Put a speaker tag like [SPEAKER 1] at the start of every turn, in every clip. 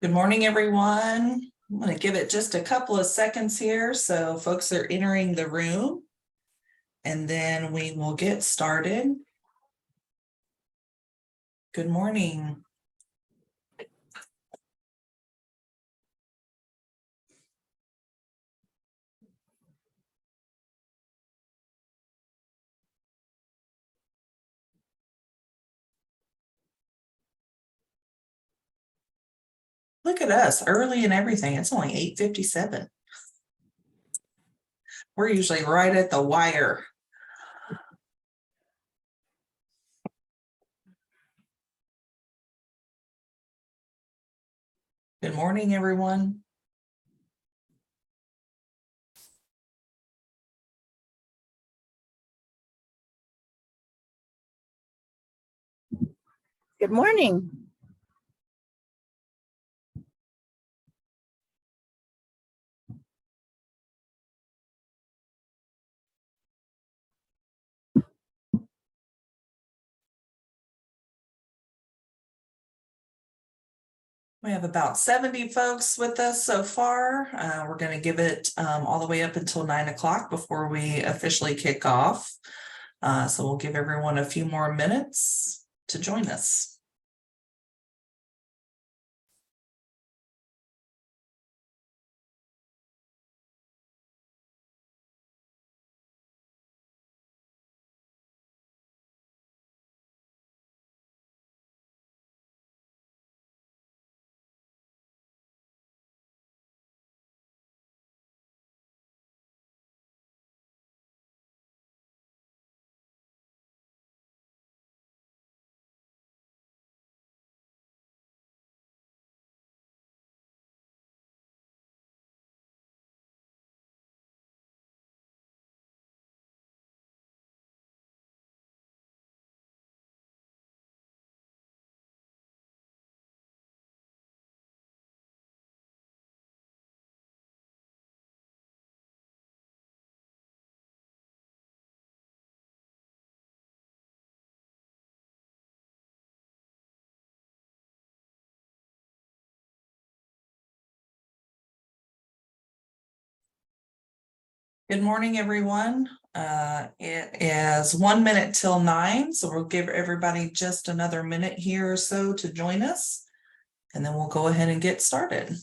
[SPEAKER 1] Good morning, everyone. I'm going to give it just a couple of seconds here so folks are entering the room, and then we will get started. Good morning. Look at us, early and everything. It's only 8:57. We're usually right at the wire. Good morning, everyone.
[SPEAKER 2] Good morning.
[SPEAKER 1] We have about 70 folks with us so far. We're going to give it all the way up until 9 o'clock before we officially kick off. So we'll give everyone a few more minutes to join us. Good morning, everyone. It is 1 minute till 9, so we'll give everybody just another minute here or so to join us, and then we'll go ahead and get started.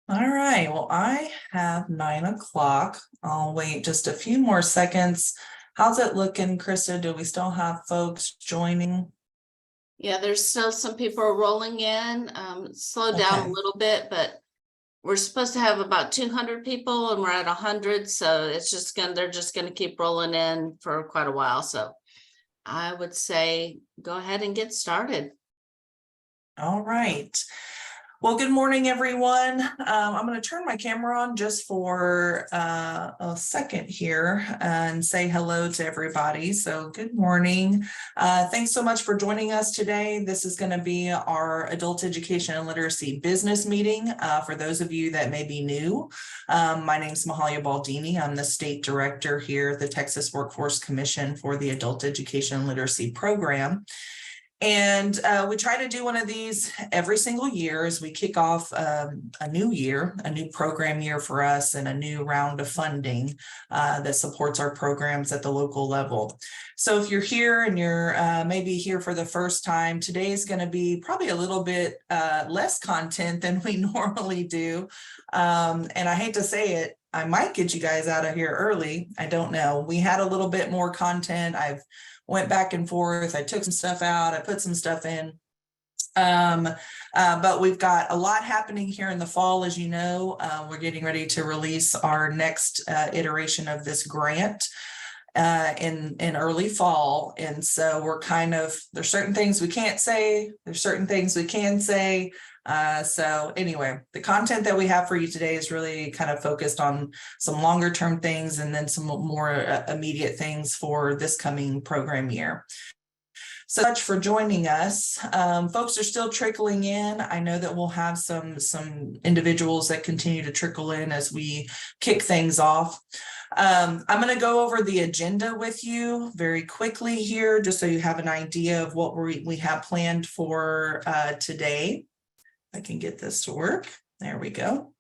[SPEAKER 1] All right, well, I have 9 o'clock. I'll wait just a few more seconds. How's it looking, Krista? Do we still have folks joining?
[SPEAKER 3] Yeah, there's still some people rolling in, slowed down
[SPEAKER 1] Okay.
[SPEAKER 3] a little bit, but we're supposed to have about 200 people and we're at 100. So it's just they're just gonna keep rolling in for quite a while. So I would say, go ahead and get started.
[SPEAKER 1] All right. Well, good morning, everyone. I'm going to turn my camera on just for a second here and say hello to everybody. So good morning. Thanks so much for joining us today. This is going to be our Adult Education and Literacy Business Meeting. For those of you that may be new, my name is Mahalia Baldini. I'm the State Director here at the Texas Workforce Commission for the Adult Education and Literacy Program. And we try to do one of these every single year as we kick off a new year, a new program year for us, and a new round of funding that supports our programs at the local level. So if you're here and you're maybe here for the first time, today is going to be probably a little bit less content than we normally do. And I hate to say it, I might get you guys out of here early. I don't know. We had a little bit more content. I've went back and forth. I took some stuff out. I put some stuff in. But we've got a lot happening here in the fall. As you know, we're getting ready to release our next iteration of this grant in early fall. And so we're there's certain things we can't say, there's certain things we can say. So anyway, the content that we have for you today is really kind of focused on some longer term things and then some more immediate things for this coming program year. So much for joining us. Folks are still trickling in. I know that we'll have some individuals that continue to trickle in as we kick things off. I'm going to go over the agenda with you very quickly here, just so you have an idea of what we have planned for today. I can get this to work. There we go.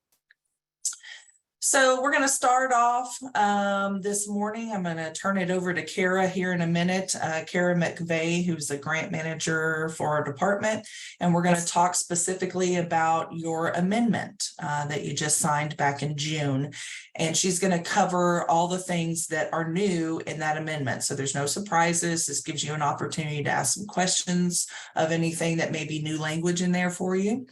[SPEAKER 1] So we're going to start off this morning. I'm going to turn it over to Kara here in a minute. Kara McVeigh, who's the grant manager for our department. And we're going to talk specifically about your amendment that you just signed back in June. And she's going to cover all the things that are new in that amendment. So there's no surprises. This gives you an opportunity to ask some questions of anything that may be new language in there for you.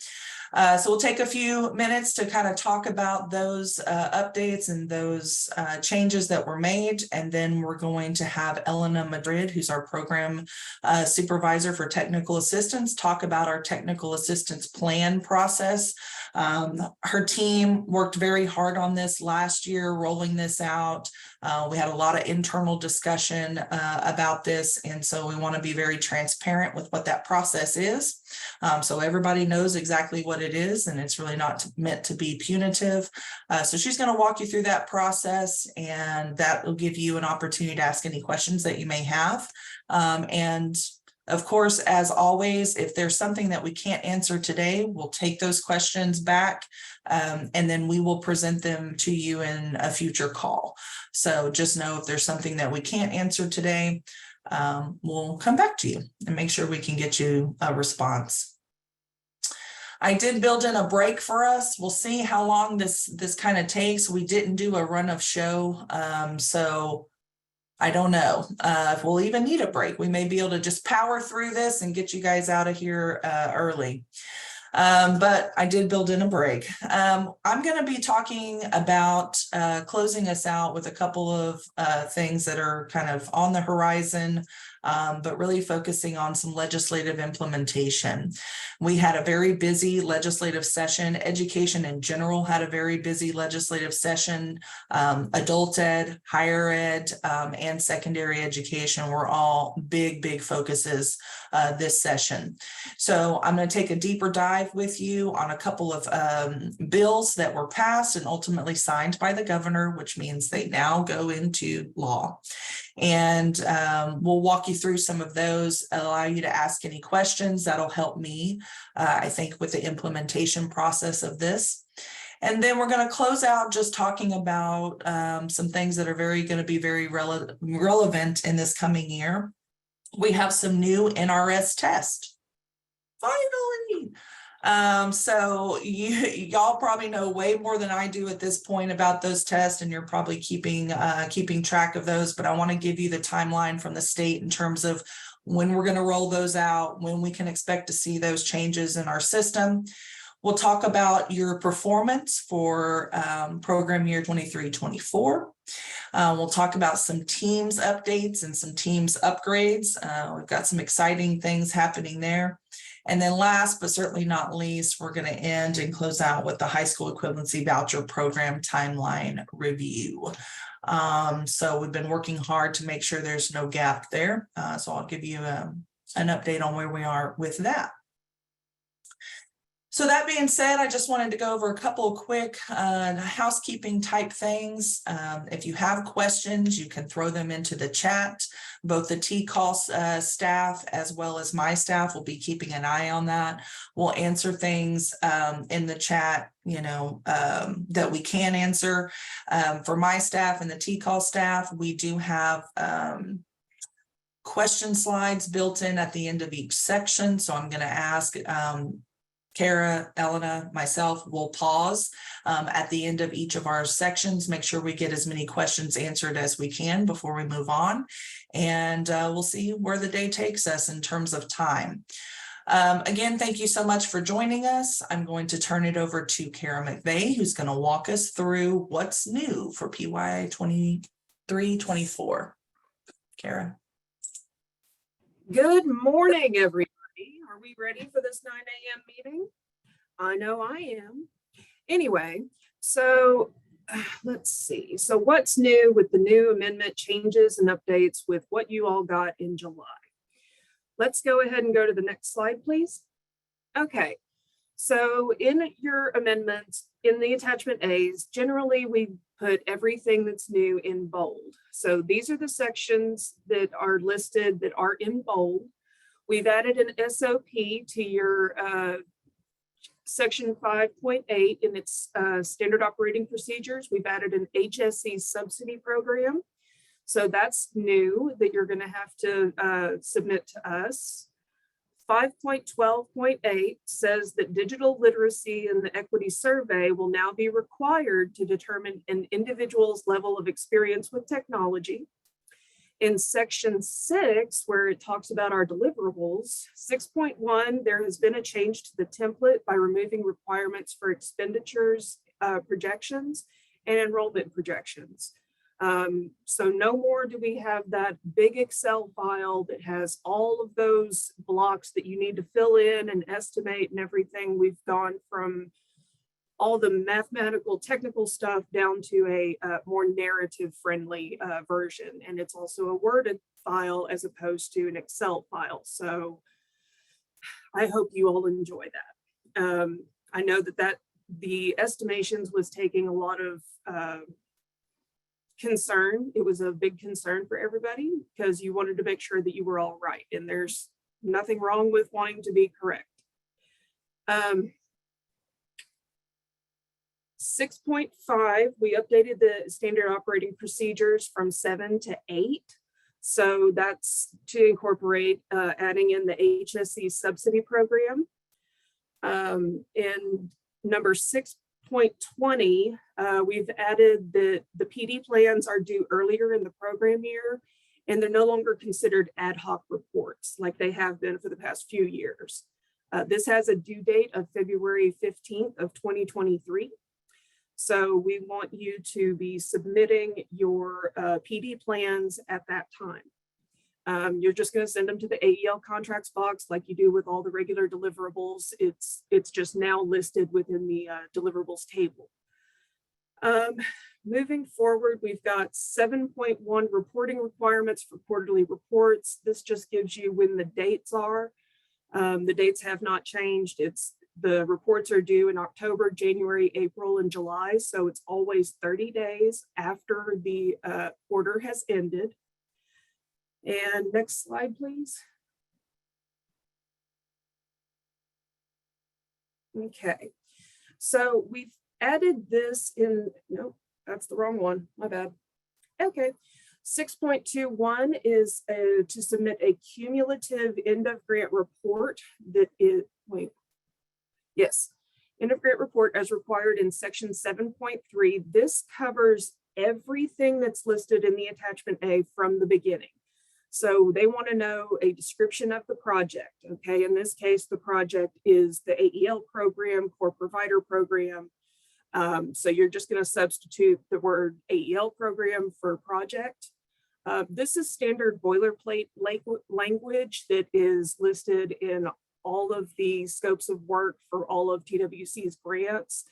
[SPEAKER 1] So we'll take a few minutes to kind of talk about those updates and those changes that were made. And then we're going to have Elena Madrid, who's our program supervisor for technical assistance, talk about our technical assistance plan process. Her team worked very hard on this last year, rolling this out. We had a lot of internal discussion about this. And so we want to be very transparent with what that process is. So everybody knows exactly what it is, and it's really not meant to be punitive. So she's going to walk you through that process, and that will give you an opportunity to ask any questions that you may have. And of course, as always, if there's something that we can't answer today, we'll take those questions back, and then we will present them to you in a future call. So just know if there's something that we can't answer today, we'll come back to you and make sure we can get you a response. I did build in a break for us. We'll see how long this kind of takes. We didn't do a run of show, so I don't know if we'll even need a break. We may be able to just power through this and get you guys out of here early. But I did build in a break. I'm going to be talking about closing us out with a couple of things that are kind of on the horizon, but really focusing on some legislative implementation. We had a very busy legislative session. Education in general had a very busy legislative session. Adult ed, higher ed, and secondary education were all big focuses this session. So I'm going to take a deeper dive with you on a couple of bills that were passed and ultimately signed by the governor, which means they now go into law. And we'll walk you through some of those, allow you to ask any questions. That'll help me, I think, with the implementation process of this. And then we're going to close out just talking about some things that are going to be very relevant in this coming year. We have some new NRS tests. Finally. So y'all probably know way more than I do at this point about those tests, and you're probably keeping track of those, but I want to give you the timeline from the state in terms of when we're going to roll those out, when we can expect to see those changes in our system. We'll talk about your performance for program year 23-24. We'll talk about some Teams updates and some Teams upgrades. We've got some exciting things happening there. And then last, but certainly not least, we're going to end and close out with the high school equivalency voucher program timeline review. So we've been working hard to make sure there's no gap there. So I'll give you an update on where we are with that. So that being said, I just wanted to go over a couple of quick housekeeping type things. If you have questions, you can throw them into the chat. Both the TCAL staff as well as my staff will be keeping an eye on that. We'll answer things in the chat, that we can answer. For my staff and the TCAL staff, we do have question slides built in at the end of each section. So I'm going to ask Kara, Elena, myself will pause at the end of each of our sections, make sure we get as many questions answered as we can before we move on. And we'll see where the day takes us in terms of time. Again, thank you so much for joining us. I'm going to turn it over to Kara McVeigh, who's going to walk us through what's new for PY 23-24. Kara.
[SPEAKER 2] Good morning, everybody. Are we ready for this 9 a.m. meeting? I know I am. Anyway, so let's see. So what's new with the new amendment changes and updates with what you all got in July? Let's go ahead and go to the next slide, please. Okay, so in your amendments, in the attachment A's, generally we put everything that's new in bold. So these are the sections that are listed that are in bold. We've added an SOP to your section 5.8 in its standard operating procedures. We've added an HSE subsidy program. So that's new that you're going to have to submit to us. 5.12.8 says that digital literacy in the equity survey will now be required to determine an individual's level of experience with technology. In section 6, where it talks about our deliverables, 6.1, there has been a change to the template by removing requirements for expenditures, projections, and enrollment projections. So no more do we have that big Excel file that has all of those blocks that you need to fill in and estimate and everything. We've gone from all the mathematical technical stuff down to a more narrative friendly version. And it's also a Word file as opposed to an Excel file. So I hope you all enjoy that. I know that the estimations was taking a lot of concern. It was a big concern for everybody because you wanted to make sure that you were all right. And there's nothing wrong with wanting to be correct. 6.5, we updated the standard operating procedures from 7 to 8. So that's to incorporate adding in the HSE subsidy program. And number 6.20, we've added the PD plans are due earlier in the program year, and they're no longer considered ad hoc reports like they have been for the past few years. This has a due date of February 15th of 2023. So we want you to be submitting your PD plans at that time. You're just going to send them to the AEL contracts box like you do with all the regular deliverables. It's just now listed within the deliverables table. Moving forward, we've got 7.1 reporting requirements for quarterly reports. This just gives you when the dates are. The dates have not changed. The reports are due in October, January, April, and July. So it's always 30 days after the quarter has ended. And next slide, please. Okay, so we've added this in, nope, that's the wrong one, my bad. Okay, 6.21 is to submit a cumulative end of grant report that is, end of grant report as required in section 7.3. This covers everything that's listed in the attachment A from the beginning. So they want to know a description of the project. Okay, in this case, the project is the AEL program, core provider program. So you're just going to substitute the word AEL program for project. This is standard boilerplate language that is listed in all of the scopes of work for all of TWC's grants.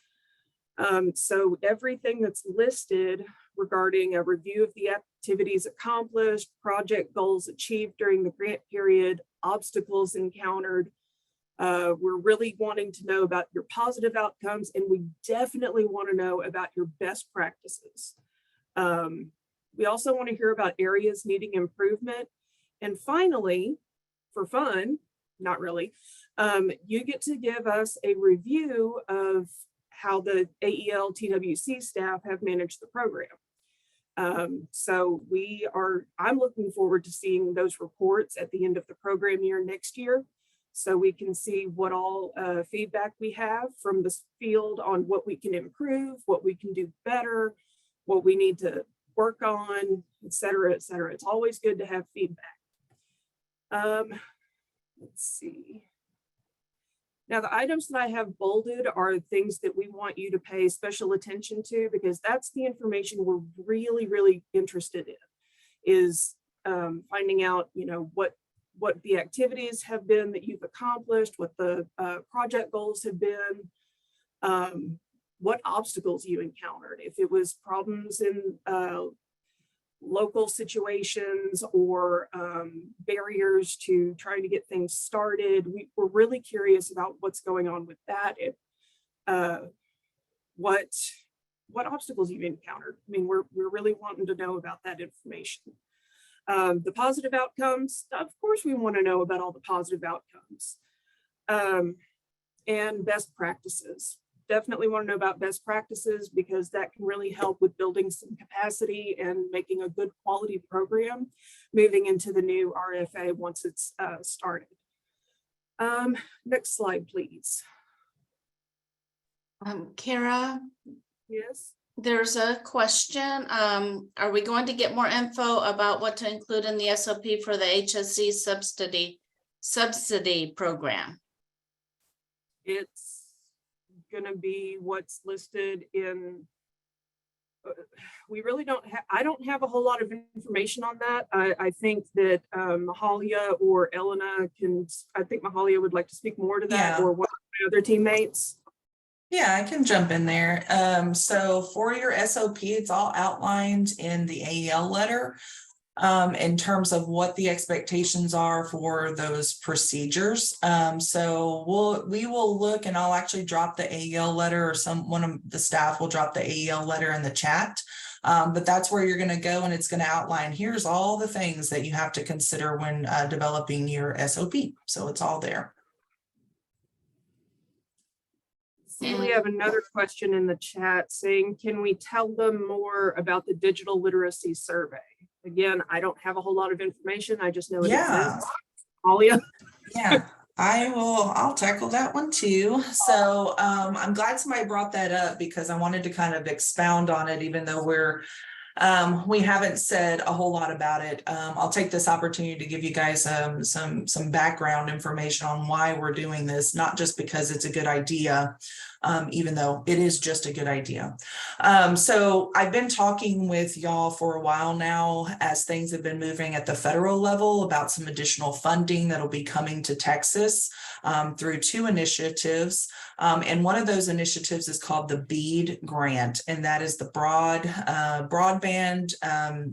[SPEAKER 2] So everything that's listed regarding a review of the activities accomplished, project goals achieved during the grant period, obstacles encountered. We're really wanting to know about your positive outcomes, and we definitely want to know about your best practices. We also want to hear about areas needing improvement. And finally, for fun, not really, you get to give us a review of how the AEL TWC staff have managed the program. So I'm looking forward to seeing those reports at the end of the program year next year. so we can see what all feedback we have from this field on what we can improve, what we can do better, what we need to work on, et cetera, et cetera. It's always good to have feedback. Let's see. Now, the items that I have bolded are things that we want you to pay special attention to, because that's the information we're really, really interested in, is finding out, you know, what the activities have been that you've accomplished, what the project goals have been, what obstacles you encountered, if it was problems in local situations or barriers to trying to get things started. We're really curious about what's going on with that. What obstacles you've encountered. I mean, we're really wanting to know about that information. The positive outcomes, of course, we want to know about all the positive outcomes. And best practices. Definitely want to know about best practices, because that can really help with building some capacity and making a good quality program moving into the new RFA once it's started. Next slide, please.
[SPEAKER 3] Kara,
[SPEAKER 2] Yes.
[SPEAKER 3] there's a question. Are we going to get more info about what to include in the SOP for the HSC subsidy program?
[SPEAKER 2] It's going to be what's listed in, we really don't have, I don't have a whole lot of information on that. I think that Mahalia or Elena can, I think Mahalia would like to speak more to that,
[SPEAKER 1] Yeah.
[SPEAKER 2] or one of my other teammates.
[SPEAKER 1] Yeah, I can jump in there. So for your SOP, it's all outlined in the AEL letter in terms of what the expectations are for those procedures. So we will look, and I'll actually drop the AEL letter, or one of the staff will drop the AEL letter in the chat. But that's where you're going to go, and it's going to outline, here's all the things that you have to consider when developing your SOP. So it's all there.
[SPEAKER 2] See, we have another question in the chat saying, can we tell them more about the digital literacy survey? Again, I don't have a whole lot of information. I just know it exists. Alia?
[SPEAKER 1] Yeah, I'll tackle that one too. So I'm glad somebody brought that up, because I wanted to kind of expound on it, even though we haven't said a whole lot about it. I'll take this opportunity to give you guys some background information on why we're doing this, not just because it's a good idea, even though it is just a good idea. So I've been talking with y'all for a while now, as things have been moving at the federal level, about some additional funding that'll be coming to Texas through 2 initiatives. And one of those initiatives is called the BEAD grant, and that is the broadband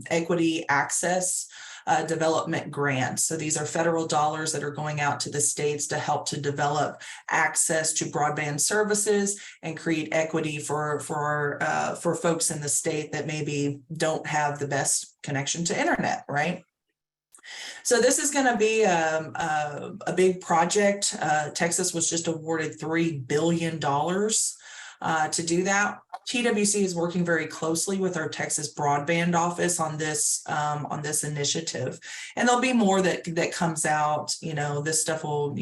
[SPEAKER 1] equity access development grant. So these are federal dollars that are going out to the states to help to develop access to broadband services and create equity for folks in the state that maybe don't have the best connection to internet, right? So this is going to be a big project. Texas was just awarded $3 billion to do that. TWC is working very closely with our Texas broadband office on this initiative, and there'll be more that comes out. You know, this stuff will,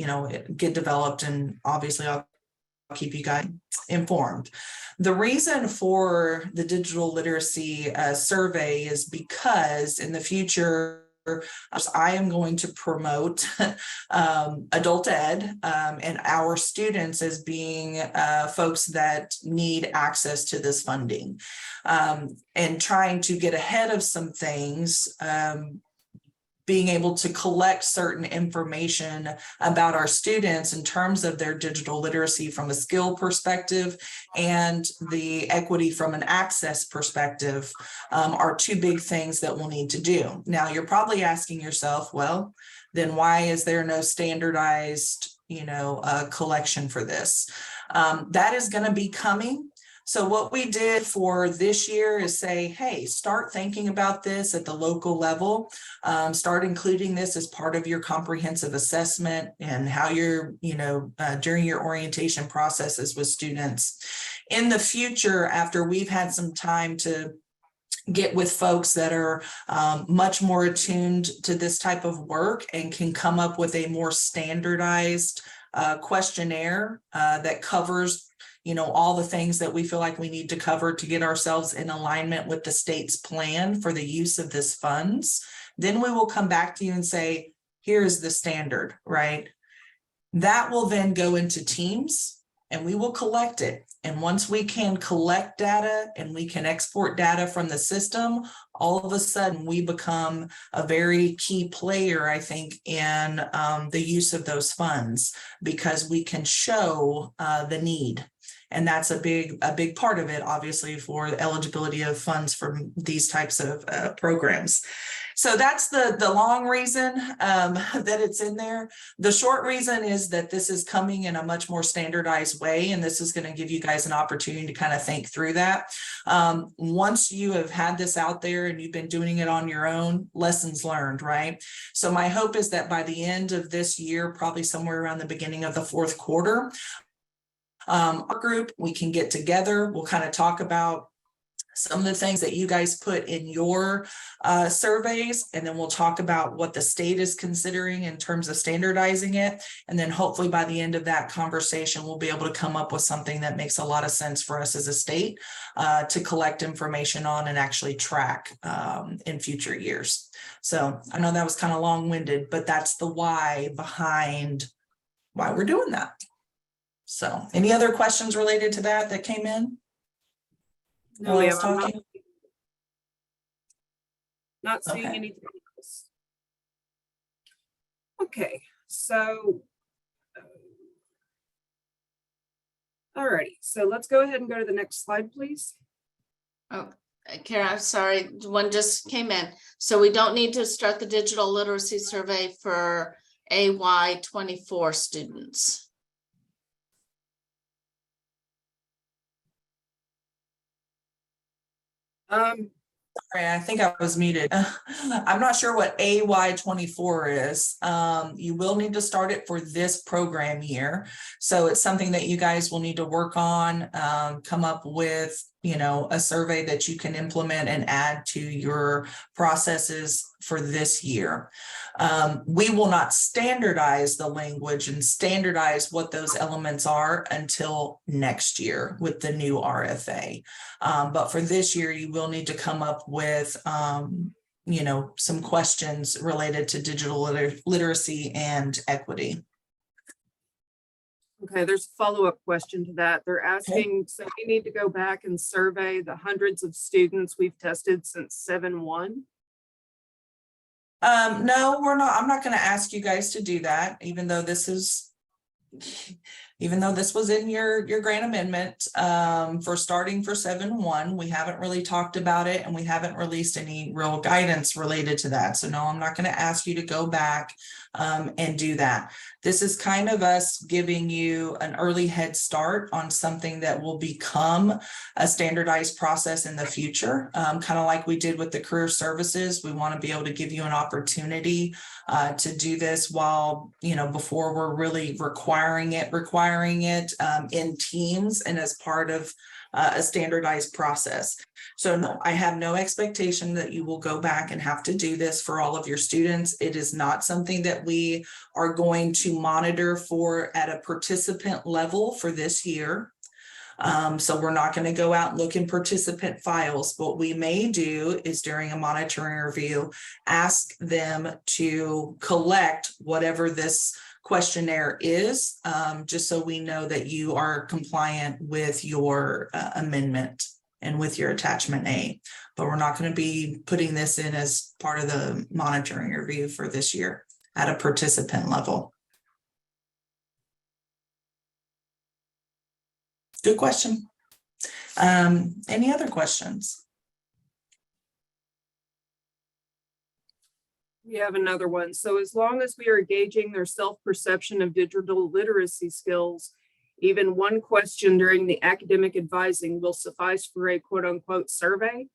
[SPEAKER 1] get developed, and obviously I'll keep you guys informed. The reason for the digital literacy survey is because in the future, I am going to promote adult ed and our students as being folks that need access to this funding, and trying to get ahead of some things, being able to collect certain information about our students in terms of their digital literacy from a skill perspective, and the equity from an access perspective are 2 big things that we'll need to do. Now, you're probably asking yourself, well, then why is there no standardized, collection for this? That is going to be coming. So what we did for this year is say, hey, start thinking about this at the local level. Start including this as part of your comprehensive assessment and how you're, during your orientation processes with students. In the future, after we've had some time to get with folks that are much more attuned to this type of work and can come up with a more standardized questionnaire that covers, all the things that we feel like we need to cover to get ourselves in alignment with the state's plan for the use of this funds. Then we will come back to you and say, here's the standard, right? That will then go into teams and we will collect it. And once we can collect data and we can export data from the system, all of a sudden we become a very key player, I think, in the use of those funds, because we can show the need. And that's a big part of it, obviously, for the eligibility of funds from these types of programs. So that's the long reason that it's in there. The short reason is that this is coming in a much more standardized way, and this is going to give you guys an opportunity to kind of think through that. Once you have had this out there and you've been doing it on your own, lessons learned, right? So my hope is that by the end of this year, probably somewhere around the beginning of the fourth quarter, our group, we can get together. We'll kind of talk about some of the things that you guys put in your surveys, and then we'll talk about what the state is considering in terms of standardizing it. And then hopefully by the end of that conversation, we'll be able to come up with something that makes a lot of sense for us as a state to collect information on and actually track in future years. So I know that was kind of long-winded, but that's the why behind why we're doing that. So any other questions related to that came in?
[SPEAKER 2] No,
[SPEAKER 1] While I
[SPEAKER 2] ma'am,
[SPEAKER 1] was
[SPEAKER 2] I'm
[SPEAKER 1] talking?
[SPEAKER 2] not seeing
[SPEAKER 1] Okay.
[SPEAKER 2] anything else. Okay, so alrighty, so let's go ahead and go to the next slide, please.
[SPEAKER 3] Oh, Kara, I'm sorry, one just came in. So we don't need to start the digital literacy survey for AY 24 students.
[SPEAKER 1] Sorry, I think I was muted. I'm not sure what AY 24 is. You will need to start it for this program year. So it's something that you guys will need to work on, come up with, a survey that you can implement and add to your processes for this year. We will not standardize the language and standardize what those elements are until next year with the new RFA. But for this year, you will need to come up with, some questions related to digital literacy and equity.
[SPEAKER 2] Okay, there's a follow-up question to that. They're asking, so we need to go back and survey the hundreds of students we've tested since 7-1.
[SPEAKER 1] No, we're not. I'm not going to ask you guys to do that, even though this was in your grant amendment for starting for 7-1. We haven't really talked about it, and we haven't released any real guidance related to that. So no, I'm not going to ask you to go back and do that. This is kind of us giving you an early head start on something that will become a standardized process in the future, kind of like we did with the career services. We want to be able to give you an opportunity to do this while, before we're really requiring it in teams and as part of a standardized process. So no, I have no expectation that you will go back and have to do this for all of your students. It is not something that we are going to monitor for at a participant level for this year. So we're not going to go out and look in participant files. What we may do is during a monitoring review, ask them to collect whatever this questionnaire is, just so we know that you are compliant with your amendment and with your attachment A. But we're not going to be putting this in as part of the monitoring review for this year at a participant level. Good question. Any other questions?
[SPEAKER 2] We have another one. So as long as we are gauging their self-perception of digital literacy skills, even one question during the academic advising will suffice for a quote unquote survey.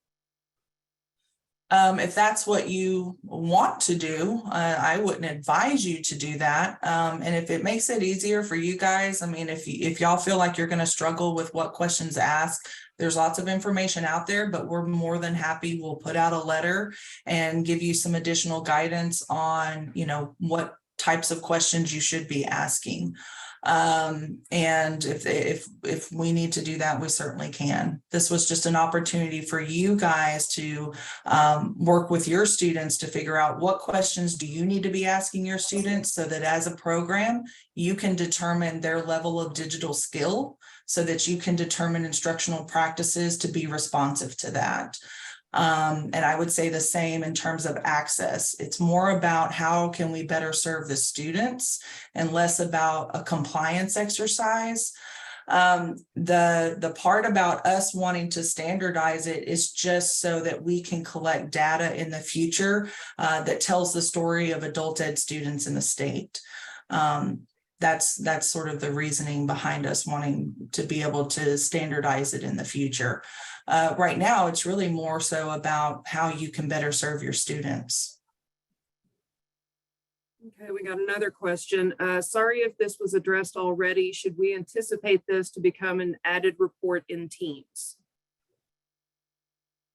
[SPEAKER 1] If that's what you want to do, I wouldn't advise you to do that. And if it makes it easier for you guys, I mean, if y'all feel like you're going to struggle with what questions to ask, there's lots of information out there, but we're more than happy. We'll put out a letter and give you some additional guidance on, what types of questions you should be asking. And if we need to do that, we certainly can. This was just an opportunity for you guys to work with your students to figure out what questions do you need to be asking your students, so that as a program, you can determine their level of digital skill, so that you can determine instructional practices to be responsive to that. And I would say the same in terms of access. It's more about how can we better serve the students and less about a compliance exercise. The part about us wanting to standardize it is just so that we can collect data in the future that tells the story of adult ed students in the state. That's sort of the reasoning behind us wanting to be able to standardize it in the future. Right now, it's really more so about how you can better serve your students.
[SPEAKER 2] Okay, we got another question. Sorry if this was addressed already. Should we anticipate this to become an added report in Teams?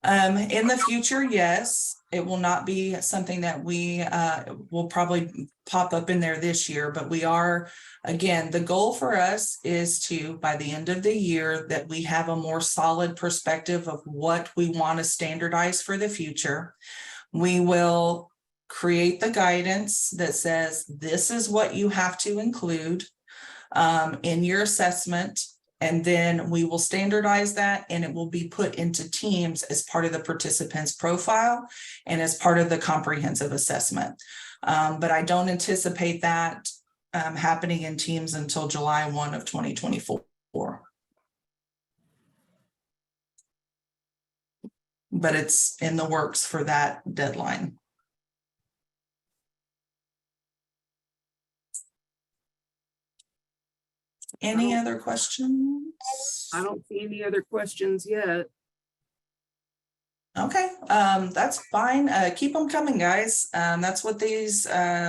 [SPEAKER 1] In the future, yes, it will not be something that we will probably pop up in there this year, but we are, again, the goal for us is to, by the end of the year, that we have a more solid perspective of what we want to standardize for the future. We will create the guidance that says, this is what you have to include in your assessment. And then we will standardize that, and it will be put into Teams as part of the participant's profile and as part of the comprehensive assessment. But I don't anticipate that happening in Teams until July 1 of 2024. But it's in the works for that deadline. Any other questions?
[SPEAKER 2] I don't see any other questions yet.
[SPEAKER 1] Okay, that's fine. Keep them coming, guys. That's what these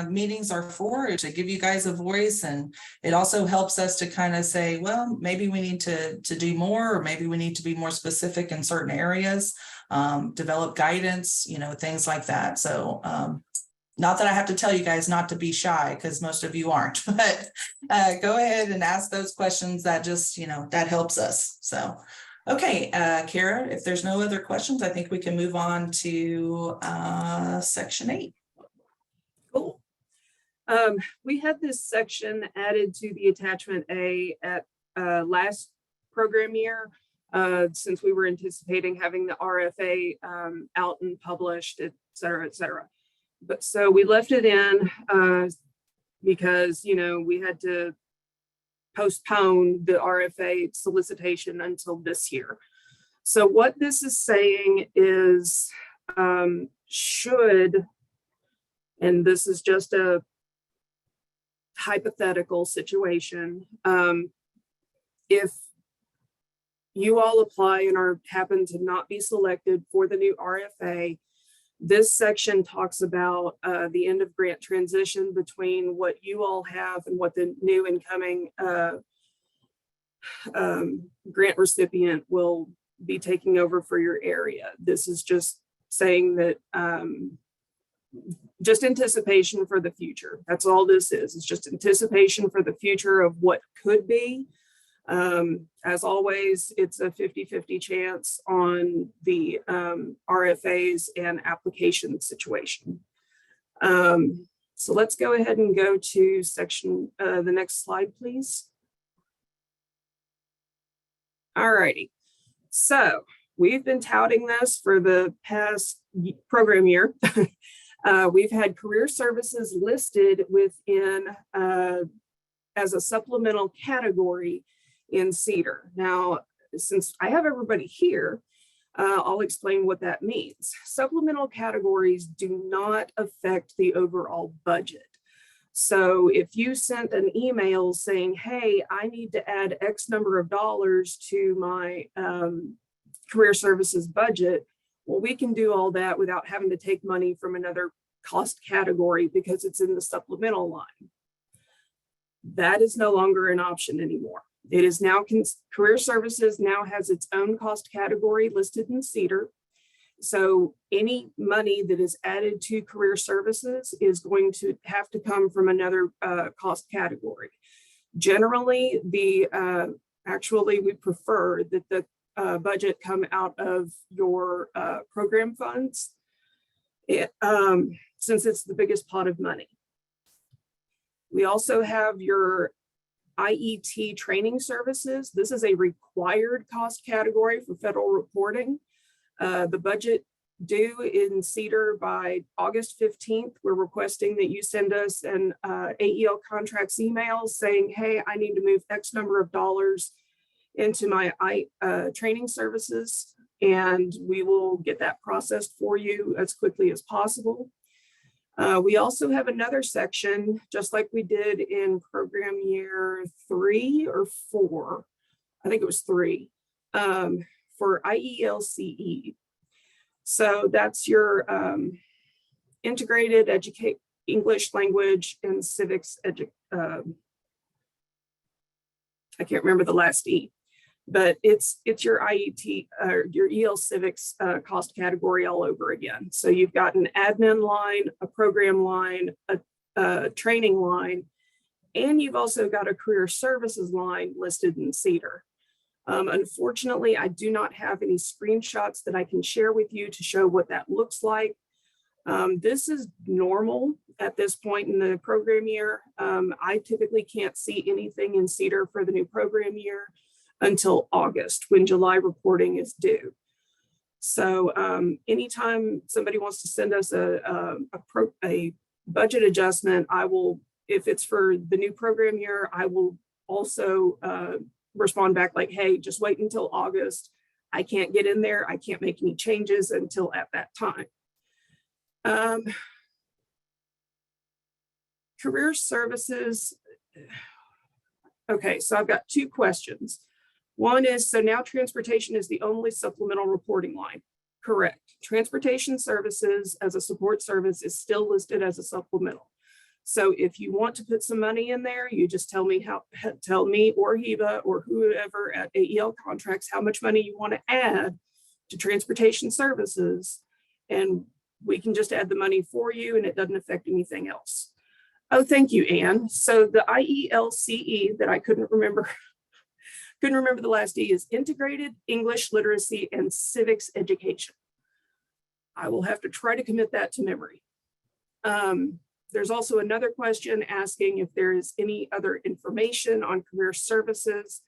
[SPEAKER 1] meetings are for, to give you guys a voice. And it also helps us to kind of say, well, maybe we need to do more, or maybe we need to be more specific in certain areas, develop guidance, things like that. So not that I have to tell you guys not to be shy, because most of you aren't, but go ahead and ask those questions. That just, that helps us. So, okay, Kara, if there's no other questions, I think we can move on to section 8.
[SPEAKER 2] Cool. We had this section added to the attachment A at last program year, since we were anticipating having the RFA out and published, et cetera, et cetera. But so we left it in because, we had to postpone the RFA solicitation until this year. So what this is saying is should, and this is just a hypothetical situation, if you all apply and happen to not be selected for the new RFA, this section talks about the end of grant transition between what you all have and what the new incoming grant recipient will be taking over for your area. This is just saying that just anticipation for the future. That's all this is. It's just anticipation for the future of what could be. As always, it's a 50-50 chance on the RFAs and application situation. So let's go ahead and go to section, the next slide, please. All righty. So we've been touting this for the past program year. We've had career services listed within as a supplemental category in CEDAR. Now, since I have everybody here, I'll explain what that means. Supplemental categories do not affect the overall budget. So if you sent an email saying, hey, I need to add X number of dollars to my career services budget, Well, we can do all that without having to take money from another cost category because it's in the supplemental line. That is no longer an option anymore. It is now, career services now has its own cost category listed in CEDAR. So any money that is added to career services is going to have to come from another cost category. Generally, actually we prefer that the budget come out of your program funds, since it's the biggest pot of money. We also have your IET training services. This is a required cost category for federal reporting. The budget due in CEDAR by August 15th. We're requesting that you send us an AEL contracts email saying, hey, I need to move X number of dollars into my training services, and we will get that processed for you as quickly as possible. We also have another section, just like we did in program year 3 or 4, I think it was 3, for IEL CE. So that's your integrated English language and civics I can't remember the last E, but it's your IET or your EL civics cost category all over again. So you've got an admin line, a program line, a training line, and you've also got a career services line listed in CEDAR. Unfortunately, I do not have any screenshots that I can share with you to show what that looks like. This is normal at this point in the program year. I typically can't see anything in CEDAR for the new program year until August, when July reporting is due. So anytime somebody wants to send us a budget adjustment, I will, if it's for the new program year, I will also respond back like, hey, just wait until August. I can't get in there. I can't make any changes until at that time. Career services. Okay, so I've got 2 questions. One is, so now transportation is the only supplemental reporting line. Correct. Transportation services as a support service is still listed as a supplemental. So if you want to put some money in there, you just tell me or Heba or whoever at AEL contracts how much money you want to add to transportation services, and we can just add the money for you and it doesn't affect anything else. Oh, thank you, Anne. So the IELCE that I couldn't remember the last E is Integrated English Literacy and Civics Education. I will have to try to commit that to memory. There's also another question asking if there is any other information on career services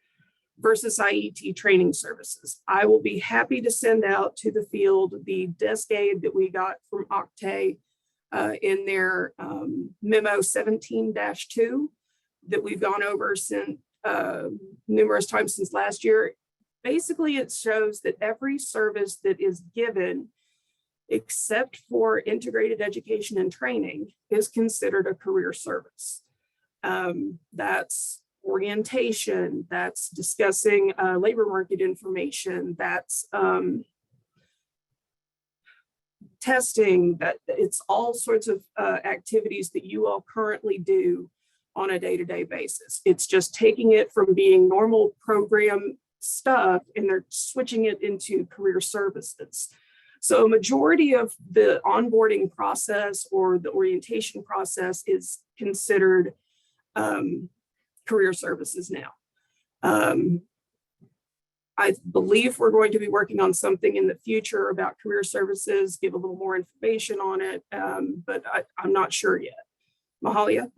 [SPEAKER 2] versus IET training services. I will be happy to send out to the field the desk aid that we got from Octay in their memo 17-2 that we've gone over since numerous times since last year. Basically, it shows that every service that is given except for integrated education and training is considered a career service. That's orientation, that's discussing labor market information, that's testing, that it's all sorts of activities that you all currently do on a day-to-day basis. It's just taking it from being normal program stuff and they're switching it into career services. So a majority of the onboarding process or the orientation process is considered career services now. I believe we're going to be working on something in the future about career services, give a little more information on it, but I'm not sure yet. Mahalia?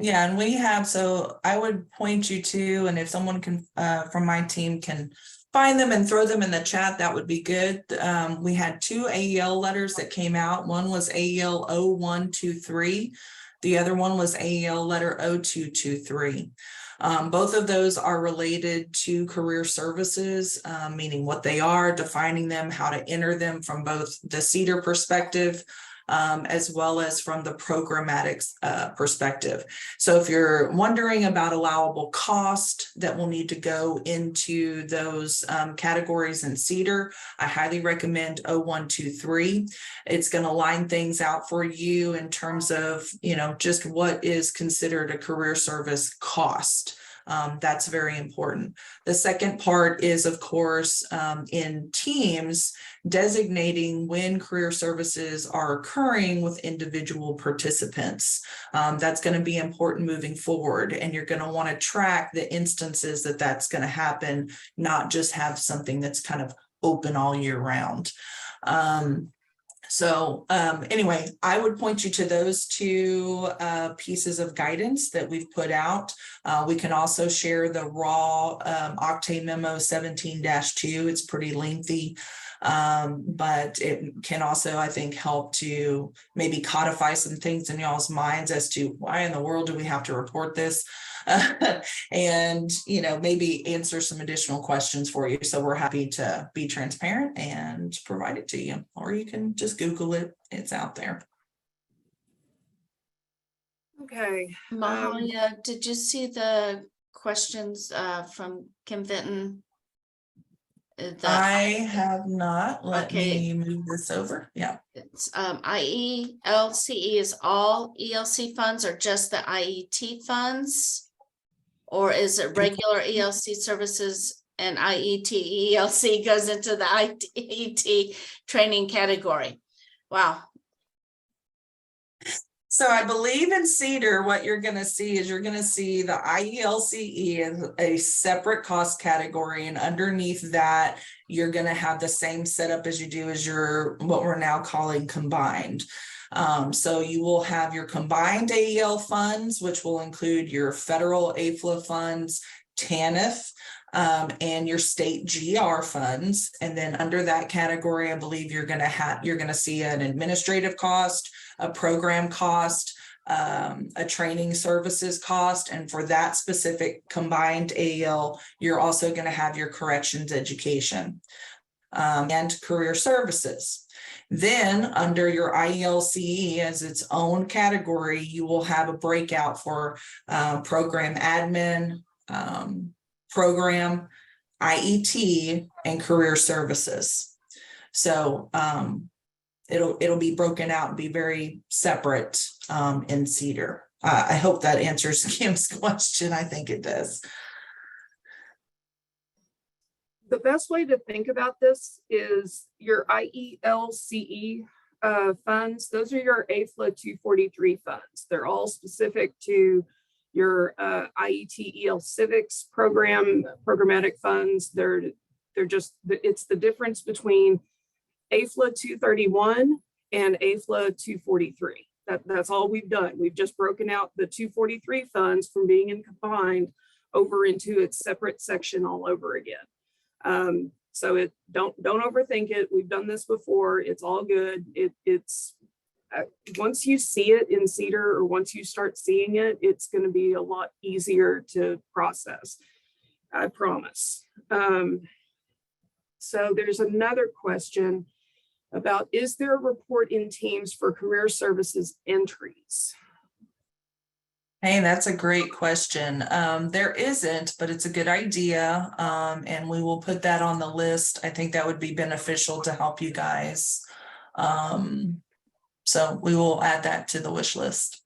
[SPEAKER 1] Yeah, and we have, so I would point you to, and if someone can from my team can find them and throw them in the chat, that would be good. We had 2 AEL letters that came out. One was AEL 0123. The other one was AEL letter 0223. Both of those are related to career services, meaning what they are, defining them, how to enter them from both the CEDAR perspective, as well as from the programmatic perspective. So if you're wondering about allowable cost that will need to go into those categories in CEDAR, I highly recommend 0123. It's going to line things out for you in terms of, just what is considered a career service cost. That's very important. The second part is, of course, in teams, designating when career services are occurring with individual participants. That's going to be important moving forward, and you're going to want to track the instances that that's going to happen, not just have something that's kind of open all year round. Anyway, I would point you to those two pieces of guidance that we've put out. We can also share the raw Octane Memo 17-2. It's pretty lengthy, but it can also, I think, help to maybe codify some things in y'all's minds as to why in the world do we have to report this? And, maybe answer some additional questions for you. So we're happy to be transparent and provide it to you, or you can just Google it. It's out there.
[SPEAKER 2] Okay.
[SPEAKER 3] Mahalia, did you see the questions from Kim Vinton?
[SPEAKER 1] I have not. Let
[SPEAKER 3] Okay.
[SPEAKER 1] me move this over. Yeah.
[SPEAKER 3] It's IELCE is all ELC funds or just the IET funds? Or is it regular ELC services and IET ELC goes into the IET training category? Wow.
[SPEAKER 1] So I believe in CEDAR, what you're going to see is you're going to see the IELCE as a separate cost category. And underneath that, you're going to have the same setup as you do as your, what we're now calling combined. So you will have your combined AEL funds, which will include your federal AFLA funds, TANF, and your state GR funds. And then under that category, I believe you're going to see an administrative cost, a program cost, a training services cost. And for that specific combined AEL, you're also going to have your corrections education and career services. Then under your IELCE as its own category, you will have a breakout for program admin, program, IET, and career services. So it'll be broken out and be very separate in CEDAR. I hope that answers Kim's question. I think it does.
[SPEAKER 2] The best way to think about this is your IELCE funds. Those are your AFLA 243 funds. They're all specific to your IET EL Civics program, programmatic funds. They're just, it's the difference between AFLA 231 and AFLA 243. That's all we've done. We've just broken out the 243 funds from being in combined over into its separate section all over again. So don't overthink it. We've done this before. It's all good. It's once you see it in CEDAR, or once you start seeing it, it's going to be a lot easier to process. I promise. So there's another question about, is there a report in Teams for career services entries?
[SPEAKER 1] Hey, that's a great question. There isn't, but it's a good idea. And we will put that on the list. I think that would be beneficial to help you guys. So we will add that to the wish list.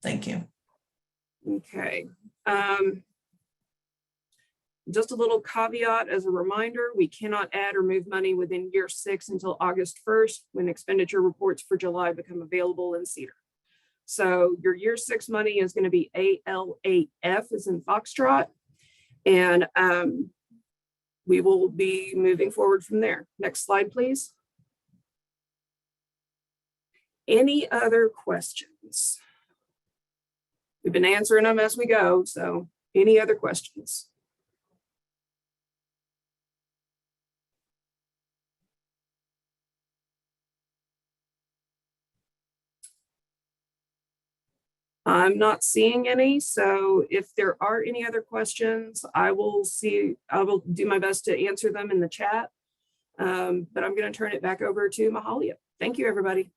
[SPEAKER 1] Thank you.
[SPEAKER 2] Okay. Just a little caveat as a reminder, we cannot add or move money within year 6 until August 1st, when expenditure reports for July become available in CEDAR. So your year 6 money is going to be ALAF as in Foxtrot. And we will be moving forward from there. Next slide, please. Any other questions? We've been answering them as we go. So any other questions? I'm not seeing any. So if there are any other questions, I will do my best to answer them in the chat. But I'm going to turn it back over to Mahalia. Thank you, everybody.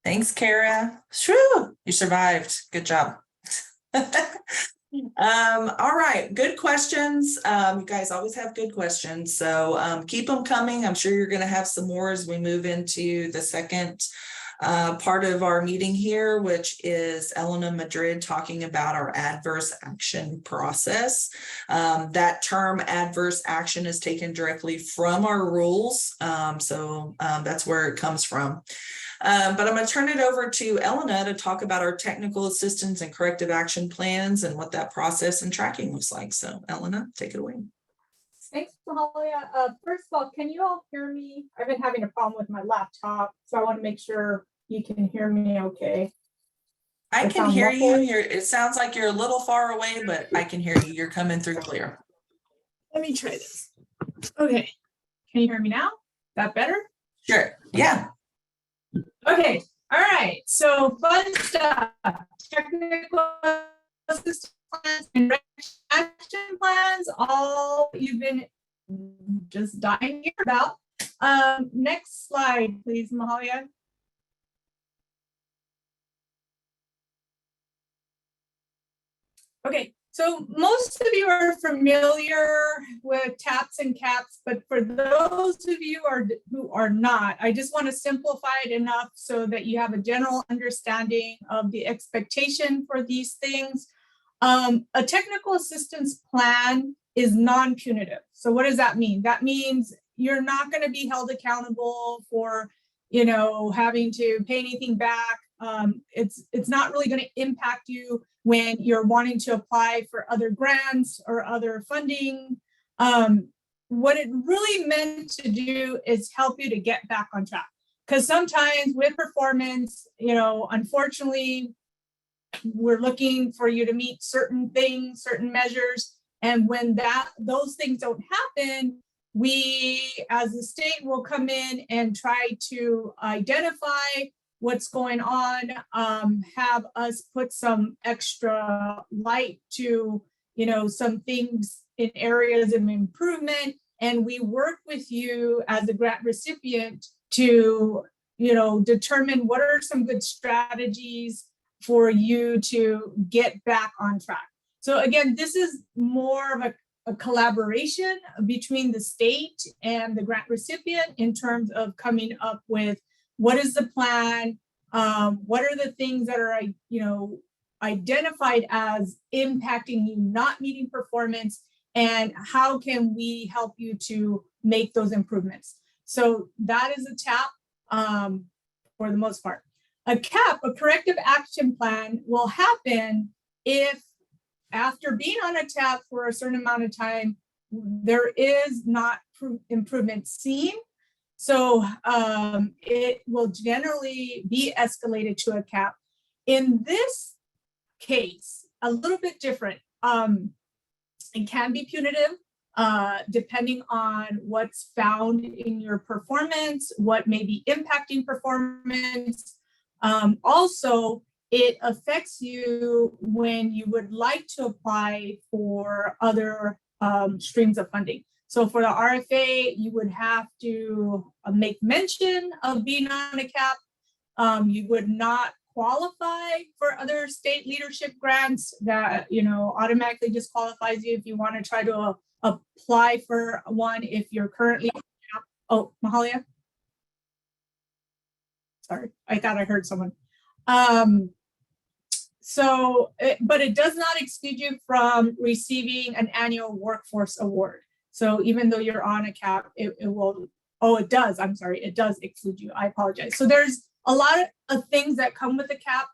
[SPEAKER 1] Thanks, Kara. Shoo, you survived. Good job. All right, good questions. You guys always have good questions, so keep them coming. I'm sure you're going to have some more as we move into the second part of our meeting here, which is Elena Madrid talking about our adverse action process. That term adverse action is taken directly from our rules, so that's where it comes from. But I'm going to turn it over to Elena to talk about our technical assistance and corrective action plans and what that process and tracking looks like. So Elena, take it away.
[SPEAKER 4] Thanks, Mahalia. First of all, can you all hear me? I've been having a problem with my laptop, so I want to make sure you can hear me okay.
[SPEAKER 1] I can hear you. It sounds like you're a little far away, but I can hear you. You're coming through clear.
[SPEAKER 4] Let me try this. Okay. Can you hear me now? That better?
[SPEAKER 1] Sure. Yeah.
[SPEAKER 4] Okay. All right. So fun stuff. Technical assistance plans and action plans. All you've been just dying to hear about. Next slide, please, Mahalia. Okay, so most of you are familiar with TAPs and CAPs, but for those of you who are not, I just want to simplify it enough so that you have a general understanding of the expectation for these things. A technical assistance plan is non-punitive. So what does that mean? That means you're not going to be held accountable for, having to pay anything back. It's not really going to impact you when you're wanting to apply for other grants or other funding. What it really meant to do is help you to get back on track. Because sometimes with performance, unfortunately, we're looking for you to meet certain things, certain measures. And when those things don't happen, we as a state will come in and try to identify what's going on, have us put some extra light to, some things in areas of improvement. And we work with you as a grant recipient to, determine what are some good strategies for you to get back on track. So again, this is more of a collaboration between the state and the grant recipient in terms of coming up with what is the plan, what are the things that are, identified as impacting you not meeting performance, and how can we help you to make those improvements. So that is a TAP for the most part. A CAP, a corrective action plan, will happen if after being on a TAP for a certain amount of time, there is not improvement seen. So it will generally be escalated to a CAP. In this case, a little bit different. It can be punitive depending on what's found in your performance, what may be impacting performance. Also, it affects you when you would like to apply for other streams of funding. So for the RFA, you would have to make mention of being on a CAP. You would not qualify for other state leadership grants that, automatically disqualifies you if you want to try to apply for one if you're currently. Oh, Mahalia. Sorry, I thought I heard someone. But it does not exclude you from receiving an annual workforce award. So even though you're on a CAP, it will, it does. I'm sorry, it does exclude you. I apologize. So there's a lot of things that come with the CAP.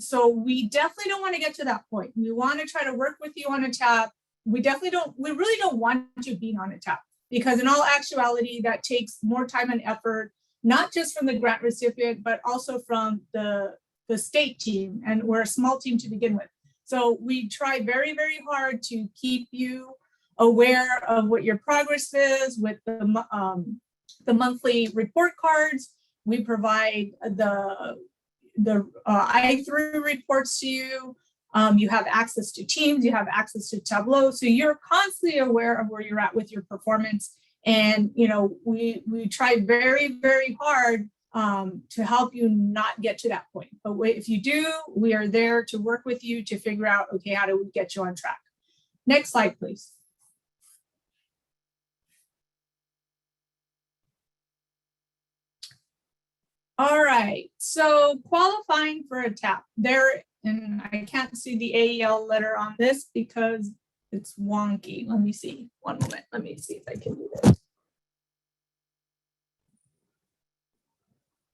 [SPEAKER 4] So we definitely don't want to get to that point. We want to try to work with you on a TAP. We really don't want you being on a TAP, because in all actuality, that takes more time and effort, not just from the grant recipient, but also from the state team. And we're a small team to begin with. So we try very, very hard to keep you aware of what your progress is with the monthly report cards. We provide the I-through reports to you. You have access to Teams, you have access to Tableau. So you're constantly aware of where you're at with your performance. And, we try very, very hard to help you not get to that point. But if you do, we are there to work with you to figure out, okay, how do we get you on track? Next slide, please. All right, so qualifying for a TAP there, and I can't see the AEL letter on this because it's wonky. Let me see, one moment. Let me see if I can do this.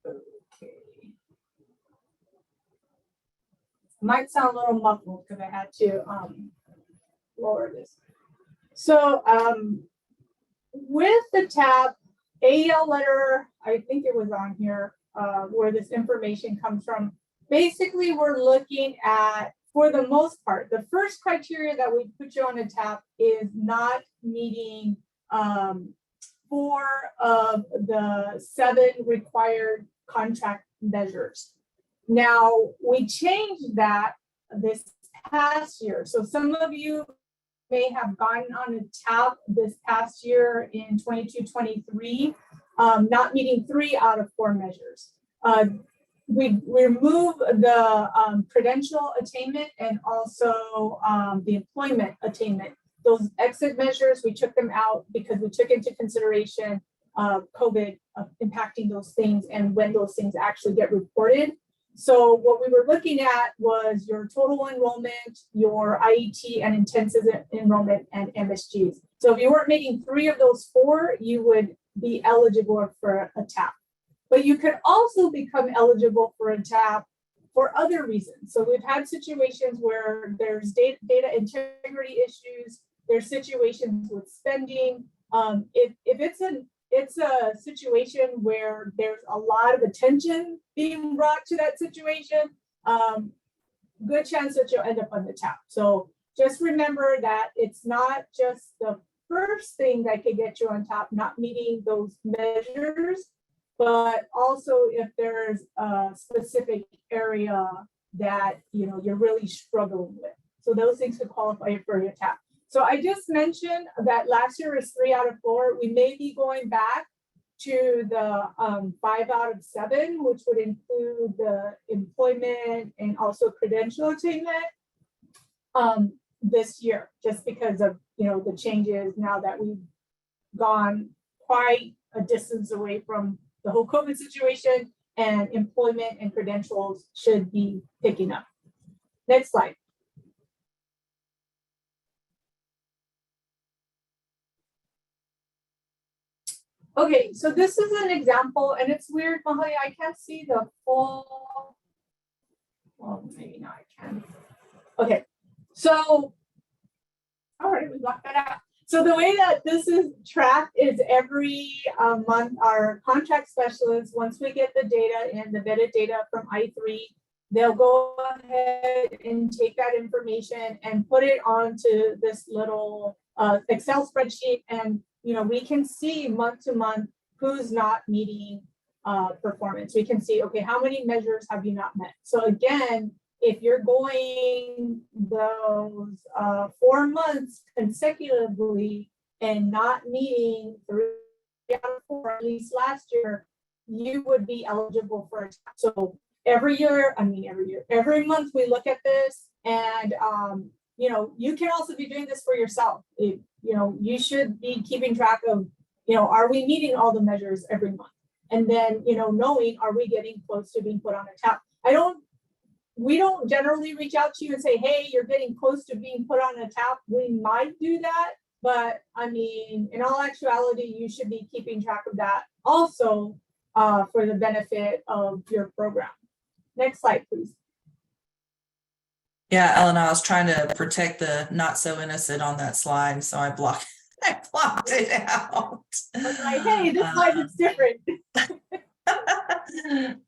[SPEAKER 4] Okay. Might sound a little muffled because I had to lower this. So with the TAP AEL letter, I think it was on here where this information comes from. Basically, we're looking at, for the most part, the first criteria that we put you on a TAP is not meeting 4 of the 7 required contract measures. Now, we changed that this past year. So some of you may have gotten on a TAP this past year in 22-23, not meeting 3 out of 4 measures. We remove the credential attainment and also the employment attainment. Those exit measures, we took them out because we took into consideration COVID impacting those things and when those things actually get reported. So what we were looking at was your total enrollment, your IET and intensive enrollment, and MSGs. So if you weren't making 3 of those 4, you would be eligible for a TAP. But you could also become eligible for a TAP for other reasons. So we've had situations where there's data integrity issues, there's situations with spending. If it's a situation where there's a lot of attention being brought to that situation, good chance that you'll end up on the TAP. So just remember that it's not just the first thing that could get you on top, not meeting those measures, but also if there's a specific area that you're really struggling with. So those things could qualify for your TAP. So I just mentioned that last year was 3 out of 4. We may be going back to the 5 out of 7, which would include the employment and also credential attainment this year, just because of the changes now that we've gone quite a distance away from the whole COVID situation, and employment and credentials should be picking up. Next slide. Okay, so this is an example, and it's weird, Mahalia, I can't see the full, well, maybe now I can. Okay, so, all right, we blocked that out. So the way that this is tracked is every month, our contract specialists, once we get the data and the vetted data from I3, they'll go ahead and take that information and put it onto this little Excel spreadsheet, and we can see month to month who's not meeting performance. We can see, okay, how many measures have you not met? So again, if you're going those 4 months consecutively and not meeting 3 out of 4, at least last year, you would be eligible for a TAP. So every month we look at this, and you can also be doing this for yourself. You should be keeping track of, are we meeting all the measures every month? And then, knowing, are we getting close to being put on a TAP? We don't generally reach out to you and say, hey, you're getting close to being put on a TAP. We might do that, but in all actuality, you should be keeping track of that also for the benefit of your program. Next slide, please.
[SPEAKER 1] Yeah, Ellen, I was trying to protect the not so innocent on that slide, so I blocked it out.
[SPEAKER 4] I was like, hey, this slide is different.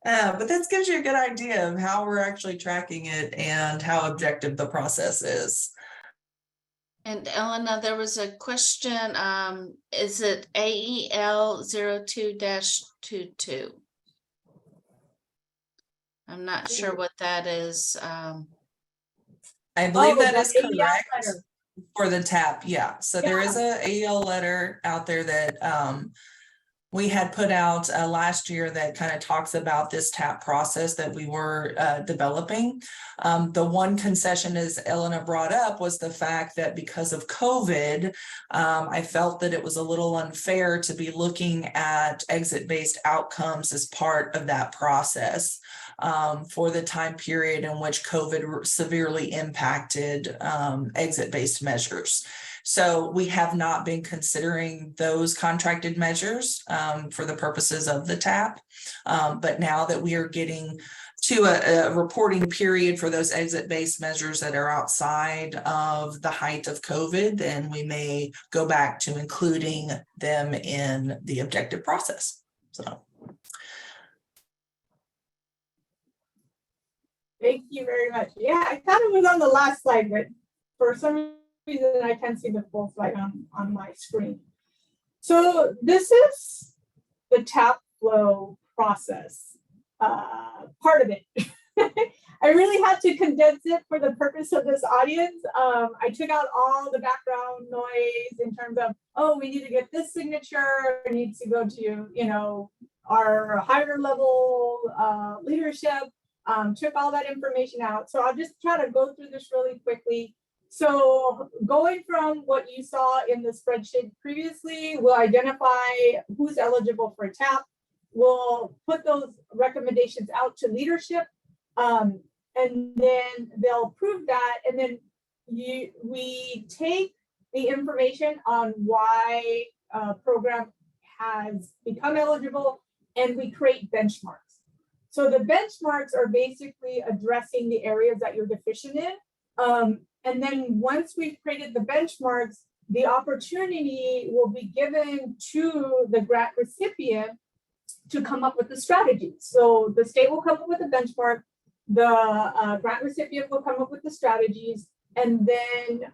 [SPEAKER 1] But this gives you a good idea of how we're actually tracking it and how objective the process is.
[SPEAKER 3] And Elena, there was a question, is it AEL 02-22? I'm not sure what that is.
[SPEAKER 1] I believe that is
[SPEAKER 4] AEL
[SPEAKER 1] correct
[SPEAKER 4] letter
[SPEAKER 1] for the TAP. Yeah. So there is a AEL letter out there that, we had put out last year that kind of talks about this TAP process that we were developing. The one concession, as Elena brought up, was the fact that because of COVID, I felt that it was a little unfair to be looking at exit-based outcomes as part of that process for the time period in which COVID severely impacted exit-based measures. So we have not been considering those contracted measures for the purposes of the TAP. But now that we are getting to a reporting period for those exit-based measures that are outside of the height of COVID, then we may go back to including them in the objective process. So.
[SPEAKER 4] Thank you very much. Yeah, I thought it was on the last slide, but for some reason I can't see the full slide on my screen. So this is the TAP flow process, part of it. I really had to condense it for the purpose of this audience. I took out all the background noise in terms of, oh, we need to get this signature, it needs to go to, you know, our higher level leadership, took all that information out. So I'll just try to go through this really quickly. So going from what you saw in the spreadsheet previously, we'll identify who's eligible for TAP. We'll put those recommendations out to leadership, and then they'll approve that. And then we take the information on why a program has become eligible, and we create benchmarks. So the benchmarks are basically addressing the areas that you're deficient in. And then once we've created the benchmarks, the opportunity will be given to the grant recipient to come up with the strategy. So the state will come up with a benchmark, the grant recipient will come up with the strategies, and then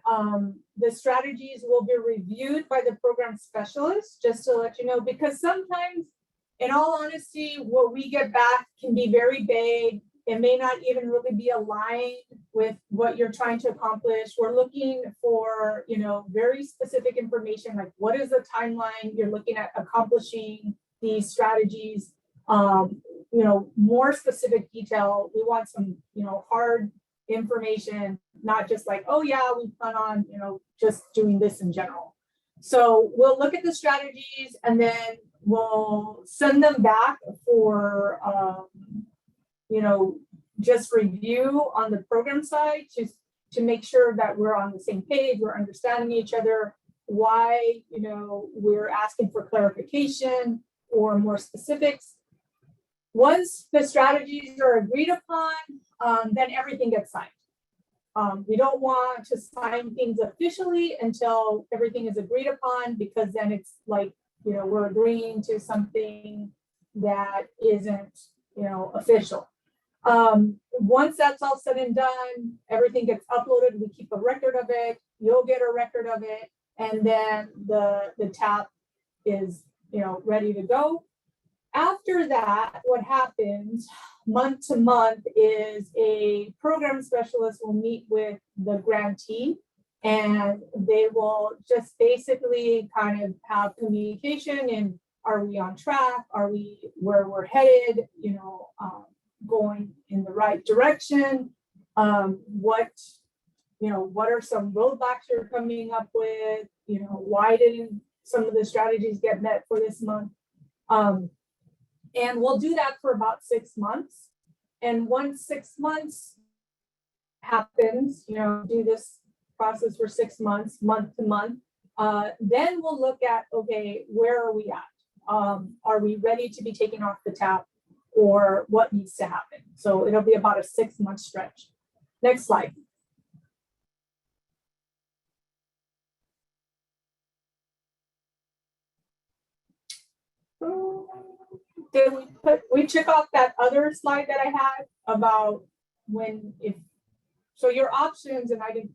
[SPEAKER 4] the strategies will be reviewed by the program specialist, just to let you know, because sometimes, in all honesty, what we get back can be very vague. It may not even really be aligned with what you're trying to accomplish. We're looking for, you know, very specific information, like what is the timeline you're looking at accomplishing these strategies, you know, more specific detail. We want some, you know, hard information, not just like, oh yeah, we plan on, you know, just doing this in general. So we'll look at the strategies and then we'll send them back for, you know, just review on the program side to make sure that we're on the same page, we're understanding each other, why, you know, we're asking for clarification or more specifics. Once the strategies are agreed upon, then everything gets signed. We don't want to sign things officially until everything is agreed upon, because then it's like, you know, we're agreeing to something that isn't, you know, official. Once that's all said and done, everything gets uploaded. We keep a record of it. You'll get a record of it, and then the TAP is, you know, ready to go. After that, what happens month to month is a program specialist will meet with the grantee, and they will just basically kind of have communication and are we on track? Are we where we're headed? You know, going in the right direction? What are some roadblocks you're coming up with? You know, why didn't some of the strategies get met for this month? And we'll do that for about 6 months. And once 6 months happens, you know, do this process for 6 months, month to month, then we'll look at, okay, where are we at? Are we ready to be taken off the TAP, or what needs to happen? So it'll be about a 6-month stretch. Next slide. Did we check off that other slide that I had about when, if, so your options, and I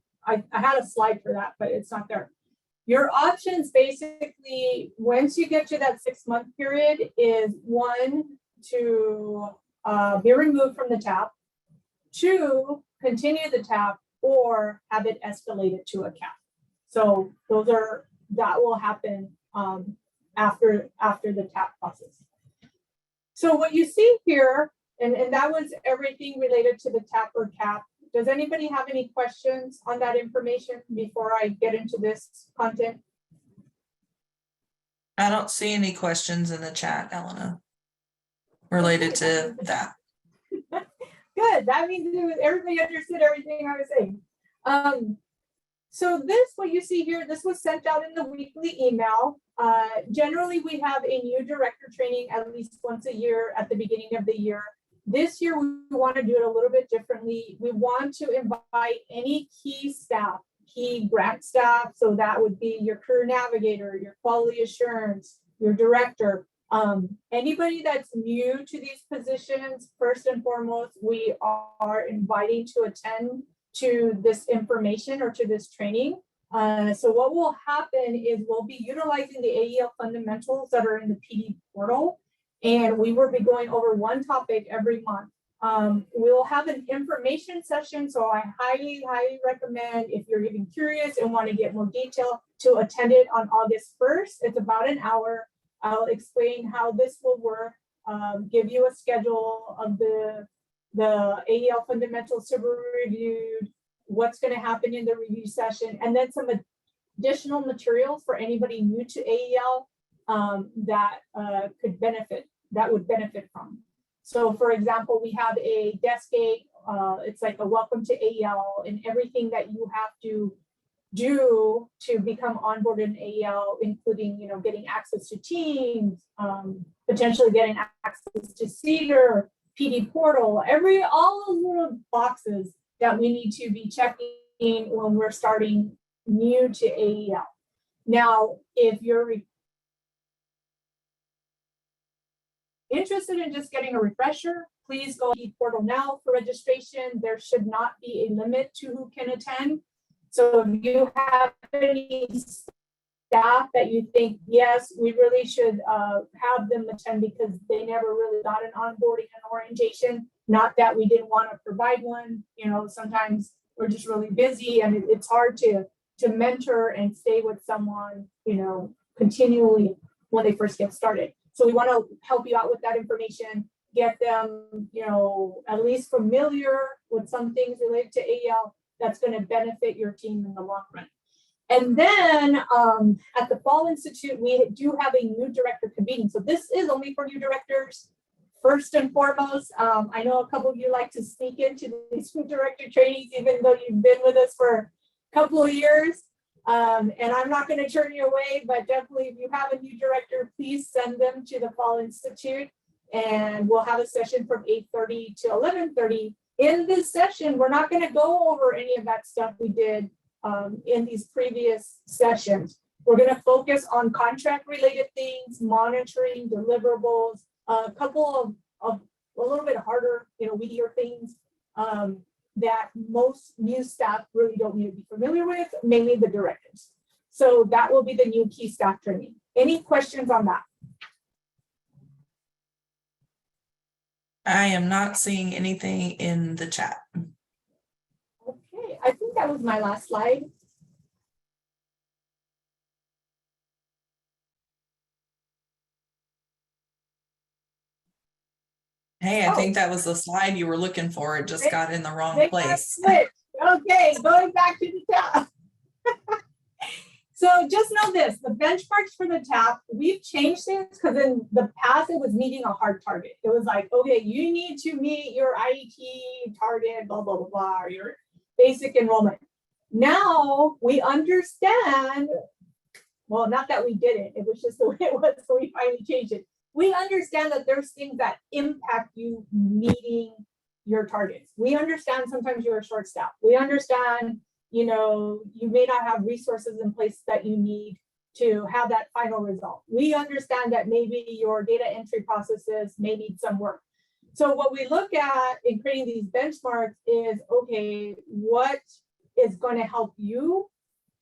[SPEAKER 4] had a slide for that, but it's not there. Your options basically, once you get to that 6-month period, is 1, to be removed from the TAP, 2, continue the TAP, or have it escalated to a cap. So that will happen after the TAP process. So what you see here, and that was everything related to the TAP or CAP. Does anybody have any questions on that information before I get into this content?
[SPEAKER 1] I don't see any questions in the chat, Elena, related to that.
[SPEAKER 4] Good, that means everybody understood everything I was saying. So this, what you see here, this was sent out in the weekly email. Generally, we have a new director training at least once a year at the beginning of the year. This year, we want to do it a little bit differently. We want to invite any key staff, key grant staff. So that would be your career navigator, your quality assurance, your director. Anybody that's new to these positions, first and foremost, we are inviting to attend to this information or to this training. So what will happen is we'll be utilizing the AEL fundamentals that are in the PD portal, and we will be going over one topic every month. We'll have an information session, so I highly recommend, if you're even curious and want to get more detail, to attend it on August 1st. It's about an hour. I'll explain how this will work, give you a schedule of the AEL fundamentals to be reviewed, what's going to happen in the review session, and then some additional materials for anybody new to AEL that would benefit from. So for example, we have a desk aid, it's like a welcome to AEL, and everything that you have to do to become onboarded in AEL, including, you know, getting access to Teams, potentially getting access to Cedar, PD portal, all those little boxes that we need to be checking when we're starting new to AEL. Now, if you're interested in just getting a refresher, please go to the portal now for registration. There should not be a limit to who can attend. So if you have any staff that you think, yes, we really should have them attend because they never really got an onboarding and orientation, not that we didn't want to provide one, you know, sometimes we're just really busy and it's hard to mentor and stay with someone, you know, continually when they first get started. So we want to help you out with that information, get them, you know, at least familiar with some things related to AEL that's going to benefit your team in the long run. And then at the Fall Institute, we do have a new director convening. So this is only for new directors. First and foremost, I know a couple of you like to sneak into these new director trainings, even though you've been with us for a couple of years. And I'm not going to turn you away, but definitely if you have a new director, please send them to the Fall Institute. And we'll have a session from 8:30 to 11:30. In this session, we're not going to go over any of that stuff we did in these previous sessions. We're going to focus on contract related things, monitoring, deliverables, a couple of a little bit harder, you know, weedier things that most new staff really don't need to be familiar with, mainly the directors. So that will be the new key staff training. Any questions on that?
[SPEAKER 1] I am not seeing anything in the chat.
[SPEAKER 4] Okay, I think that was my last slide.
[SPEAKER 1] Hey, I think that was the slide you were looking for. It just got in the wrong
[SPEAKER 4] They got
[SPEAKER 1] place.
[SPEAKER 4] switched. Okay, going back to the tab. So just know this, the benchmarks for the TAP, we've changed things because in the past it was meeting a hard target. It was like, okay, you need to meet your IET target, blah, blah, blah, blah, or your basic enrollment. Now we understand, well, not that we didn't, it was just the way it was, so we finally changed it. We understand that there's things that impact you meeting your targets. We understand sometimes you're short staffed. We understand, you know, you may not have resources in place that you need to have that final result. We understand that maybe your data entry processes may need some work. So what we look at in creating these benchmarks is, okay, what is going to help you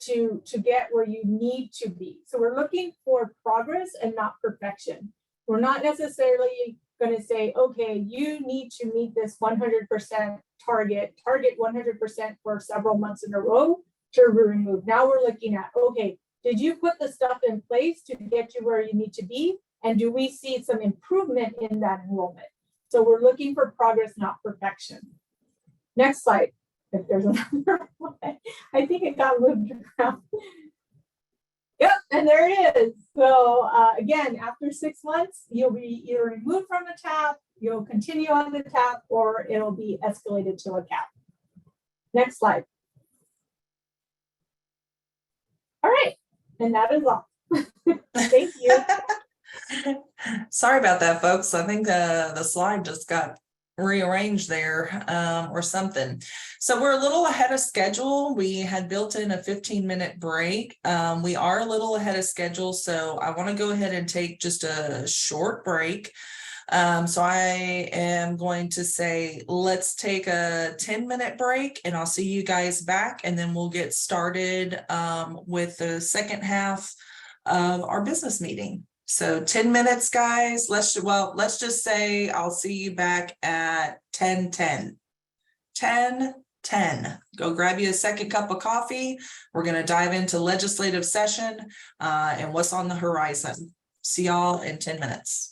[SPEAKER 4] to get where you need to be? So we're looking for progress and not perfection. We're not necessarily going to say, okay, you need to meet this 100% target 100% for several months in a row to remove. Now we're looking at, okay, Did you put the stuff in place to get you where you need to be? And do we see some improvement in that enrollment? So we're looking for progress, not perfection. Next slide. If there's another one, I think it got moved around. Yep, and there it is. So again, after 6 months, you'll be either removed from the TAP, you'll continue on the TAP, or it'll be escalated to a CAP. Next slide. All right, and that is all. Thank you.
[SPEAKER 1] Sorry about that, folks. I think the slide just got rearranged there or something. So we're a little ahead of schedule. We had built in a 15-minute break. We are a little ahead of schedule, so I want to go ahead and take just a short break. So I am going to say, let's take a 10-minute break and I'll see you guys back, and then we'll get started with the second half of our business meeting. So 10 minutes, guys. Let's just say I'll see you back at 10:10. 10:10. Go grab you a second cup of coffee. We're going to dive into legislative session and what's on the horizon. See y'all in 10 minutes.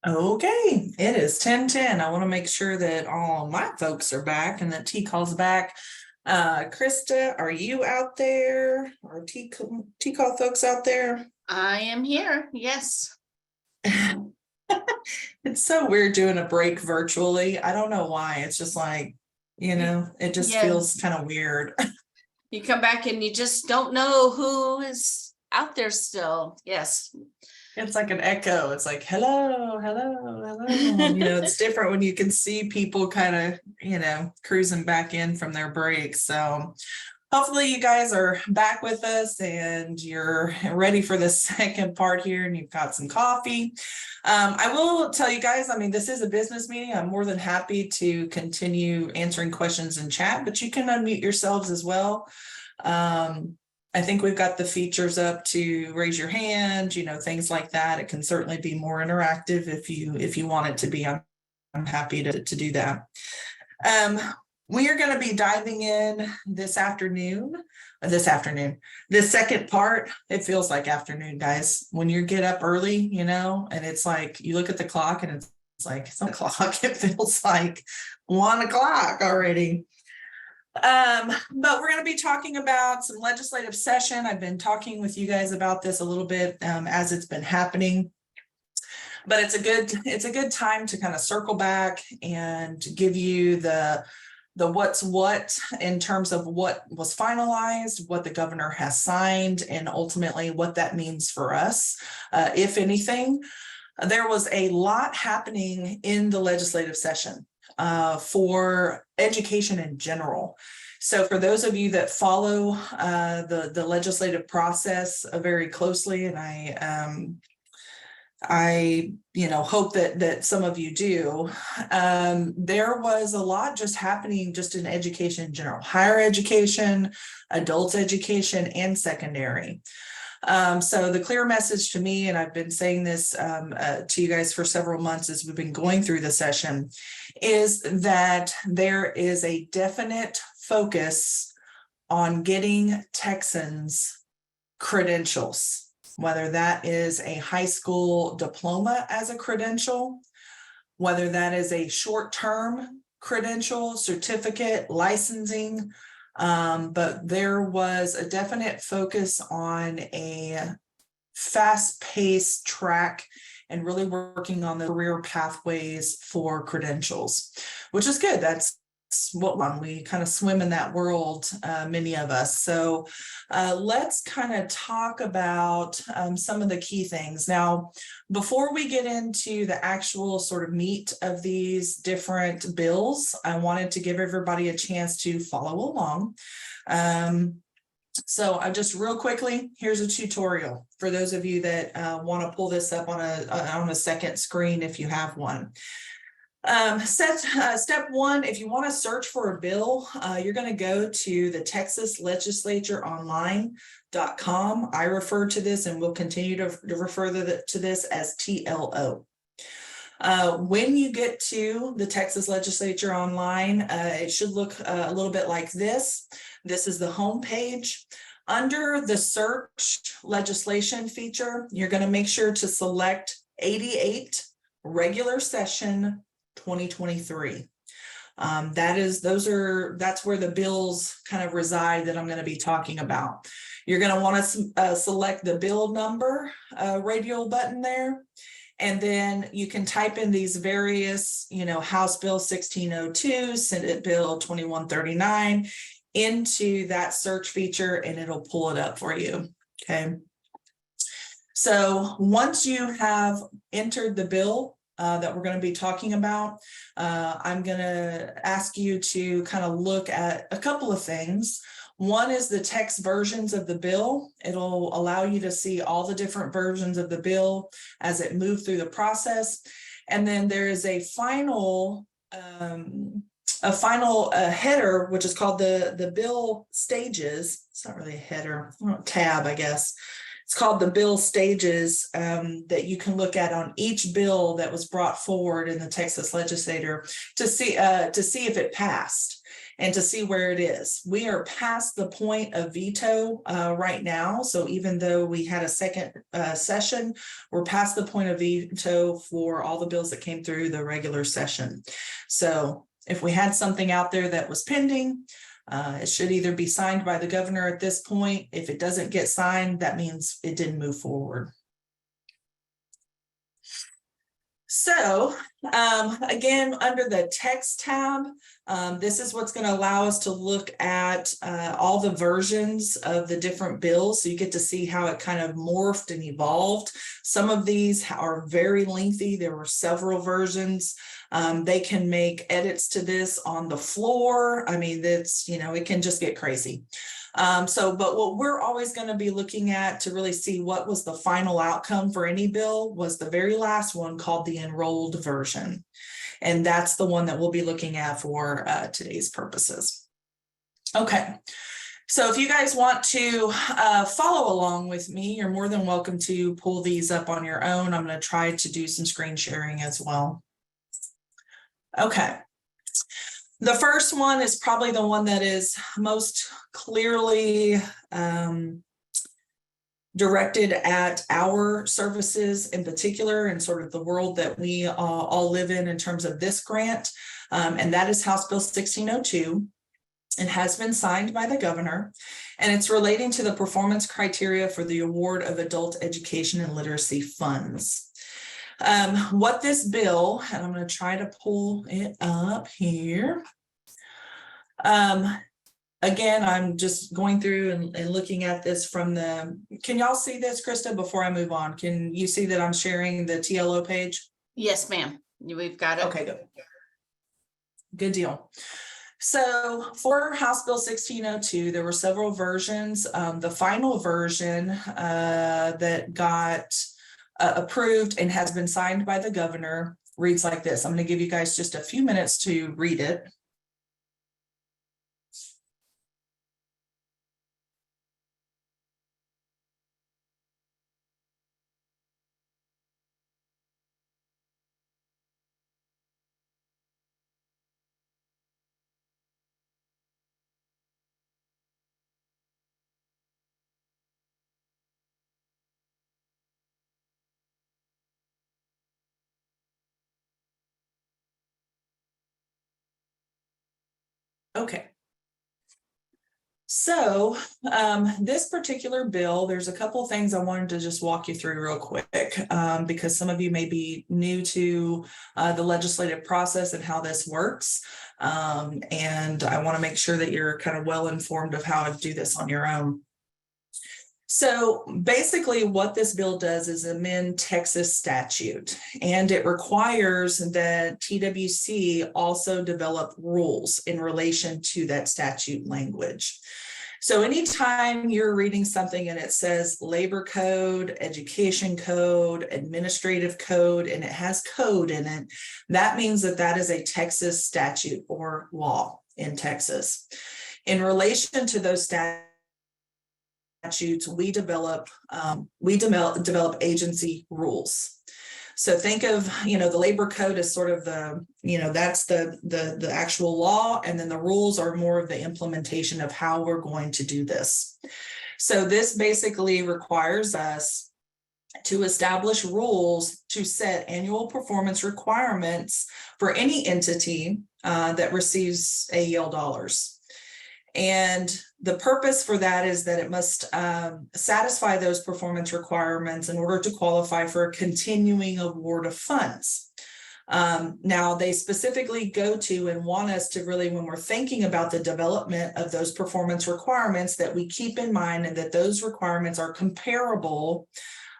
[SPEAKER 1] Okay, it is 10:10. I want to make sure that all my folks are back and that T calls back. Krista, are you out there? Or T call folks out there?
[SPEAKER 3] I am here, yes.
[SPEAKER 1] It's so weird doing a break virtually. I don't know why. It's just like, it just
[SPEAKER 3] Yeah.
[SPEAKER 1] feels kind of weird.
[SPEAKER 3] You come back and you just don't know who is out there still. Yes.
[SPEAKER 1] It's like an echo. It's like, hello, hello, hello. It's different when you can see people kind of, cruising back in from their breaks. So hopefully you guys are back with us and you're ready for the second part here and you've got some coffee. I will tell you guys, this is a business meeting. I'm more than happy to continue answering questions in chat, but you can unmute yourselves as well. I think we've got the features up to raise your hand, things like that. It can certainly be more interactive if you want it to be. I'm happy to do that. We are going to be diving in this second part. It feels like afternoon, guys. When you get up early, and it's like you look at the clock and it's like it's 1 o'clock. It feels like 1 o'clock already. But we're going to be talking about some legislative session. I've been talking with you guys about this a little bit as it's been happening. But it's a good time to kind of circle back and give you the what's what in terms of what was finalized, what the governor has signed, and ultimately what that means for us, if anything. There was a lot happening in the legislative session for education in general. So for those of you that follow the legislative process very closely, and I hope that some of you do, there was a lot just happening just in education in general, higher education, adult education, and secondary. So the clear message to me, and I've been saying this to you guys for several months as we've been going through the session, is that there is a definite focus on getting Texans credentials, whether that is a high school diploma as a credential, whether that is a short-term credential, certificate, licensing. But there was a definite focus on a fast-paced track and really working on the career pathways for credentials, which is good. That's what we kind of swim in that world, many of us. So let's kind of talk about some of the key things. Now, before we get into the actual sort of meat of these different bills, I wanted to give everybody a chance to follow along. So I just real quickly, here's a tutorial for those of you that want to pull this up on a second screen if you have one. Step one, if you want to search for a bill, you're going to go to the Texas Legislature Online.com. I refer to this and will continue to refer to this as TLO. When you get to the Texas Legislature Online, it should look a little bit like this. This is the home page. Under the search legislation feature, you're going to make sure to select 88 regular session 2023. That's where the bills kind of reside that I'm going to be talking about. You're going to want to select the bill number radial button there. And then you can type in these various, House Bill 1602, Senate Bill 2139 into that search feature, and it'll pull it up for you. Okay. So once you have entered the bill that we're going to be talking about, I'm going to ask you to kind of look at a couple of things. One is the text versions of the bill. It'll allow you to see all the different versions of the bill as it moves through the process. And then there is a final header, which is called the bill stages. It's not really a header, tab, I guess. It's called the bill stages that you can look at on each bill that was brought forward in the Texas legislature to see if it passed. and to see where it is. We are past the point of veto right now. So even though we had a second session, we're past the point of veto for all the bills that came through the regular session. So if we had something out there that was pending, it should either be signed by the governor at this point. If it doesn't get signed, that means it didn't move forward. So again, under the text tab, this is what's going to allow us to look at all the versions of the different bills. So you get to see how it kind of morphed and evolved. Some of these are very lengthy. There were several versions. They can make edits to this on the floor. I mean, that's, you know, it can just get crazy. But what we're always going to be looking at to really see what was the final outcome for any bill was the very last one called the enrolled version. And that's the one that we'll be looking at for today's purposes. Okay. So if you guys want to follow along with me, you're more than welcome to pull these up on your own. I'm going to try to do some screen sharing as well. Okay. The first one is probably the one that is most clearly directed at our services in particular and sort of the world that we all live in terms of this grant. And that is House Bill 1602. It has been signed by the governor, and it's relating to the performance criteria for the award of adult education and literacy funds. What this bill, and I'm going to try to pull it up here. Again, I'm just going through and looking at this from the, can y'all see this, Krista, before I move on? Can you see that I'm sharing the TLO page?
[SPEAKER 3] Yes, ma'am. We've got it.
[SPEAKER 1] Okay, good. Good deal. So for House Bill 1602, there were several versions. The final version that got approved and has been signed by the governor reads like this. I'm going to give you guys just a few minutes to read it. Okay. So this particular bill, there's a couple of things I wanted to just walk you through real quick because some of you may be new to the legislative process and how this works. And I want to make sure that you're kind of well informed of how to do this on your own. So basically what this bill does is amend Texas statute, and it requires that TWC also develop rules in relation to that statute language. So anytime you're reading something and it says labor code, education code, administrative code, and it has code in it, that means that that is a Texas statute or law in Texas. In relation to those statutes, we develop agency rules. So think of, you know, the labor code as sort of the, you know, that's the actual law, and then the rules are more of the implementation of how we're going to do this. So this basically requires us to establish rules to set annual performance requirements for any entity that receives AEL dollars. And the purpose for that is that it must satisfy those performance requirements in order to qualify for a continuing award of funds. Now, they specifically go to and want us to really, when we're thinking about the development of those performance requirements, that we keep in mind and that those requirements are comparable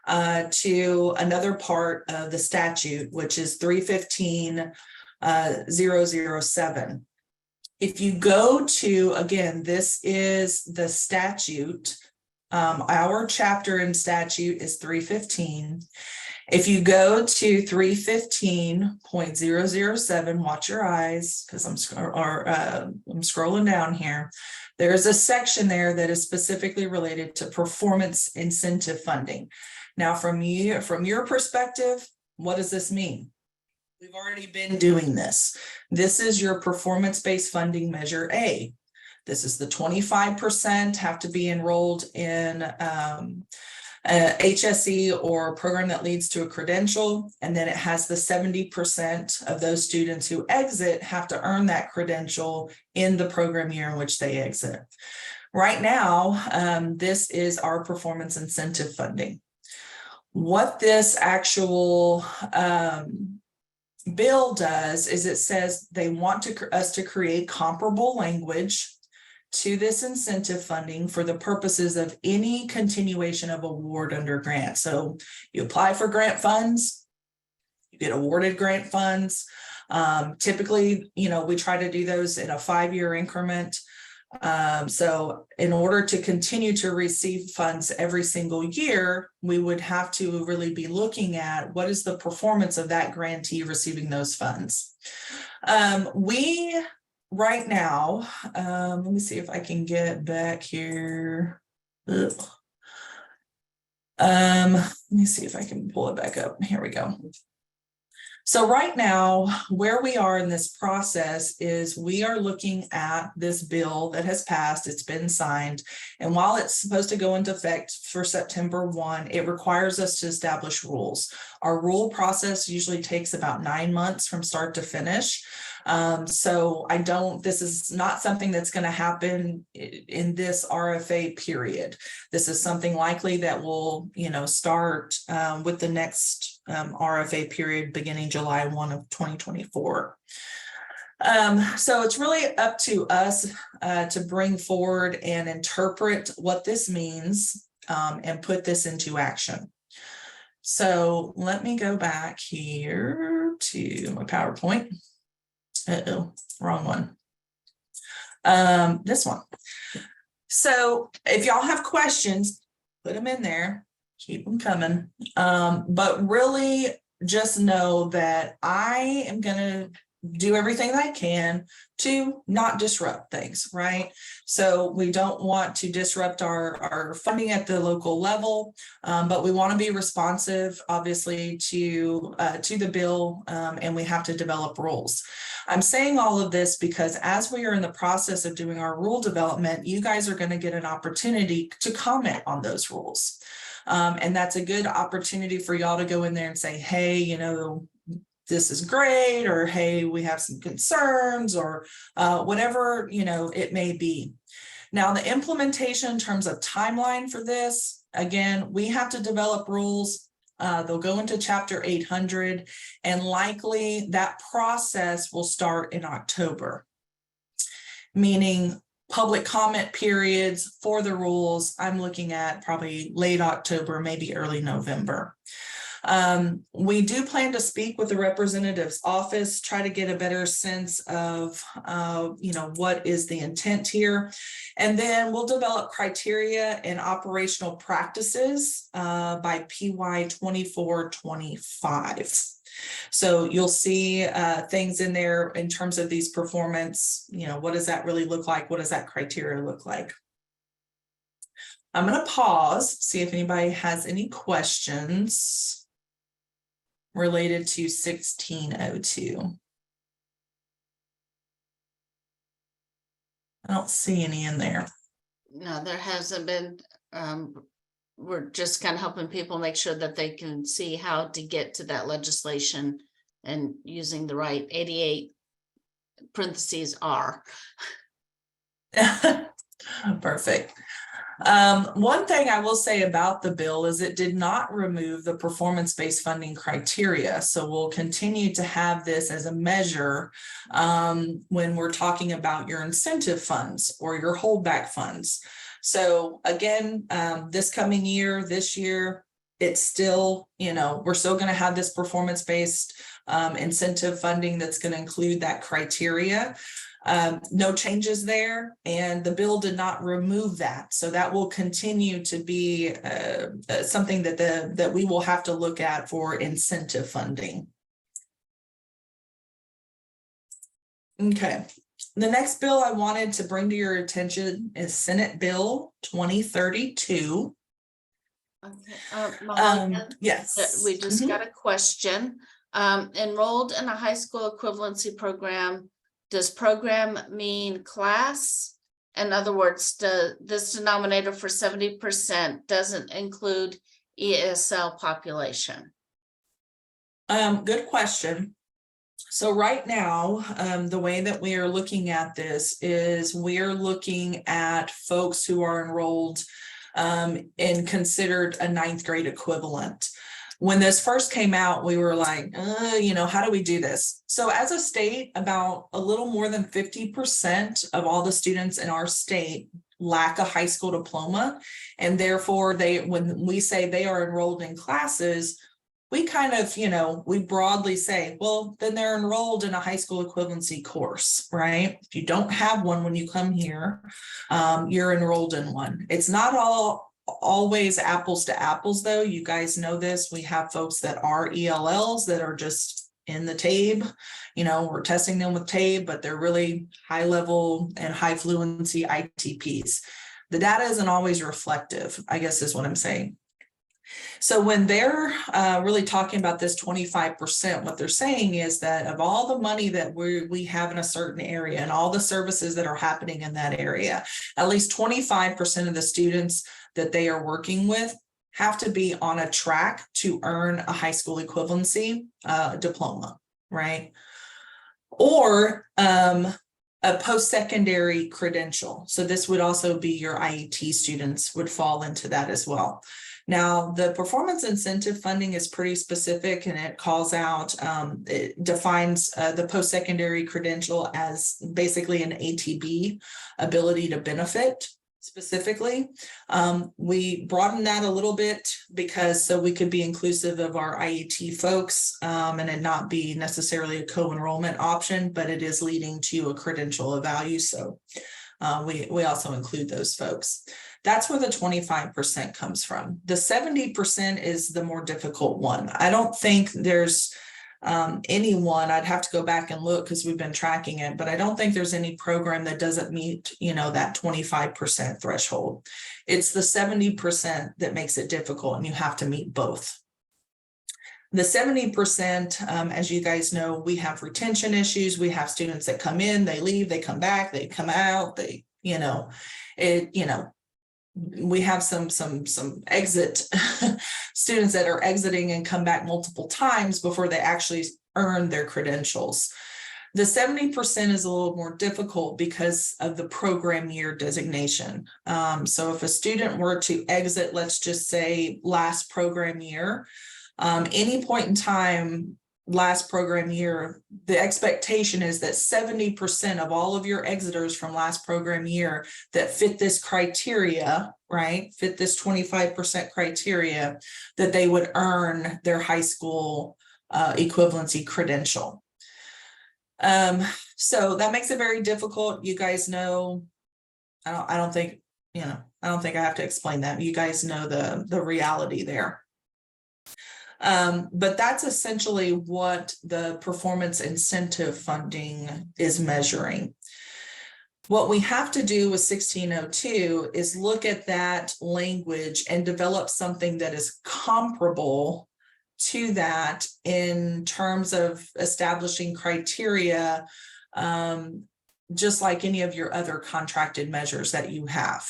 [SPEAKER 1] to another part of the statute, which is 315.007. If you go to, again, this is the statute, our chapter in statute is 315. If you go to 315.007, watch your eyes because I'm scrolling down here. There's a section there that is specifically related to performance incentive funding. Now, from your perspective, what does this mean? We've already been doing this. This is your performance-based funding measure A. This is the 25% have to be enrolled in a HSE or a program that leads to a credential. And then it has the 70% of those students who exit have to earn that credential in the program year in which they exit. Right now, this is our performance incentive funding. What this actual bill does is it says they want us to create comparable language to this incentive funding for the purposes of any continuation of award under grant. So you apply for grant funds, you get awarded grant funds. Typically, we try to do those in a 5-year increment. So in order to continue to receive funds every single year, we would have to really be looking at what is the performance of that grantee receiving those funds. Right now, let me see if I can get back here. Let me see if I can pull it back up. Here we go. So right now, where we are in this process is we are looking at this bill that has passed, it's been signed. And while it's supposed to go into effect for September 1, it requires us to establish rules. Our rule process usually takes about 9 months from start to finish. So this is not something that's going to happen in this RFA period. This is something likely that will, start with the next RFA period beginning July 1 of 2024. So it's really up to us to bring forward and interpret what this means and put this into action. So let me go back here to my PowerPoint. Wrong one. This one. So if y'all have questions, put them in there, keep them coming. But really just know that I am going to do everything that I can to not disrupt things, right? So we don't want to disrupt our funding at the local level, but we want to be responsive, obviously, to the bill, and we have to develop rules. I'm saying all of this because as we are in the process of doing our rule development, you guys are going to get an opportunity to comment on those rules. And that's a good opportunity for y'all to go in there and say, hey, this is great, or hey, we have some concerns, or whatever, it may be. Now, the implementation in terms of timeline for this, again, we have to develop rules. They'll go into chapter 800, and likely that process will start in October, meaning public comment periods for the rules. I'm looking at probably late October, maybe early November. We do plan to speak with the representative's office, try to get a better sense of, what is the intent here. And then we'll develop criteria and operational practices by PY 24-25. So you'll see things in there in terms of these performance, what does that really look like? What does that criteria look like? I'm going to pause, see if anybody has any questions related to 1602. I don't see any in there.
[SPEAKER 3] No, there hasn't been. We're just kind of helping people make sure that they can see how to get to that legislation and using the right 88 parentheses R.
[SPEAKER 1] Perfect. One thing I will say about the bill is it did not remove the performance-based funding criteria. So we'll continue to have this as a measure when we're talking about your incentive funds or your holdback funds. So again, this year, it's still, we're still going to have this performance-based incentive funding that's going to include that criteria. No changes there, and the bill did not remove that. So that will continue to be something that we will have to look at for incentive funding. Okay. The next bill I wanted to bring to your attention is Senate Bill 2032.
[SPEAKER 3] Okay. Melania,
[SPEAKER 1] Yes.
[SPEAKER 3] we just got a question. Enrolled in a high school equivalency program. Does program mean class? In other words, this denominator for 70% doesn't include ESL population.
[SPEAKER 1] Good question. So right now, the way that we are looking at this is we're looking at folks who are enrolled and considered a 9th grade equivalent. When this first came out, we were like, how do we do this? So as a state, about a little more than 50% of all the students in our state lack a high school diploma. And therefore, when we say they are enrolled in classes, we kind of, we broadly say, well, then they're enrolled in a high school equivalency course, right? If you don't have one when you come here, you're enrolled in one. It's not always apples to apples, though. You guys know this. We have folks that are ELLs that are just in the TABE. We're testing them with TABE, but they're really high level and high fluency ITPs. The data isn't always reflective, I guess is what I'm saying. So when they're really talking about this 25%, what they're saying is that of all the money that we have in a certain area and all the services that are happening in that area, at least 25% of the students that they are working with have to be on a track to earn a high school equivalency diploma, right? Or a post-secondary credential. So this would also be your IET students would fall into that as well. Now, the performance incentive funding is pretty specific, and it calls out, it defines the post-secondary credential as basically an ATB, ability to benefit specifically. We broadened that a little bit because so we could be inclusive of our IET folks and it not be necessarily a co-enrollment option, but it is leading to a credential of value. So we also include those folks. That's where the 25% comes from. The 70% is the more difficult one. I don't think there's anyone, I'd have to go back and look because we've been tracking it, but I don't think there's any program that doesn't meet, that 25% threshold. It's the 70% that makes it difficult, and you have to meet both. The 70%, as you guys know, we have retention issues. We have students that come in, they leave, they come back, they come out, we have some exit students that are exiting and come back multiple times before they actually earn their credentials. The 70% is a little more difficult because of the program year designation. So if a student were to exit, let's just say last program year, any point in time, last program year, the expectation is that 70% of all of your exiters from last program year that fit this criteria, right, fit this 25% criteria, that they would earn their high school equivalency credential. So that makes it very difficult. You guys know, I don't think I have to explain that. You guys know the reality there. But that's essentially what the performance incentive funding is measuring. What we have to do with 1602 is look at that language and develop something that is comparable to that in terms of establishing criteria, just like any of your other contracted measures that you have.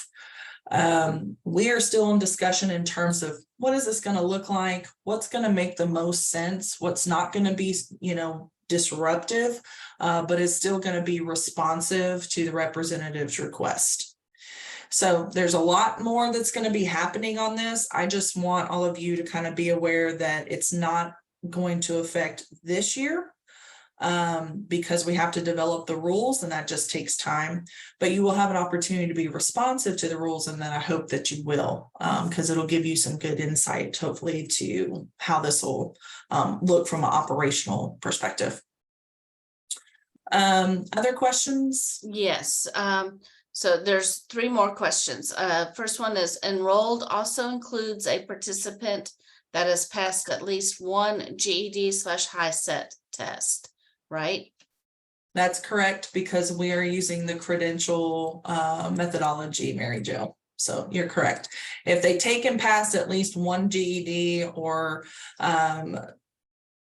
[SPEAKER 1] We are still in discussion in terms of what is this going to look like, what's going to make the most sense, what's not going to be, disruptive, but is still going to be responsive to the representative's request. So there's a lot more that's going to be happening on this. I just want all of you to kind of be aware that it's not going to affect this year. Because we have to develop the rules, and that just takes time, but you will have an opportunity to be responsive to the rules, and then I hope that you will, because it'll give you some good insight, hopefully, to how this will look from an operational perspective. Other questions?
[SPEAKER 3] Yes. So there's 3 more questions. First one is, enrolled also includes a participant that has passed at least one GED/HiSET test, right?
[SPEAKER 1] That's correct, because we are using the credential methodology, Mary Jo. So you're correct. If they take and pass at least one GED or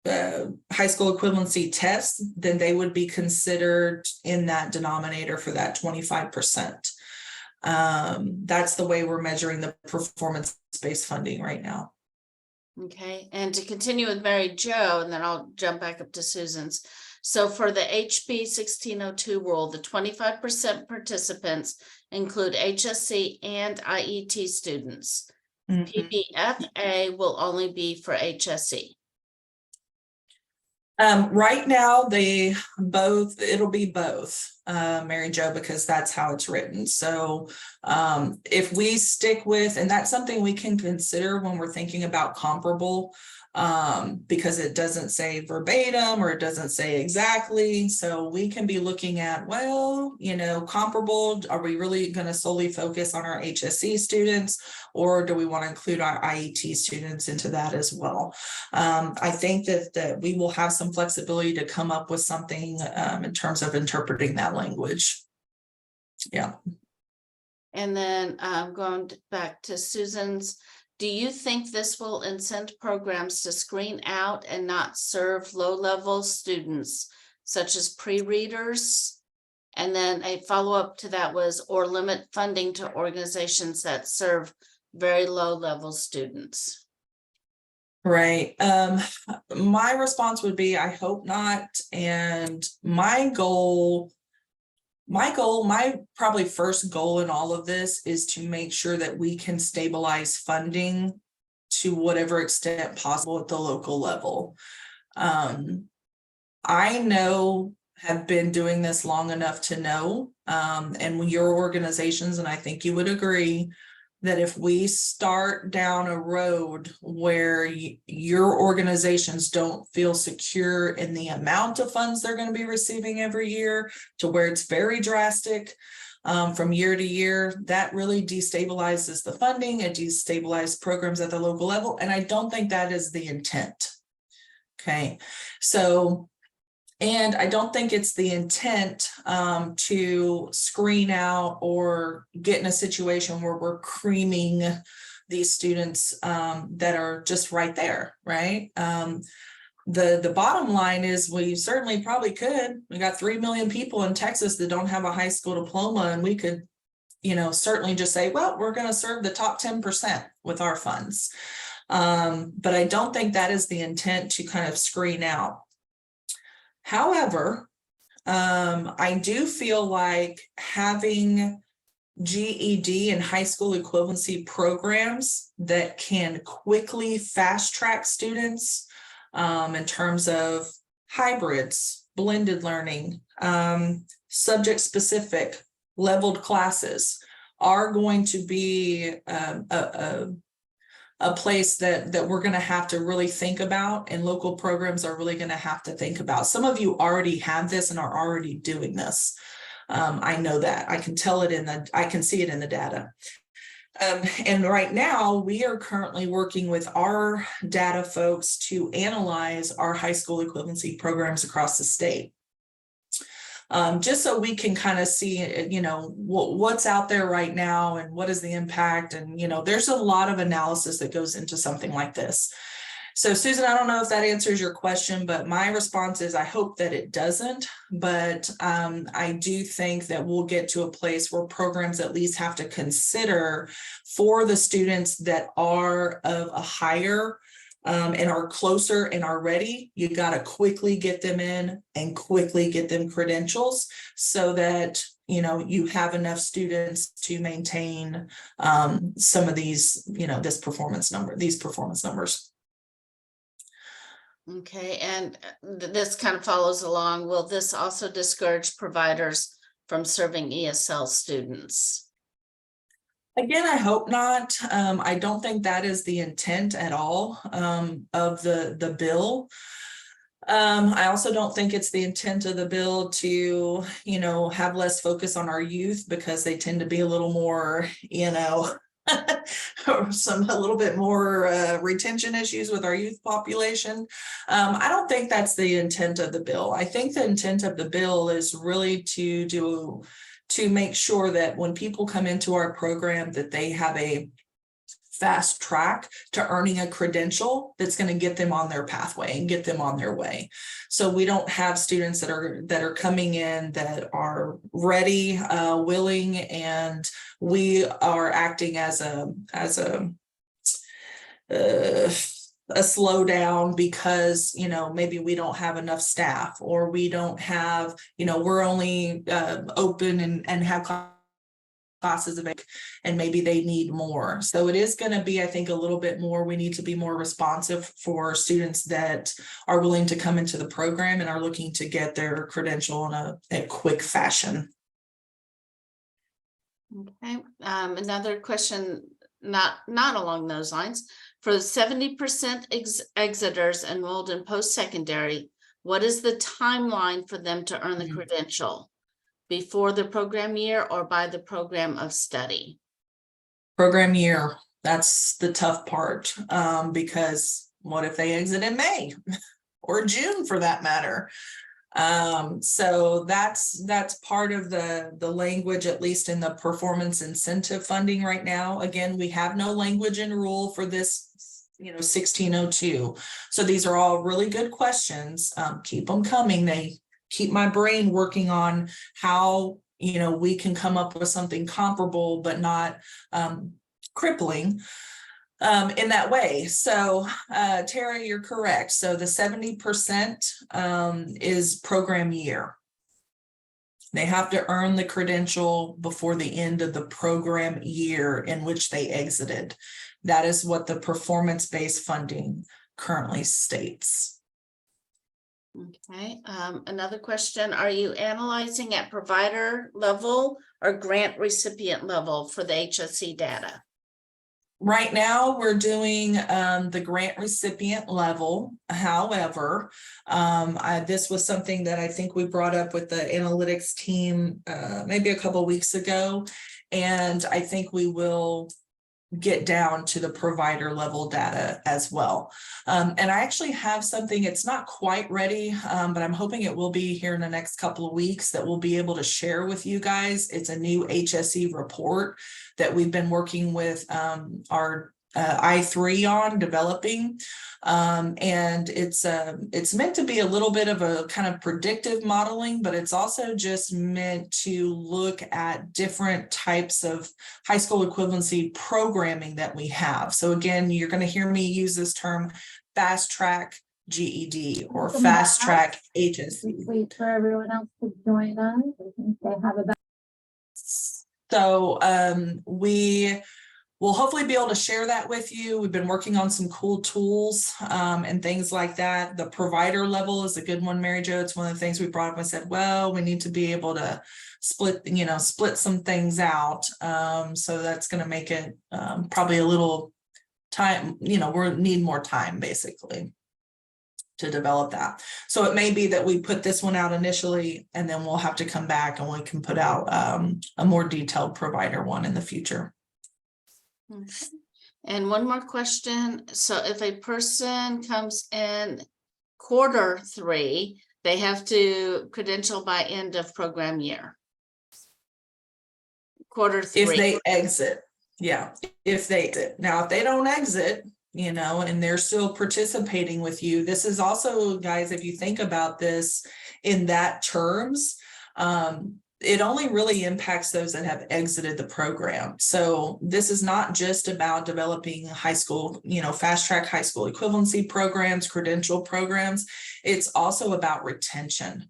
[SPEAKER 1] high school equivalency test, then they would be considered in that denominator for that 25%. That's the way we're measuring the performance-based funding right now.
[SPEAKER 3] Okay, and to continue with Mary Jo, and then I'll jump back up to Susan's. So for the HB 1602 rule, the 25% participants include HSC and IET students. PBFA will only be for HSC.
[SPEAKER 1] Right now, it'll be both, Mary Jo, because that's how it's written. So if we stick with, and that's something we can consider when we're thinking about comparable, because it doesn't say verbatim or it doesn't say exactly. So we can be looking at, well, comparable, are we really going to solely focus on our HSC students, or do we want to include our IET students into that as well? I think that we will have some flexibility to come up with something in terms of interpreting that language. Yeah.
[SPEAKER 3] And then going back to Susan's, do you think this will incent programs to screen out and not serve low-level students, such as pre-readers? And then a follow-up to that was, or limit funding to organizations that serve very low-level students?
[SPEAKER 1] Right. My response would be, I hope not. And my probably first goal in all of this is to make sure that we can stabilize funding to whatever extent possible at the local level. I have been doing this long enough to know, and your organizations, and I think you would agree, that if we start down a road where your organizations don't feel secure in the amount of funds they're going to be receiving every year, to where it's very drastic from year to year, that really destabilizes the funding. It destabilizes programs at the local level. And I don't think that is the intent. Okay, so, and I don't think it's the intent to screen out or get in a situation where we're creaming these students that are just right there, right? The bottom line is we certainly probably could. We got 3 million people in Texas that don't have a high school diploma, and we could, certainly just say, well, we're going to serve the top 10% with our funds. But I don't think that is the intent, to kind of screen out. However, I do feel like having GED and high school equivalency programs that can quickly fast track students in terms of hybrids, blended learning, subject specific, leveled classes are going to be a place that we're going to have to really think about, and local programs are really going to have to think about. Some of you already have this and are already doing this. I know that. I can tell it I can see it in the data. And right now we are currently working with our data folks to analyze our high school equivalency programs across the state. Just so we can kind of see, what's out there right now and what is the impact. And, there's a lot of analysis that goes into something like this. So Susan, I don't know if that answers your question, but my response is I hope that it doesn't. But I do think that we'll get to a place where programs at least have to consider, for the students that are of a higher and are closer and are ready, you got to quickly get them in and quickly get them credentials, so that you have enough students to maintain some of these, these performance numbers.
[SPEAKER 3] Okay, and this kind of follows along. Will this also discourage providers from serving ESL students?
[SPEAKER 1] Again, I hope not. I don't think that is the intent at all of the bill. I also don't think it's the intent of the bill to, have less focus on our youth, because they tend to be a little more, a little bit more retention issues with our youth population. I don't think that's the intent of the bill. I think the intent of the bill is really to make sure that when people come into our program, that they have a fast track to earning a credential that's going to get them on their pathway and get them on their way. So we don't have students that are coming in that are ready, willing, and we are acting as a slowdown because, you know, maybe we don't have enough staff, or we don't have, you know, we're only open and have classes of it, and maybe they need more. So it is going to be, I think, a little bit more. We need to be more responsive for students that are willing to come into the program and are looking to get their credential in a quick fashion.
[SPEAKER 3] Okay, another question, not along those lines. For the 70% exiters enrolled in post-secondary, what is the timeline for them to earn the credential? Before the program year or by the program of study?
[SPEAKER 1] Program year, that's the tough part, because what if they exit in May or June for that matter? So that's part of the language, at least in the performance incentive funding right now. Again, we have no language and rule for this, you know, 1602. So these are all really good questions. Keep them coming. They keep my brain working on how, you know, we can come up with something comparable but not crippling in that way. So Tara, you're correct. So the 70% is program year. They have to earn the credential before the end of the program year in which they exited. That is what the performance-based funding currently states.
[SPEAKER 3] Okay, another question. Are you analyzing at provider level or grant recipient level for the HSC data?
[SPEAKER 1] Right now, we're doing the grant recipient level. However, this was something that I think we brought up with the analytics team maybe a couple of weeks ago, and I think we will get down to the provider level data as well. And I actually have something, it's not quite ready, but I'm hoping it will be here in the next couple of weeks that we'll be able to share with you guys. It's a new HSE report that we've been working with our I3 on developing. And it's meant to be a little bit of a kind of predictive modeling, but it's also just meant to look at different types of high school equivalency programming that we have. So again, you're going to hear me use this term fast track GED or fast track HSE.
[SPEAKER 5] Wait for everyone else to join us. I think they have about.
[SPEAKER 1] So we will hopefully be able to share that with you. We've been working on some cool tools and things like that. The provider level is a good one, Mary Jo. It's one of the things we brought up and said, well, we need to be able to split some things out. So that's going to make it probably a little time, we need more time basically to develop that. So it may be that we put this one out initially and then we'll have to come back and we can put out a more detailed provider one in the future.
[SPEAKER 3] Okay. And one more question. So if a person comes in Q3, they have to credential by end of program year. Q3.
[SPEAKER 1] If they exit, yeah, if they exit. Now, if they don't exit, and they're still participating with you, this is also, guys, if you think about this in that terms, it only really impacts those that have exited the program. So this is not just about developing high school, fast track high school equivalency programs, credential programs. It's also about retention.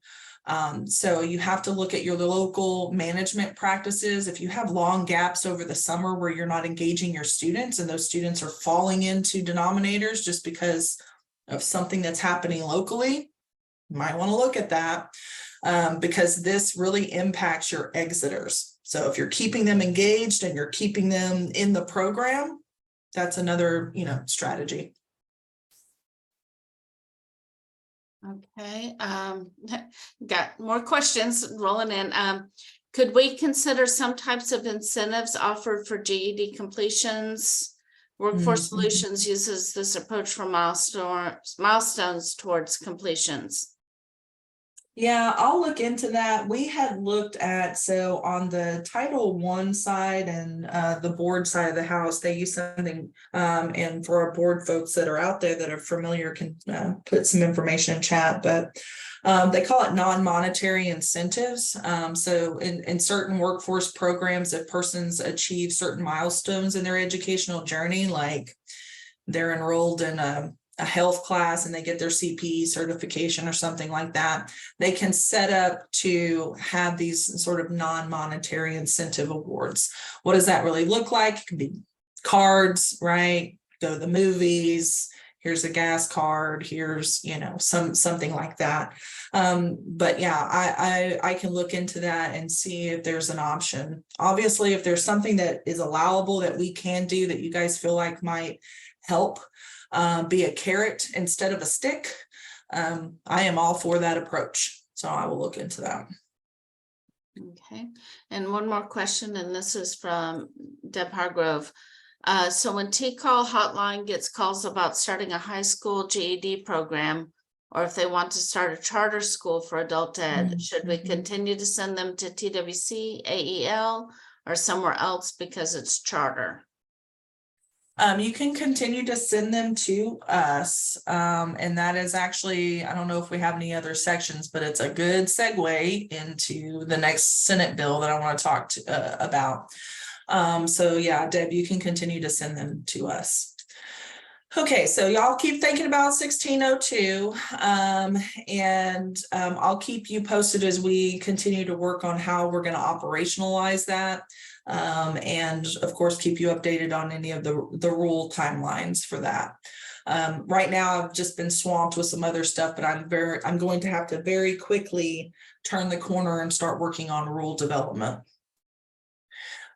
[SPEAKER 1] So you have to look at your local management practices. If you have long gaps over the summer where you're not engaging your students and those students are falling into denominators just because of something that's happening locally, you might want to look at that. Because this really impacts your exiters. So if you're keeping them engaged and you're keeping them in the program, that's another, strategy.
[SPEAKER 3] Okay, got more questions rolling in. Could we consider some types of incentives offered for GED completions? Workforce Solutions uses this approach for milestones towards completions.
[SPEAKER 1] Yeah, I'll look into that. We had looked at, so on the Title I side and the board side of the house, they use something, and for our board folks that are out there that are familiar can put some information in chat, but they call it non-monetary incentives. So in certain workforce programs, if persons achieve certain milestones in their educational journey, like they're enrolled in a health class and they get their CPE certification or something like that, they can set up to have these sort of non-monetary incentive awards. What does that really look like? It can be cards, right? Go to the movies. Here's a gas card. Here's, something like that. But yeah, I can look into that and see if there's an option. Obviously, if there's something that is allowable that we can do that you guys feel like might help, be a carrot instead of a stick, I am all for that approach. So I will look into that.
[SPEAKER 3] Okay, and one more question, and this is from Deb Hargrove. So when T-Call hotline gets calls about starting a high school GED program, or if they want to start a charter school for adult ed, should we continue to send them to TWC, AEL, or somewhere else because it's charter?
[SPEAKER 1] You can continue to send them to us. And that is actually, I don't know if we have any other sections, but it's a good segue into the next Senate bill that I want to talk about. So yeah, Deb, you can continue to send them to us. Okay, so y'all keep thinking about 1602, and I'll keep you posted as we continue to work on how we're going to operationalize that, and of course keep you updated on any of the rule timelines for that. Right now I've just been swamped with some other stuff, but I'm going to have to very quickly turn the corner and start working on rule development.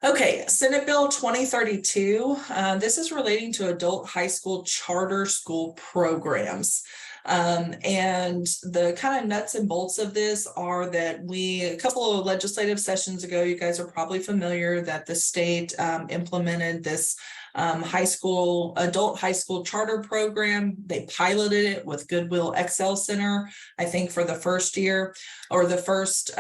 [SPEAKER 1] Okay, Senate Bill 2032. This is relating to adult high school charter school programs. And the kind of nuts and bolts of this are that a couple of legislative sessions ago, you guys are probably familiar that the state implemented this adult high school charter program. They piloted it with Goodwill Excel Center, I think, for the first year or the first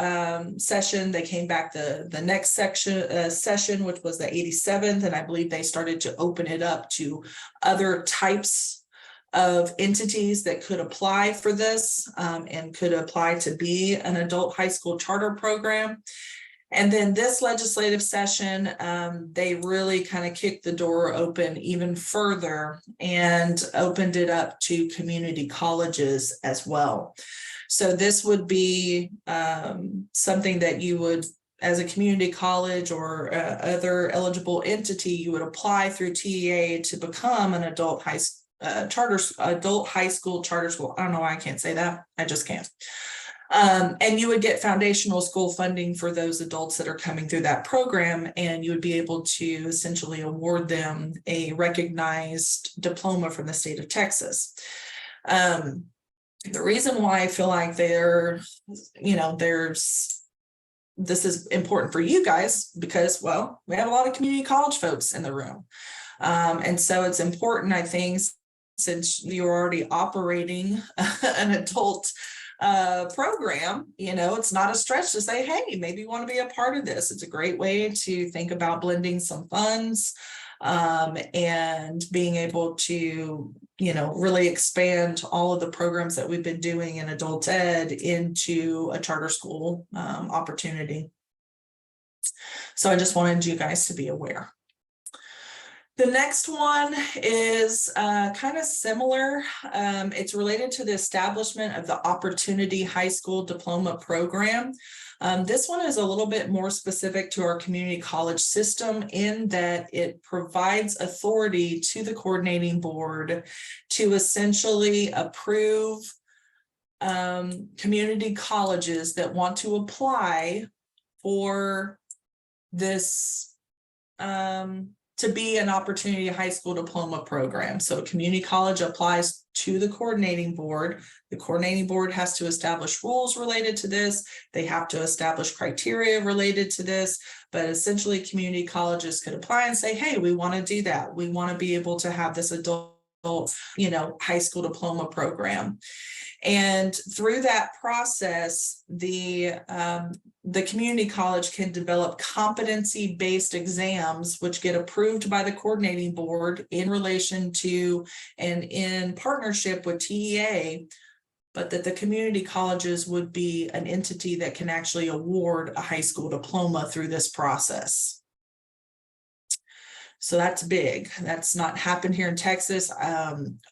[SPEAKER 1] session. They came back the next session, which was the 87th, and I believe they started to open it up to other types of entities that could apply for this, and could apply to be an adult high school charter program. And then this legislative session, they really kind of kicked the door open even further and opened it up to community colleges as well. So this would be something that you would, as a community college or other eligible entity, you would apply through TEA to become an adult high school charter school. I don't know why I can't say that. I just can't. And you would get foundational school funding for those adults that are coming through that program, and you would be able to essentially award them a recognized diploma from the state of Texas. The reason why I feel like this is important for you guys, because, well, we have a lot of community college folks in the room. And so it's important, I think, since you're already operating an adult program, it's not a stretch to say, hey, maybe you want to be a part of this. It's a great way to think about blending some funds, and being able to, really expand all of the programs that we've been doing in adult ed into a charter school opportunity. So I just wanted you guys to be aware. The next one is kind of similar. It's related to the establishment of the Opportunity High School Diploma Program. This one is a little bit more specific to our community college system in that it provides authority to the coordinating board to essentially approve community colleges that want to apply for this to be an Opportunity High School Diploma Program. So a community college applies to the coordinating board. The coordinating board has to establish rules related to this. They have to establish criteria related to this, but essentially community colleges could apply and say, hey, we want to do that. We want to be able to have this adult high school diploma program. And through that process, the community college can develop competency-based exams, which get approved by the coordinating board in relation to and in partnership with TEA, but that the community colleges would be an entity that can actually award a high school diploma through this process. So that's big. That's not happened here in Texas.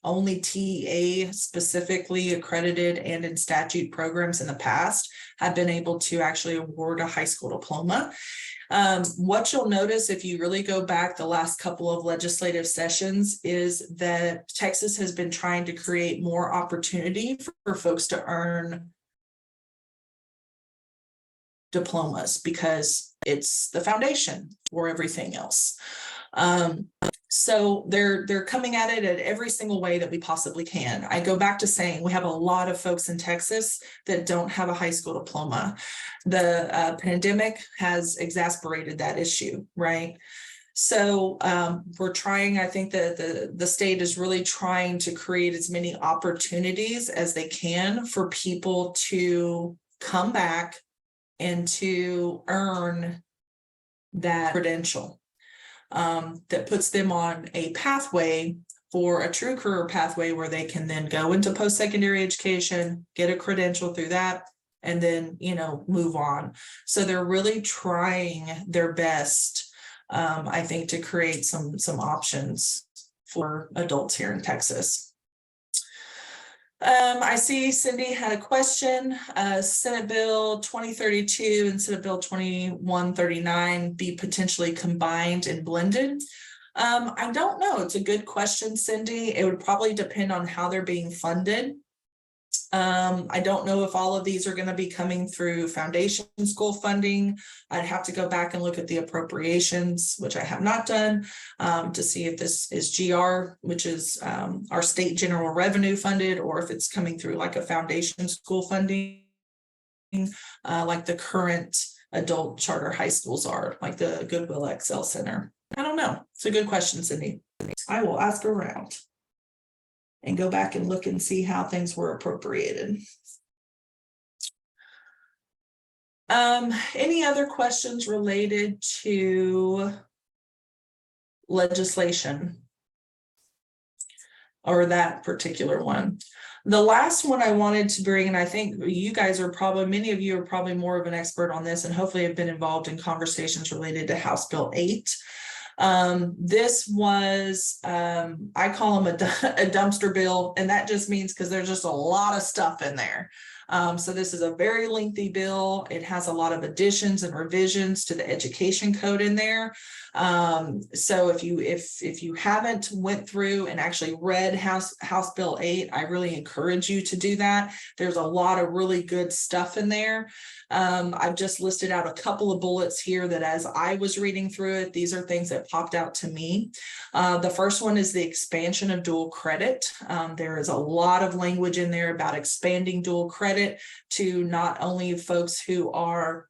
[SPEAKER 1] Only TEA specifically accredited and in statute programs in the past have been able to actually award a high school diploma. What you'll notice if you really go back the last couple of legislative sessions is that Texas has been trying to create more opportunity for folks to earn diplomas because it's the foundation for everything else. So they're coming at it at every single way that we possibly can. I go back to saying we have a lot of folks in Texas that don't have a high school diploma. The pandemic has exacerbated that issue, right? So we're trying, I think that the state is really trying to create as many opportunities as they can for people to come back and to earn that credential. That puts them on a pathway for a true career pathway where they can then go into post-secondary education, get a credential through that, and then, move on. So they're really trying their best, I think, to create some options for adults here in Texas. I see Cindy had a question. Senate Bill 2032 and Senate Bill 2139 be potentially combined and blended. I don't know. It's a good question, Cindy. It would probably depend on how they're being funded. I don't know if all of these are going to be coming through foundation school funding. I'd have to go back and look at the appropriations, which I have not done, to see if this is GR, which is our state general revenue funded, or if it's coming through like a foundation school funding, like the current adult charter high schools are, like the Goodwill Excel Center. I don't know. It's a good question, Cindy. I will ask around and go back and look and see how things were appropriated. Any other questions related to legislation or that particular one? The last one I wanted to bring, and I think you guys are probably, many of you are probably more of an expert on this and hopefully have been involved in conversations related to House Bill 8. This was, I call them a dumpster bill, and that just means because there's just a lot of stuff in there. So this is a very lengthy bill. It has a lot of additions and revisions to the education code in there. So if you haven't went through and actually read House Bill 8, I really encourage you to do that. There's a lot of really good stuff in there. I've just listed out a couple of bullets here that as I was reading through it, these are things that popped out to me. The first one is the expansion of dual credit. There is a lot of language in there about expanding dual credit to not only folks who are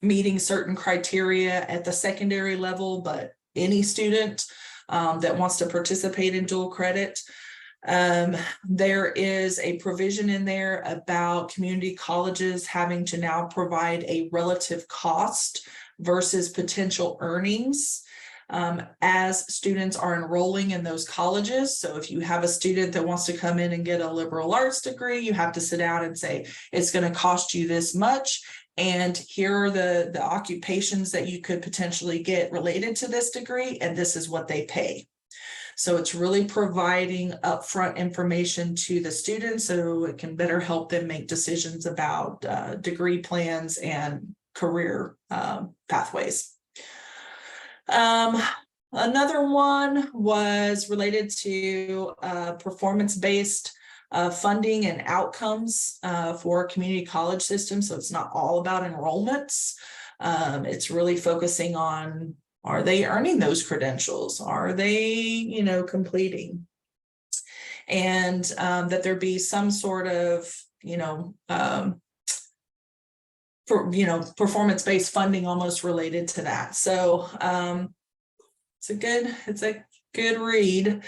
[SPEAKER 1] meeting certain criteria at the secondary level, but any student that wants to participate in dual credit. There is a provision in there about community colleges having to now provide a relative cost versus potential earnings as students are enrolling in those colleges. So if you have a student that wants to come in and get a liberal arts degree, you have to sit down and say, it's going to cost you this much. And here are the occupations that you could potentially get related to this degree, and this is what they pay. So it's really providing upfront information to the students so it can better help them make decisions about degree plans and career pathways. Another one was related to performance-based funding and outcomes for community college systems. So it's not all about enrollments. It's really focusing on, are they earning those credentials? Are they, completing? And that there be some sort of, performance-based funding almost related to that. So it's a good read.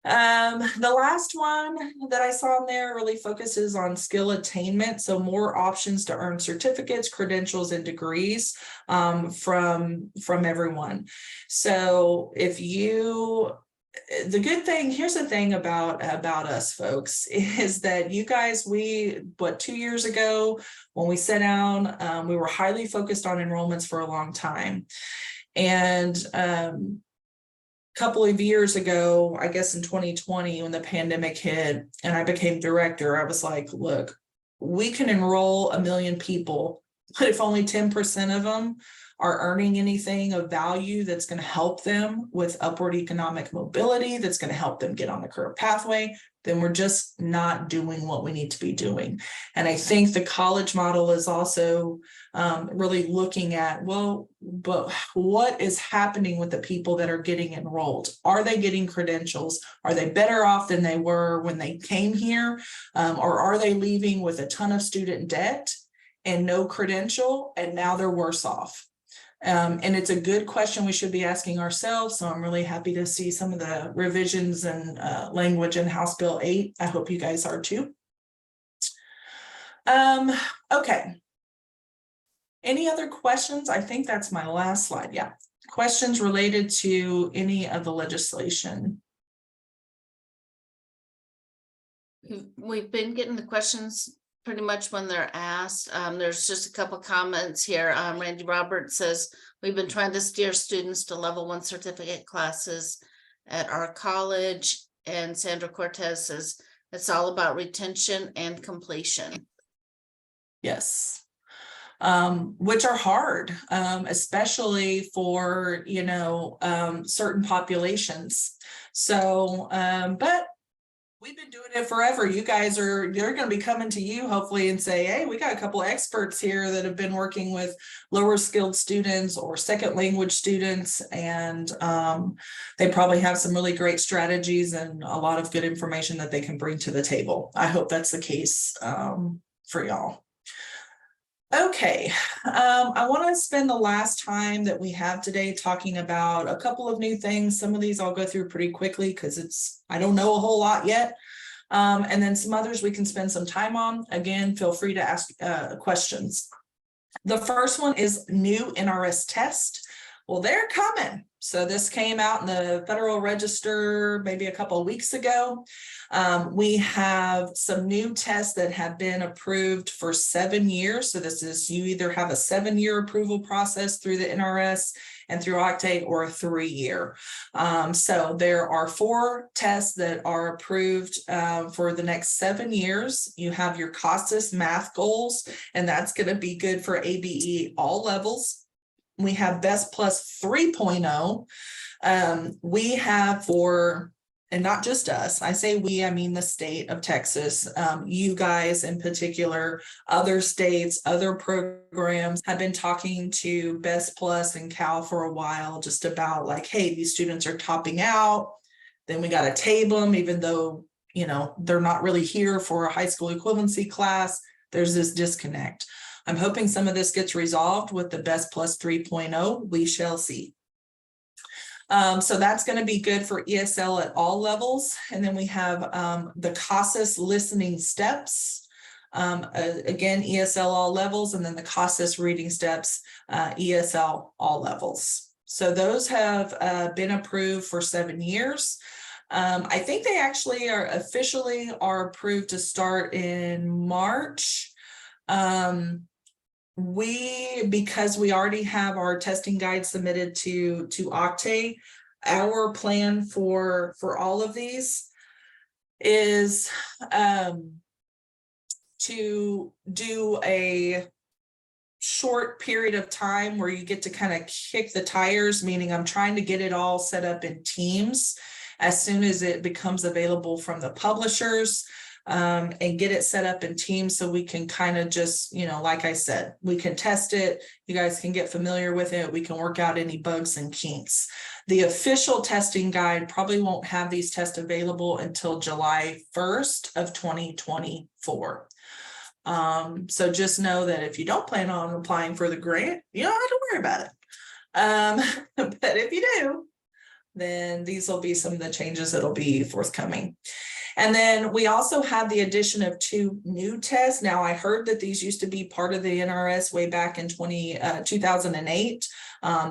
[SPEAKER 1] The last one that I saw in there really focuses on skill attainment. So more options to earn certificates, credentials, and degrees from everyone. So if you, the good thing, here's the thing about us folks, is that you guys, 2 years ago when we sat down, we were highly focused on enrollments for a long time. And couple of years ago, I guess in 2020, when the pandemic hit and I became director, I was like, look, we can enroll 1 million people, but if only 10% of them are earning anything of value that's going to help them with upward economic mobility, that's going to help them get on the career pathway, then we're just not doing what we need to be doing. And I think the college model is also really looking at, well, but what is happening with the people that are getting enrolled? Are they getting credentials? Are they better off than they were when they came here? Or are they leaving with a ton of student debt and no credential, and now they're worse off? And it's a good question we should be asking ourselves. So I'm really happy to see some of the revisions and language in House Bill 8. I hope you guys are too. Okay. Any other questions? I think that's my last slide. Yeah. Questions related to any of the legislation?
[SPEAKER 3] We've been getting the questions pretty much when they're asked. There's just a couple comments here. Randy Roberts says, we've been trying to steer students to level 1 certificate classes at our college. And Sandra Cortez says, it's all about retention and completion.
[SPEAKER 1] Yes. Which are hard, especially for, certain populations. So, but we've been doing it forever. You guys they're going to be coming to you hopefully and say, hey, we got a couple of experts here that have been working with lower skilled students or second language students. And they probably have some really great strategies and a lot of good information that they can bring to the table. I hope that's the case for y'all. Okay, I want to spend the last time that we have today talking about a couple of new things. Some of these I'll go through pretty quickly because I don't know a whole lot yet. And then some others we can spend some time on. Again, feel free to ask questions. The first one is new NRS test. Well, they're coming. So this came out in the Federal Register maybe a couple of weeks ago. We have some new tests that have been approved for 7 years. So this is, you either have a 7-year approval process through the NRS and through Octave, or a 3-year. So there are 4 tests that are approved for the next 7 years. You have your CASAS math goals, and that's going to be good for ABE all levels. We have Best Plus 3.0. We have for, and not just us, I say we, I mean the state of Texas, you guys in particular, other states, other programs have been talking to Best Plus and Cal for a while, just about like, hey, these students are topping out, then we got to table them, even though, they're not really here for a high school equivalency class. There's this disconnect. I'm hoping some of this gets resolved with the Best Plus 3.0. We shall see. So that's going to be good for ESL at all levels. And then we have the CASAS listening steps. Again, ESL all levels, and then the CASAS reading steps, ESL all levels. So those have been approved for 7 years. I think they actually are officially approved to start in March. Because we already have our testing guide submitted to Octave, our plan for all of these is to do a short period of time where you get to kind of kick the tires, meaning I'm trying to get it all set up in teams as soon as it becomes available from the publishers. And get it set up in teams so we can kind of just, like I said, we can test it. You guys can get familiar with it. We can work out any bugs and kinks. The official testing guide probably won't have these tests available until July 1st of 2024. So just know that if you don't plan on applying for the grant, you don't have to worry about it. But if you do, then these will be some of the changes that'll be forthcoming. And then we also have the addition of 2 new tests. Now, I heard that these used to be part of the NRS way back in 2008.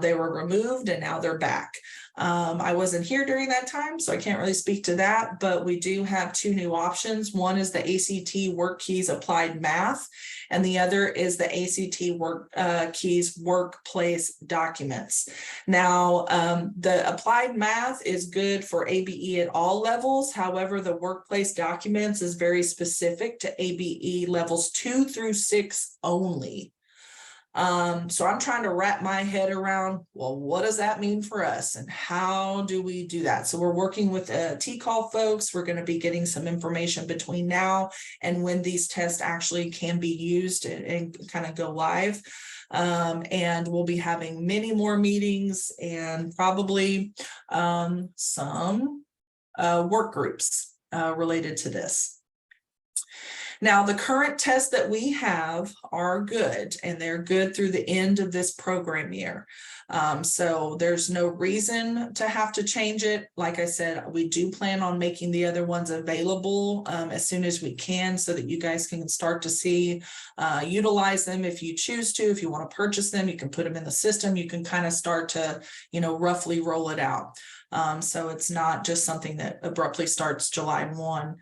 [SPEAKER 1] They were removed and now they're back. I wasn't here during that time, so I can't really speak to that, but we do have 2 new options. One is the ACT Work Keys Applied Math, and the other is the ACT Work Keys Workplace Documents. Now, the Applied Math is good for ABE at all levels. However, the Workplace Documents is very specific to ABE levels 2 through 6 only. So I'm trying to wrap my head around, well, what does that mean for us and how do we do that? So we're working with TCall folks. We're going to be getting some information between now and when these tests actually can be used and kind of go live. And we'll be having many more meetings and probably some work groups related to this. Now, the current tests that we have are good, and they're good through the end of this program year. So there's no reason to have to change it. Like I said, we do plan on making the other ones available as soon as we can so that you guys can start to see, utilize them if you choose to. If you want to purchase them, you can put them in the system. You can kind of start to, roughly roll it out. So it's not just something that abruptly starts July 1.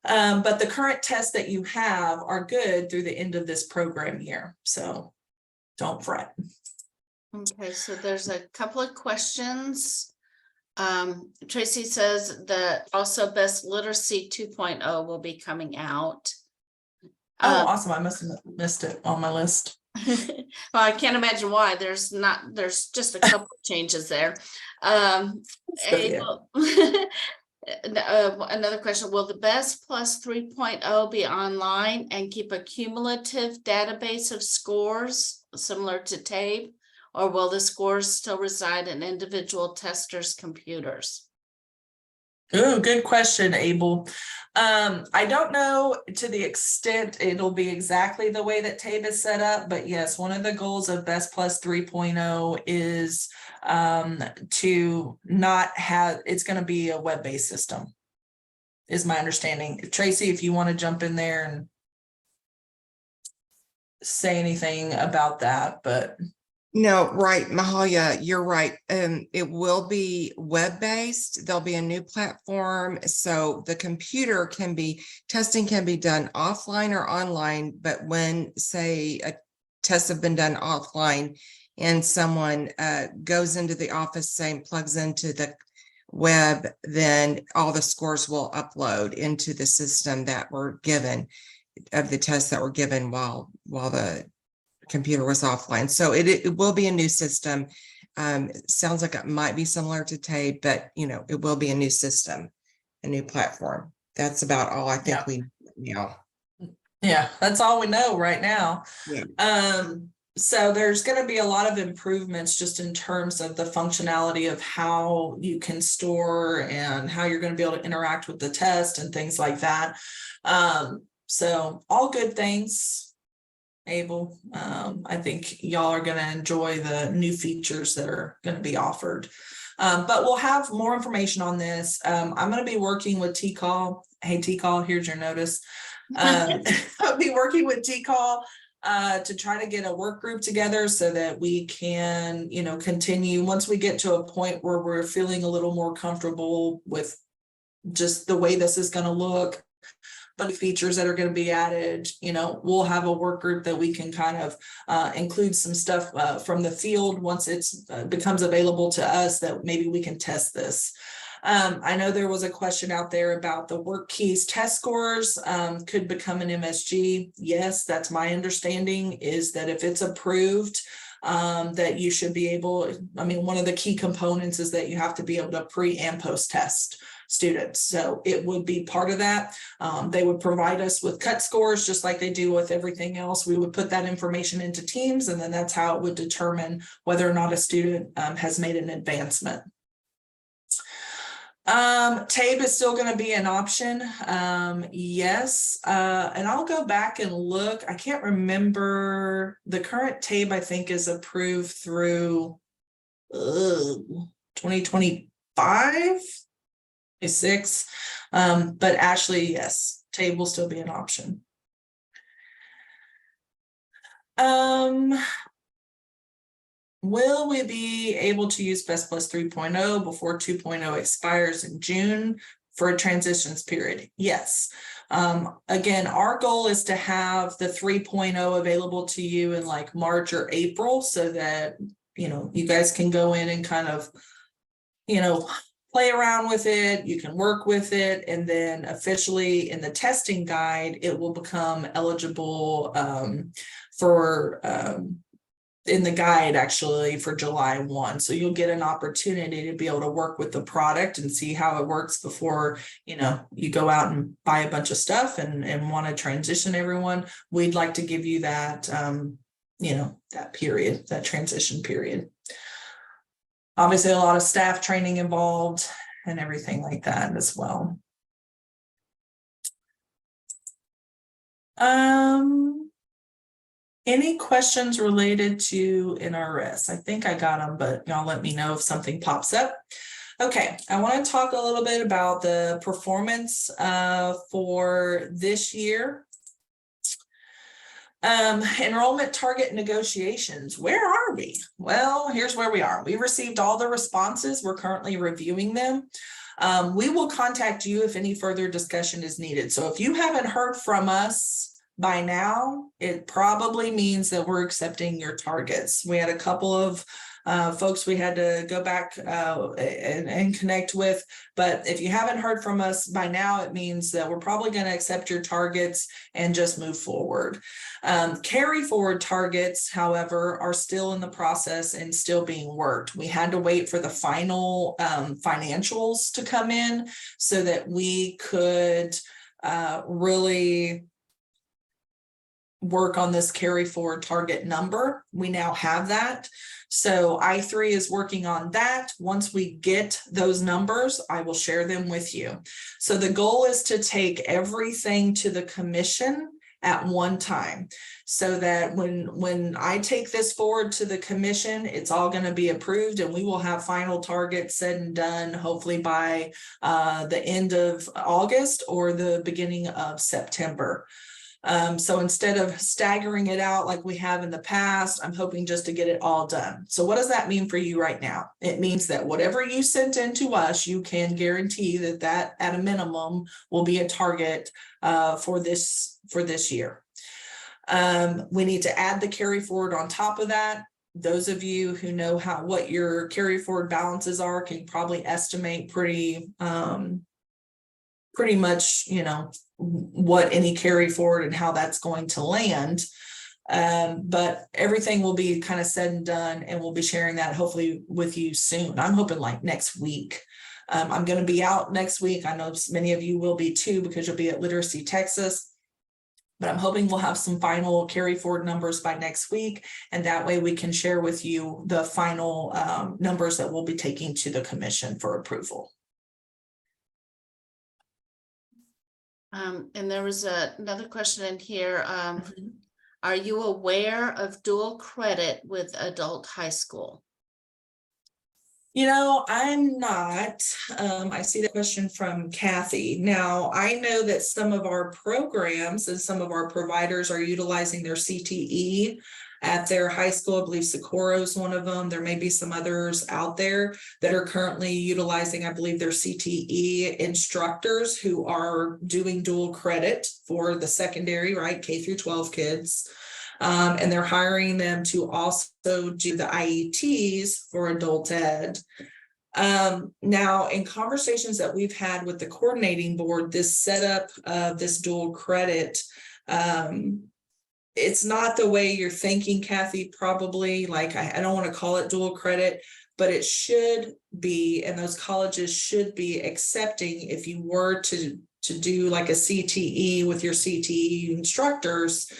[SPEAKER 1] But the current tests that you have are good through the end of this program year. So don't fret.
[SPEAKER 3] Okay, so there's a couple of questions. Tracy says that also Best Literacy 2.0 will be coming out.
[SPEAKER 1] Oh, awesome. I must have missed it on my list.
[SPEAKER 3] Well, I can't imagine why. There's just a couple of changes there. Another question, will the Best Plus 3.0 be online and keep a cumulative database of scores similar to TABE, or will the scores still reside in individual testers' computers?
[SPEAKER 1] Oh, good question, Abel. I don't know to the extent it'll be exactly the way that TABE is set up, but yes, one of the goals of Best Plus 3.0 is to not have, it's going to be a web-based system, is my understanding. Tracy, if you want to jump in there and say anything about that, but
[SPEAKER 6] no, right, Mahalia, you're right. It will be web-based. There'll be a new platform. So the computer testing can be done offline or online, but when, say, tests have been done offline and someone goes into the office, say, plugs into the web, then all the scores will upload into the system that were given, of the tests that were given while the computer was offline. So it will be a new system. Sounds like it might be similar to TABE, but it will be a new system, a new platform. That's about all I think we know.
[SPEAKER 1] Yeah, that's all we know right now.
[SPEAKER 6] Yeah.
[SPEAKER 1] So there's going to be a lot of improvements just in terms of the functionality of how you can store and how you're going to be able to interact with the test and things like that. So all good things. Abel, I think y'all are going to enjoy the new features that are going to be offered, but we'll have more information on this. I'm going to be working with TCall. Hey, TCall, here's your notice. I'll be working with TCall to try to get a work group together so that we can, continue once we get to a point where we're feeling a little more comfortable with just the way this is going to look. But features that are going to be added, we'll have a work group that we can kind of include some stuff from the field once it's becomes available to us that maybe we can test this. I know there was a question out there about the work keys test scores could become an MSG. Yes, that's my understanding, is that if it's approved, that you should be able, one of the key components is that you have to be able to pre and post test students. So it would be part of that. They would provide us with cut scores just like they do with everything else. We would put that information into Teams, and then that's how it would determine whether or not a student has made an advancement. TABE is still going to be an option. Yes. And I'll go back and look. I can't remember the current TABE, I think is approved through 2020. 5, a 6. But Ashley, yes, TABE will still be an option. Will we be able to use Best Plus 3.0 before 2.0 expires in June for a transitions period? Yes. Again, our goal is to have the 3.0 available to you in like March or April so that, you know, you guys can go in and kind of, you know, play around with it, you can work with it, and then officially in the testing guide, it will become eligible for in the guide actually for July 1. So you'll get an opportunity to be able to work with the product and see how it works before, you know, you go out and buy a bunch of stuff and want to transition everyone. We'd like to give you that, you know, that period, that transition period. Obviously, a lot of staff training involved and everything like that as well. Any questions related to NRS? I think I got them, but y'all let me know if something pops up. Okay, I want to talk a little bit about the performance for this year. Enrollment target negotiations. Where are we? Well, here's where we are. We received all the responses. We're currently reviewing them. We will contact you if any further discussion is needed. So if you haven't heard from us by now, it probably means that we're accepting your targets. We had a couple of folks we had to go back and connect with, but if you haven't heard from us by now, it means that we're probably going to accept your targets and just move forward. Carry forward targets, however, are still in the process and still being worked. We had to wait for the final financials to come in so that we could really work on this carry forward target number. We now have that. So I3 is working on that. Once we get those numbers, I will share them with you. So the goal is to take everything to the commission at one time so that when I take this forward to the commission, it's all going to be approved and we will have final targets said and done hopefully by the end of August or the beginning of September. So instead of staggering it out like we have in the past, I'm hoping just to get it all done. So what does that mean for you right now? It means that whatever you sent in to us, you can guarantee that at a minimum will be a target for this year. We need to add the carry forward on top of that. Those of you who know what your carry forward balances are can probably estimate pretty much, you know, what any carry forward and how that's going to land. But everything will be kind of said and done, and we'll be sharing that hopefully with you soon. I'm hoping like next week. I'm going to be out next week. I know many of you will be too, because you'll be at Literacy Texas. But I'm hoping we'll have some final carry forward numbers by next week. And that way we can share with you the final numbers that we'll be taking to the commission for approval.
[SPEAKER 3] And there was another question in here. Are you aware of dual credit with adult high school?
[SPEAKER 1] You know, I'm not. I see the question from Kathy. Now, I know that some of our programs and some of our providers are utilizing their CTE at their high school. I believe Socorro is one of them. There may be some others out there that are currently utilizing, I believe, their CTE instructors who are doing dual credit for the secondary, right, K through 12 kids. And they're hiring them to also do the IETs for adult ed. Now, in conversations that we've had with the coordinating board, this setup of this dual credit, it's not the way you're thinking, Kathy, probably. Like, I don't want to call it dual credit, but it should be, and those colleges should be accepting if you were to do like a CTE with your CTE instructors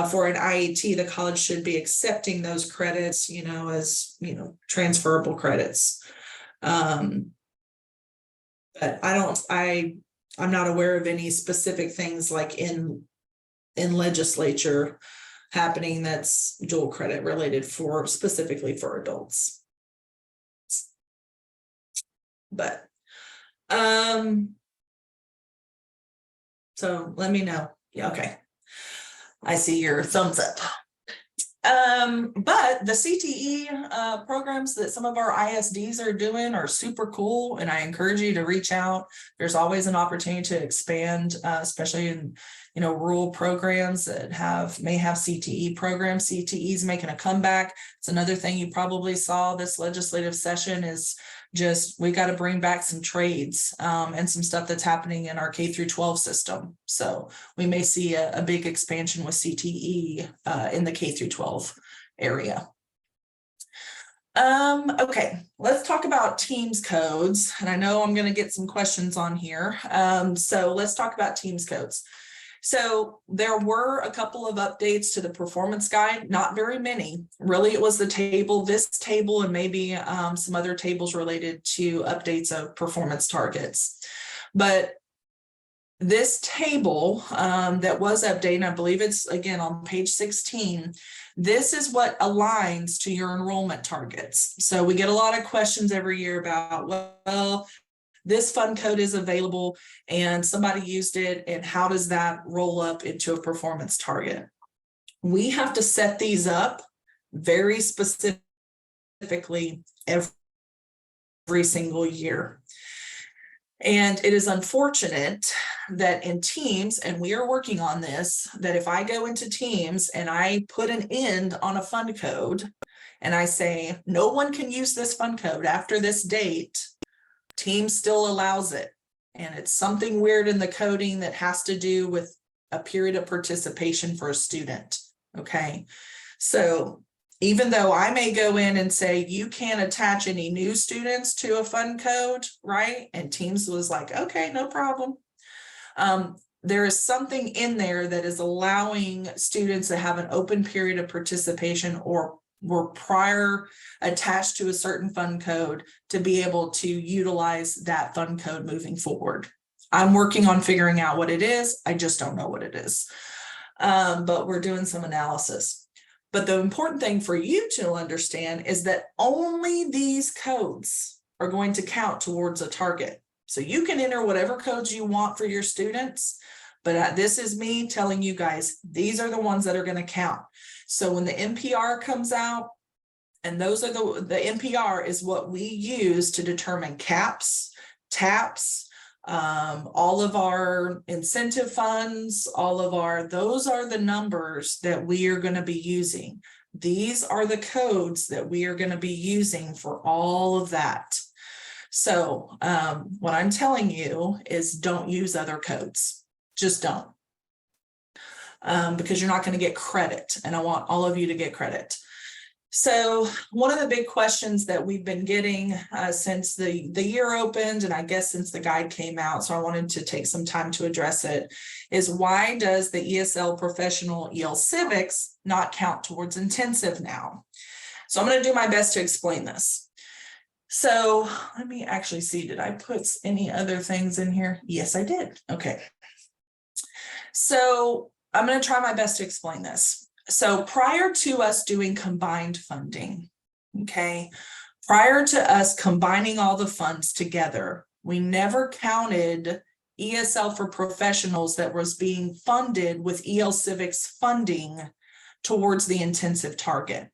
[SPEAKER 1] for an IET, the college should be accepting those credits, you know, as, you know, transferable credits. But I'm not aware of any specific things like in legislature happening that's dual credit related for specifically for adults. but, so let me know. Yeah, okay. I see your thumbs up. But the CTE programs that some of our ISDs are doing are super cool, and I encourage you to reach out. There's always an opportunity to expand, especially in rural programs that may have CTE programs. CTE is making a comeback. It's another thing you probably saw this legislative session is just we got to bring back some trades and some stuff that's happening in our K through 12 system. So we may see a big expansion with CTE in the K through 12 area. Okay, let's talk about Teams codes. And I know I'm going to get some questions on here. So let's talk about Teams codes. So there were a couple of updates to the performance guide, not very many. Really, it was this table, and maybe some other tables related to updates of performance targets. But this table that was updated, I believe it's again on page 16, this is what aligns to your enrollment targets. So we get a lot of questions every year about, well, this fund code is available and somebody used it, and how does that roll up into a performance target? We have to set these up very specifically every single year. And it is unfortunate that in Teams, and we are working on this, that if I go into Teams and I put an end on a fund code and I say, no one can use this fund code after this date, Teams still allows it. And it's something weird in the coding that has to do with a period of participation for a student. Okay. So even though I may go in and say, you can't attach any new students to a fund code, right? And Teams was like, okay, no problem. There is something in there that is allowing students to have an open period of participation or were prior attached to a certain fund code to be able to utilize that fund code moving forward. I'm working on figuring out what it is. I just don't know what it is. But we're doing some analysis. But the important thing for you to understand is that only these codes are going to count towards a target. So you can enter whatever codes you want for your students, but this is me telling you guys, these are the ones that are going to count. So when the NPR comes out, and those are the NPR is what we use to determine caps, TAPs, all of our incentive funds, those are the numbers that we are going to be using. These are the codes that we are going to be using for all of that. So what I'm telling you is don't use other codes. Just don't. Because you're not going to get credit, and I want all of you to get credit. So one of the big questions that we've been getting since the year opened, and I guess since the guide came out, so I wanted to take some time to address it, is why does the ESL professional EL civics not count towards intensive now? So I'm going to do my best to explain this. So let me actually see, did I put any other things in here? Yes, I did. Okay. So I'm going to try my best to explain this. So prior to us doing combined funding, okay, prior to us combining all the funds together, we never counted ESL for professionals that was being funded with EL Civics funding towards the intensive target.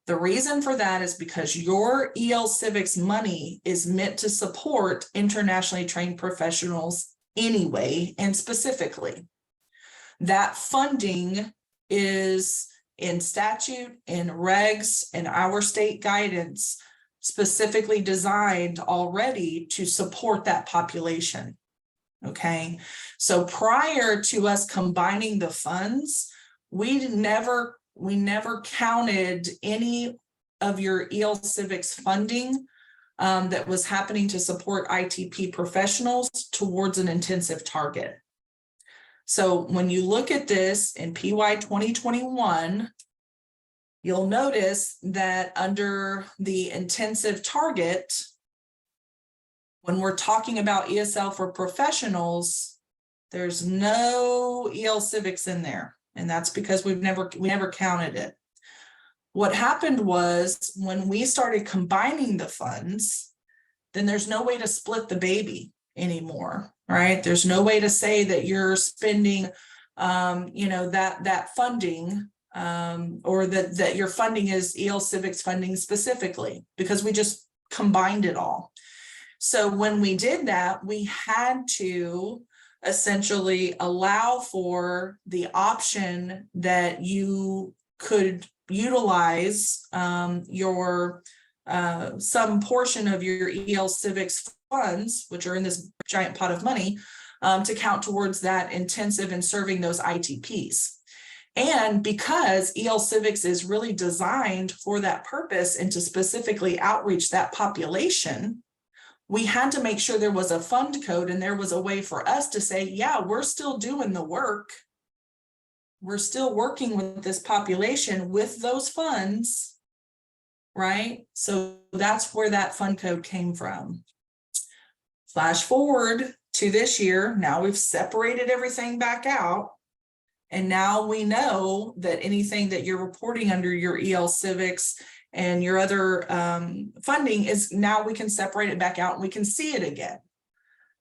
[SPEAKER 1] The reason for that is because your EL Civics money is meant to support internationally trained professionals anyway, and specifically. That funding is in statute, in regs, in our state guidance, specifically designed already to support that population. Okay, so prior to us combining the funds, we never counted any of your EL Civics funding that was happening to support ITP professionals towards an intensive target. So when you look at this in PY 2021, you'll notice that under the intensive target, when we're talking about ESL for professionals, there's no EL Civics in there. And that's because we never counted it. What happened was when we started combining the funds, then there's no way to split the baby anymore, right? There's no way to say that you're spending, that funding, or that your funding is EL Civics funding specifically, because we just combined it all. So when we did that, we had to essentially allow for the option that you could utilize your some portion of your EL Civics funds, which are in this giant pot of money, to count towards that intensive in serving those ITPs. And because EL Civics is really designed for that purpose and to specifically outreach that population, we had to make sure there was a fund code and there was a way for us to say, yeah, we're still doing the work. We're still working with this population with those funds, right? So that's where that fund code came from. Flash forward to this year, now we've separated everything back out. And now we know that anything that you're reporting under your EL Civics and your other funding is, now we can separate it back out and we can see it again.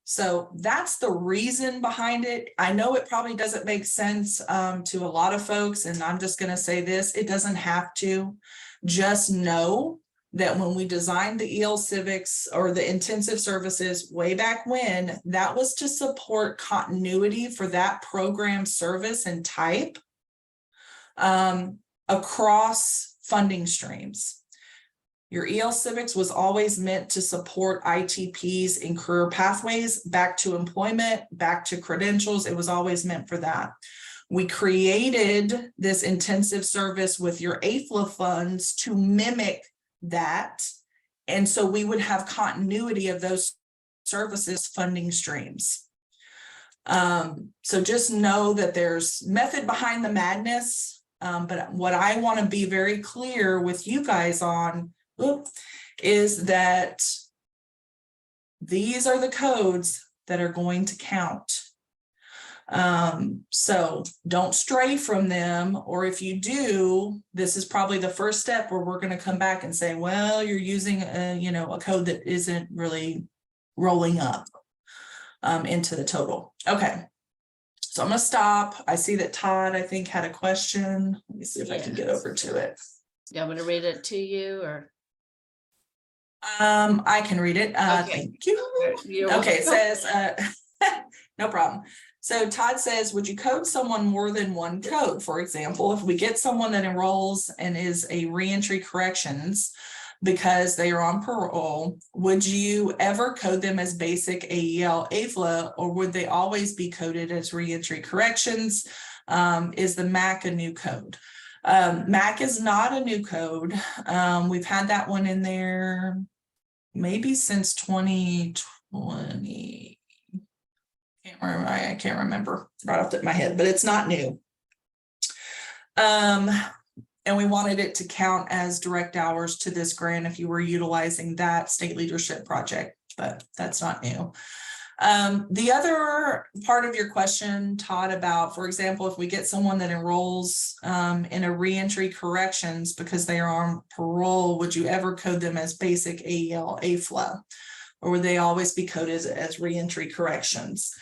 [SPEAKER 1] So that's the reason behind it. I know it probably doesn't make sense to a lot of folks, and I'm just going to say this, it doesn't have to. Just know that when we designed the EL Civics or the intensive services way back when, that was to support continuity for that program service and type across funding streams. Your EL Civics was always meant to support ITPs in career pathways, back to employment, back to credentials. It was always meant for that. We created this intensive service with your AFLA funds to mimic that. And so we would have continuity of those services funding streams. So just know that there's method behind the madness. But what I want to be very clear with you guys on is that these are the codes that are going to count. So don't stray from them, or if you do, this is probably the first step where we're going to come back and say, well, you're using a code that isn't really rolling up into the total. Okay. So I'm going to stop. I see that Todd, I think, had a question. Let me see if I can get over to it.
[SPEAKER 3] You want me to read it to you, or?
[SPEAKER 1] I can read it.
[SPEAKER 3] Okay.
[SPEAKER 1] Thank you.
[SPEAKER 3] You're
[SPEAKER 1] Okay, it
[SPEAKER 3] welcome.
[SPEAKER 1] says, no problem. So Todd says, would you code someone more than one code? For example, if we get someone that enrolls and is a reentry corrections because they are on parole, would you ever code them as basic AEL AFLA, or would they always be coded as reentry corrections? Is the MAC a new code? MAC is not a new code. We've had that one in there maybe since 2020. I can't remember right off the top of my head, but it's not new. And we wanted it to count as direct hours to this grant if you were utilizing that state leadership project, but that's not new. The other part of your question, Todd, about, for example, if we get someone that enrolls in a reentry corrections because they are on parole, would you ever code them as basic AEL AFLA, or would they always be coded as reentry corrections?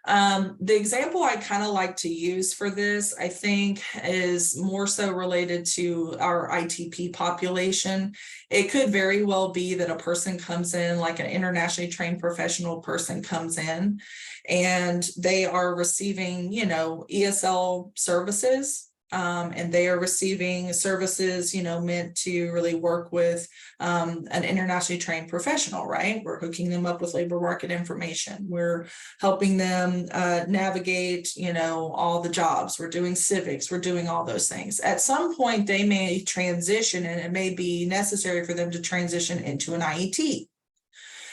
[SPEAKER 1] The example I kind of like to use for this, I think, is more so related to our ITP population. It could very well be that a person comes in, like an internationally trained professional person comes in, and they are receiving, ESL services. And they are receiving services, meant to really work with an internationally trained professional, right? We're hooking them up with labor market information. We're helping them navigate, all the jobs. We're doing civics. We're doing all those things. At some point, they may transition, and it may be necessary for them to transition into an IET.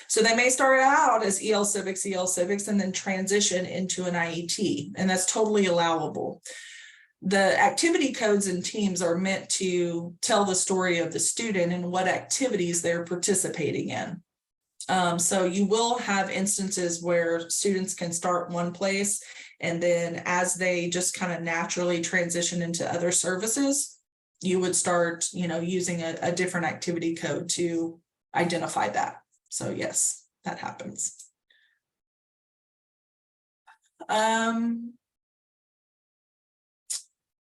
[SPEAKER 1] So they may start out as EL Civics, and then transition into an IET, and that's totally allowable. The activity codes and teams are meant to tell the story of the student and what activities they're participating in. So you will have instances where students can start one place, and then as they just kind of naturally transition into other services, you would start, using a different activity code to identify that. So yes, that happens.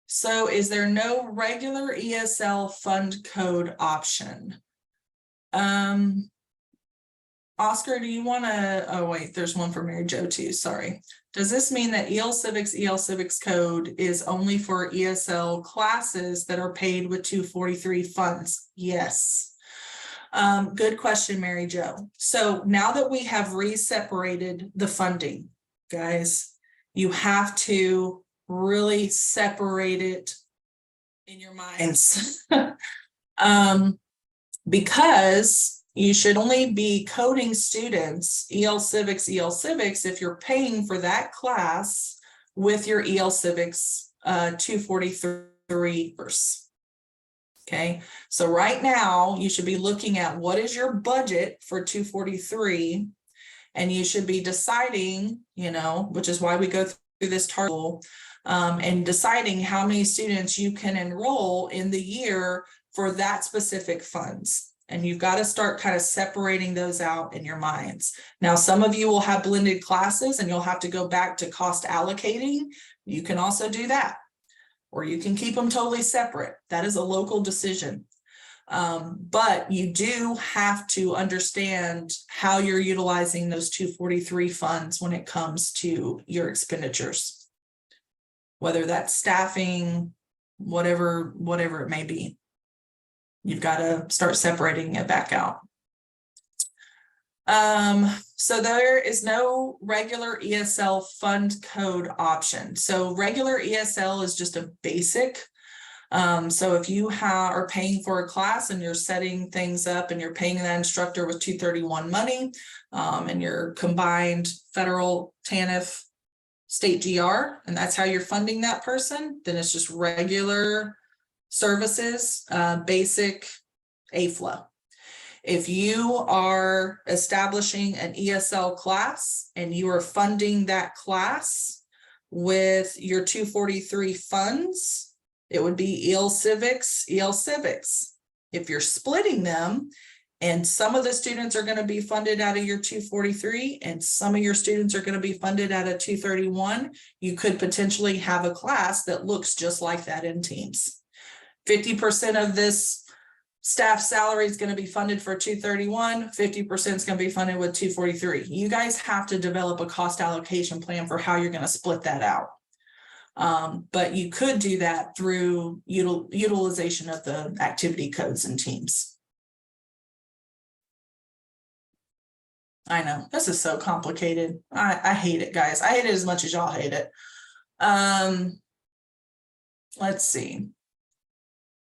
[SPEAKER 1] So is there no regular ESL fund code option? Oscar, do you want to, oh wait, there's one for Mary Jo too, sorry. Does this mean that EL Civics code is only for ESL classes that are paid with 243 funds? Yes. Good question, Mary Jo. So now that we have re-separated the funding, guys, you have to really separate it in your minds. Because you should only be coding students EL Civics if you're paying for that class with your EL Civics 243 course. Okay, so right now you should be looking at what is your budget for 243, and you should be deciding, you know, which is why we go through this target, and deciding how many students you can enroll in the year for that specific funds. And you've got to start kind of separating those out in your minds. Now, some of you will have blended classes and you'll have to go back to cost allocating. You can also do that, or you can keep them totally separate. That is a local decision. But you do have to understand how you're utilizing those 243 funds when it comes to your expenditures, whether that's staffing, whatever it may be. You've got to start separating it back out. So there is no regular ESL fund code option. So regular ESL is just a basic. So if you are paying for a class and you're setting things up and you're paying that instructor with 231 money, and your combined federal TANF state GR, and that's how you're funding that person, then it's just regular services, basic AFLA. If you are establishing an ESL class and you are funding that class with your 243 funds, it would be EL Civics. If you're splitting them, and some of the students are going to be funded out of your 243 and some of your students are going to be funded out of 231, you could potentially have a class that looks just like that in teams. 50% of this staff salary is going to be funded for 231, 50% is going to be funded with 243. You guys have to develop a cost allocation plan for how you're going to split that out. But you could do that through utilization of the activity codes and teams. I know, this is so complicated. I hate it, guys. I hate it as much as y'all hate it. Let's see.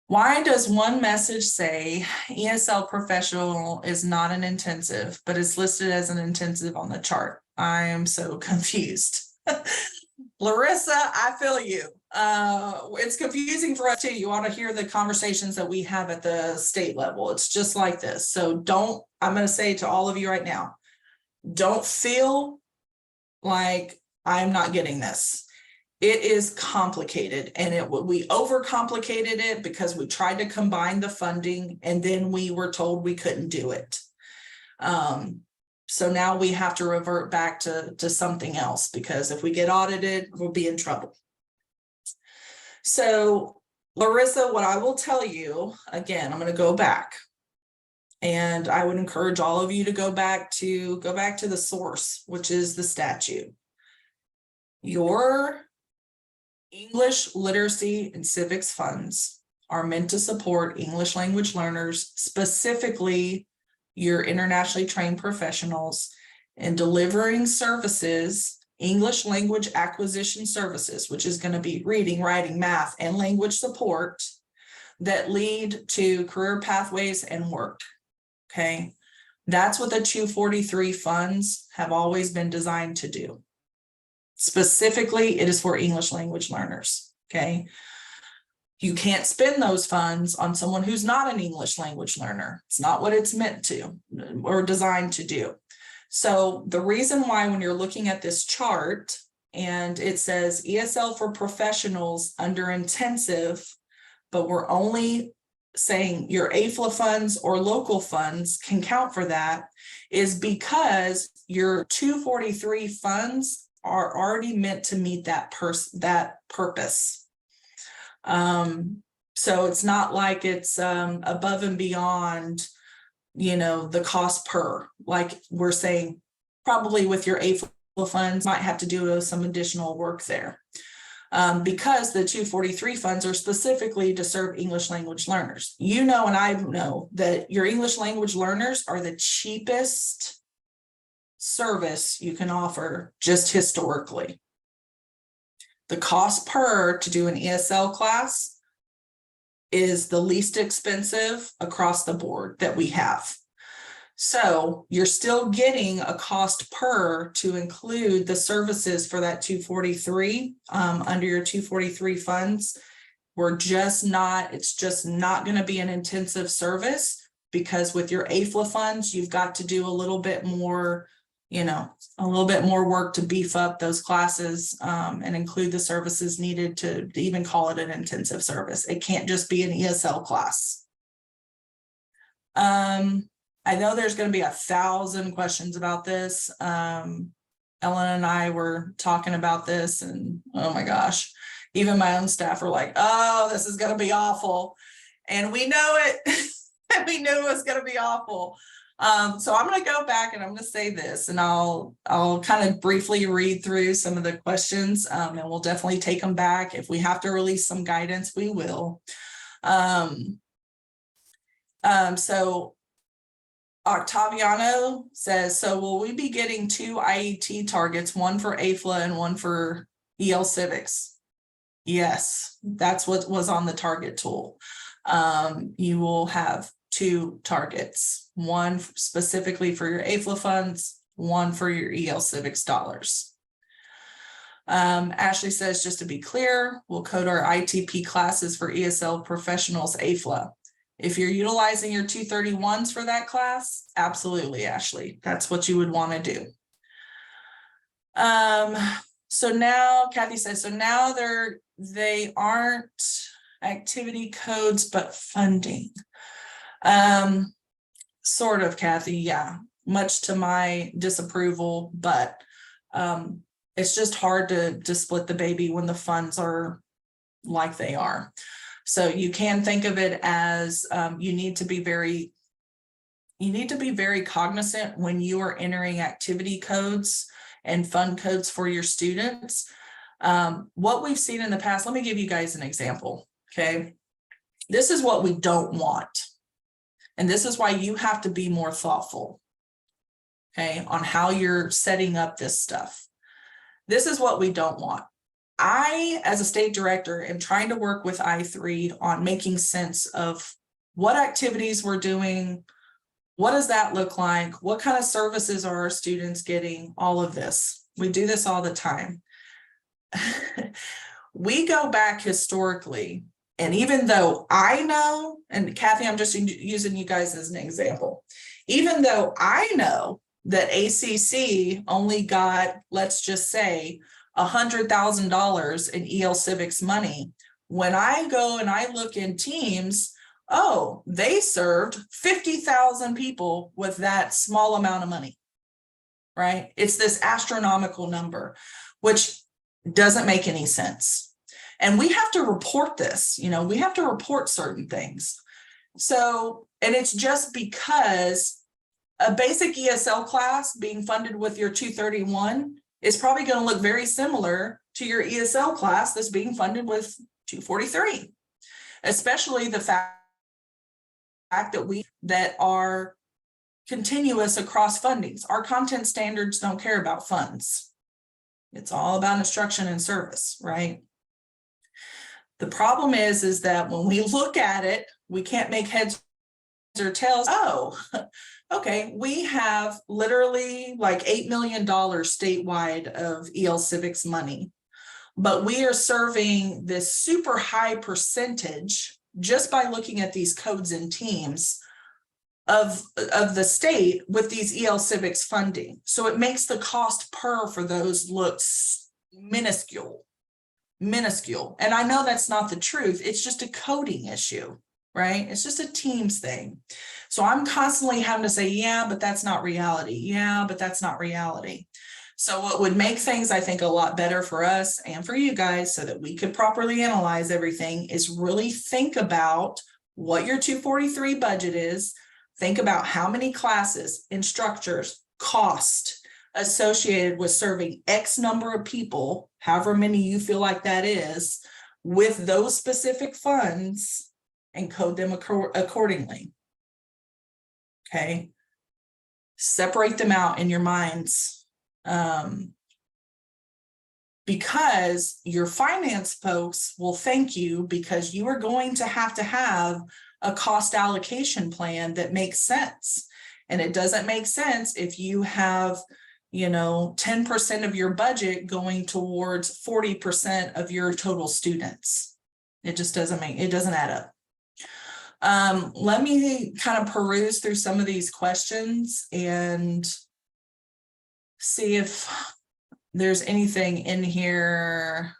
[SPEAKER 1] Why does one message say ESL professional is not an intensive, but it's listed as an intensive on the chart? I am so confused. Larissa, I feel you. It's confusing for us too. You want to hear the conversations that we have at the state level. It's just like this. So I'm going to say to all of you right now, don't feel like I'm not getting this. It is complicated, and we overcomplicated it because we tried to combine the funding and then we were told we couldn't do it. So now we have to revert back to something else, because if we get audited, we'll be in trouble. So Larissa, what I will tell you, again, I'm going to go back, and I would encourage all of you to go back to the source, which is the statute. Your English literacy and civics funds are meant to support English language learners, specifically your internationally trained professionals, in delivering services, English language acquisition services, which is going to be reading, writing, math, and language support that lead to career pathways and work. Okay, that's what the 243 funds have always been designed to do. Specifically, it is for English language learners. Okay, you can't spend those funds on someone who's not an English language learner. It's not what it's meant to or designed to do. So the reason why, when you're looking at this chart and it says ESL for professionals under intensive, but we're only saying your AFLA funds or local funds can count for that is because your 243 funds are already meant to meet that purpose. So it's not like it's above and beyond, you know, the cost per, like we're saying, probably with your AFLA funds might have to do some additional work there. Because the 243 funds are specifically to serve English language learners. You know, and I know that your English language learners are the cheapest service you can offer just historically. The cost per to do an ESL class is the least expensive across the board that we have. So you're still getting a cost per to include the services for that 243 under your 243 funds. It's just not going to be an intensive service, because with your AFLA funds, you've got to do a little bit more, you know, a little bit more work to beef up those classes and include the services needed to even call it an intensive service. It can't just be an ESL class. I know there's going to be 1,000 questions about this. Ellen and I were talking about this, and oh my gosh, even my own staff were like, oh, this is going to be awful. And we know it. We knew it was going to be awful. So I'm going to go back and I'm going to say this, and I'll kind of briefly read through some of the questions, and we'll definitely take them back. If we have to release some guidance, we will. So Octaviano says, so will we be getting 2 IET targets, one for AFLA and one for EL Civics? Yes, that's what was on the target tool. You will have 2 targets, one specifically for your AFLA funds, one for your EL Civics dollars. Ashley says, just to be clear, we'll code our ITP classes for ESL professionals AFLA. If you're utilizing your 231s for that class, absolutely, Ashley, that's what you would want to do. So now Kathy says, so now they aren't activity codes, but funding. Sort of, Kathy, yeah, much to my disapproval, but it's just hard to split the baby when the funds are like they are. So you can think of it as you need to be very cognizant when you are entering activity codes and fund codes for your students. What we've seen in the past, let me give you guys an example, okay? This is what we don't want. And this is why you have to be more thoughtful, okay, on how you're setting up this stuff. This is what we don't want. I, as a state director, am trying to work with I3 on making sense of what activities we're doing. What does that look like? What kind of services are our students getting? All of this. We do this all the time. We go back historically, and even though I know, and Kathy, I'm just using you guys as an example, even though I know that ACC only got, let's just say, $100,000 in EL Civics money, when I go and I look in Teams, oh, they served 50,000 people with that small amount of money, right? It's this astronomical number, which doesn't make any sense. And we have to report this, you know, we have to report certain things. So, and it's just because a basic ESL class being funded with your 231 is probably going to look very similar to your ESL class that's being funded with 243, especially the fact that are continuous across fundings. Our content standards don't care about funds. It's all about instruction and service, right? The problem is that when we look at it, we can't make heads or tails. Oh, okay, we have literally like $8 million statewide of EL Civics money, but we are serving this super high percentage just by looking at these codes and teams of the state with these EL Civics funding. So it makes the cost per for those look minuscule. And I know that's not the truth. It's just a coding issue. right? It's just a teams thing. So I'm constantly having to say, yeah, but that's not reality. Yeah, but that's not reality. So what would make things, I think, a lot better for us and for you guys so that we could properly analyze everything is really think about what your 243 budget is. Think about how many classes, instructors, cost associated with serving X number of people, however many you feel like that is, with those specific funds, and code them accordingly. Okay. Separate them out in your minds. Because your finance folks will thank you because you are going to have a cost allocation plan that makes sense. And it doesn't make sense if you have, 10% of your budget going towards 40% of your total students. It just doesn't add up. Let me kind of peruse through some of these questions and see if there's anything in here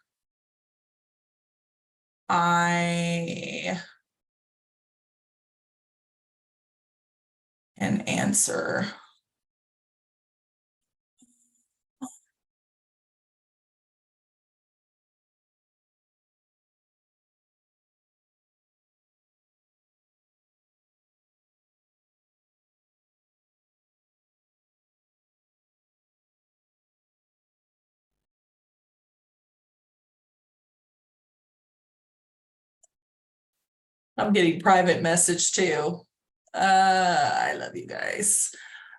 [SPEAKER 1] I can answer. I'm getting private message too. I love you guys.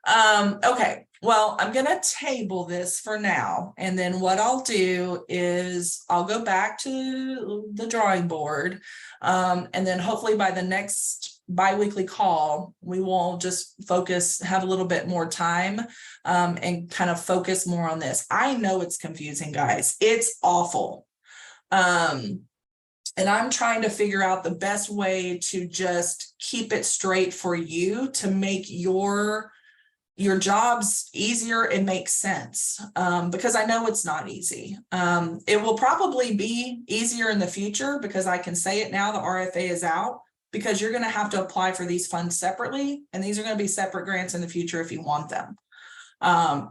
[SPEAKER 1] Okay, well, I'm gonna table this for now. And then what I'll do is I'll go back to the drawing board. And then hopefully by the next bi-weekly call, we will just have a little bit more time and kind of focus more on this. I know it's confusing, guys. It's awful. And I'm trying to figure out the best way to just keep it straight for you to make your jobs easier and make sense, because I know it's not easy. It will probably be easier in the future because I can say it now, the RFA is out, because you're going to have to apply for these funds separately. And these are going to be separate grants in the future if you want them.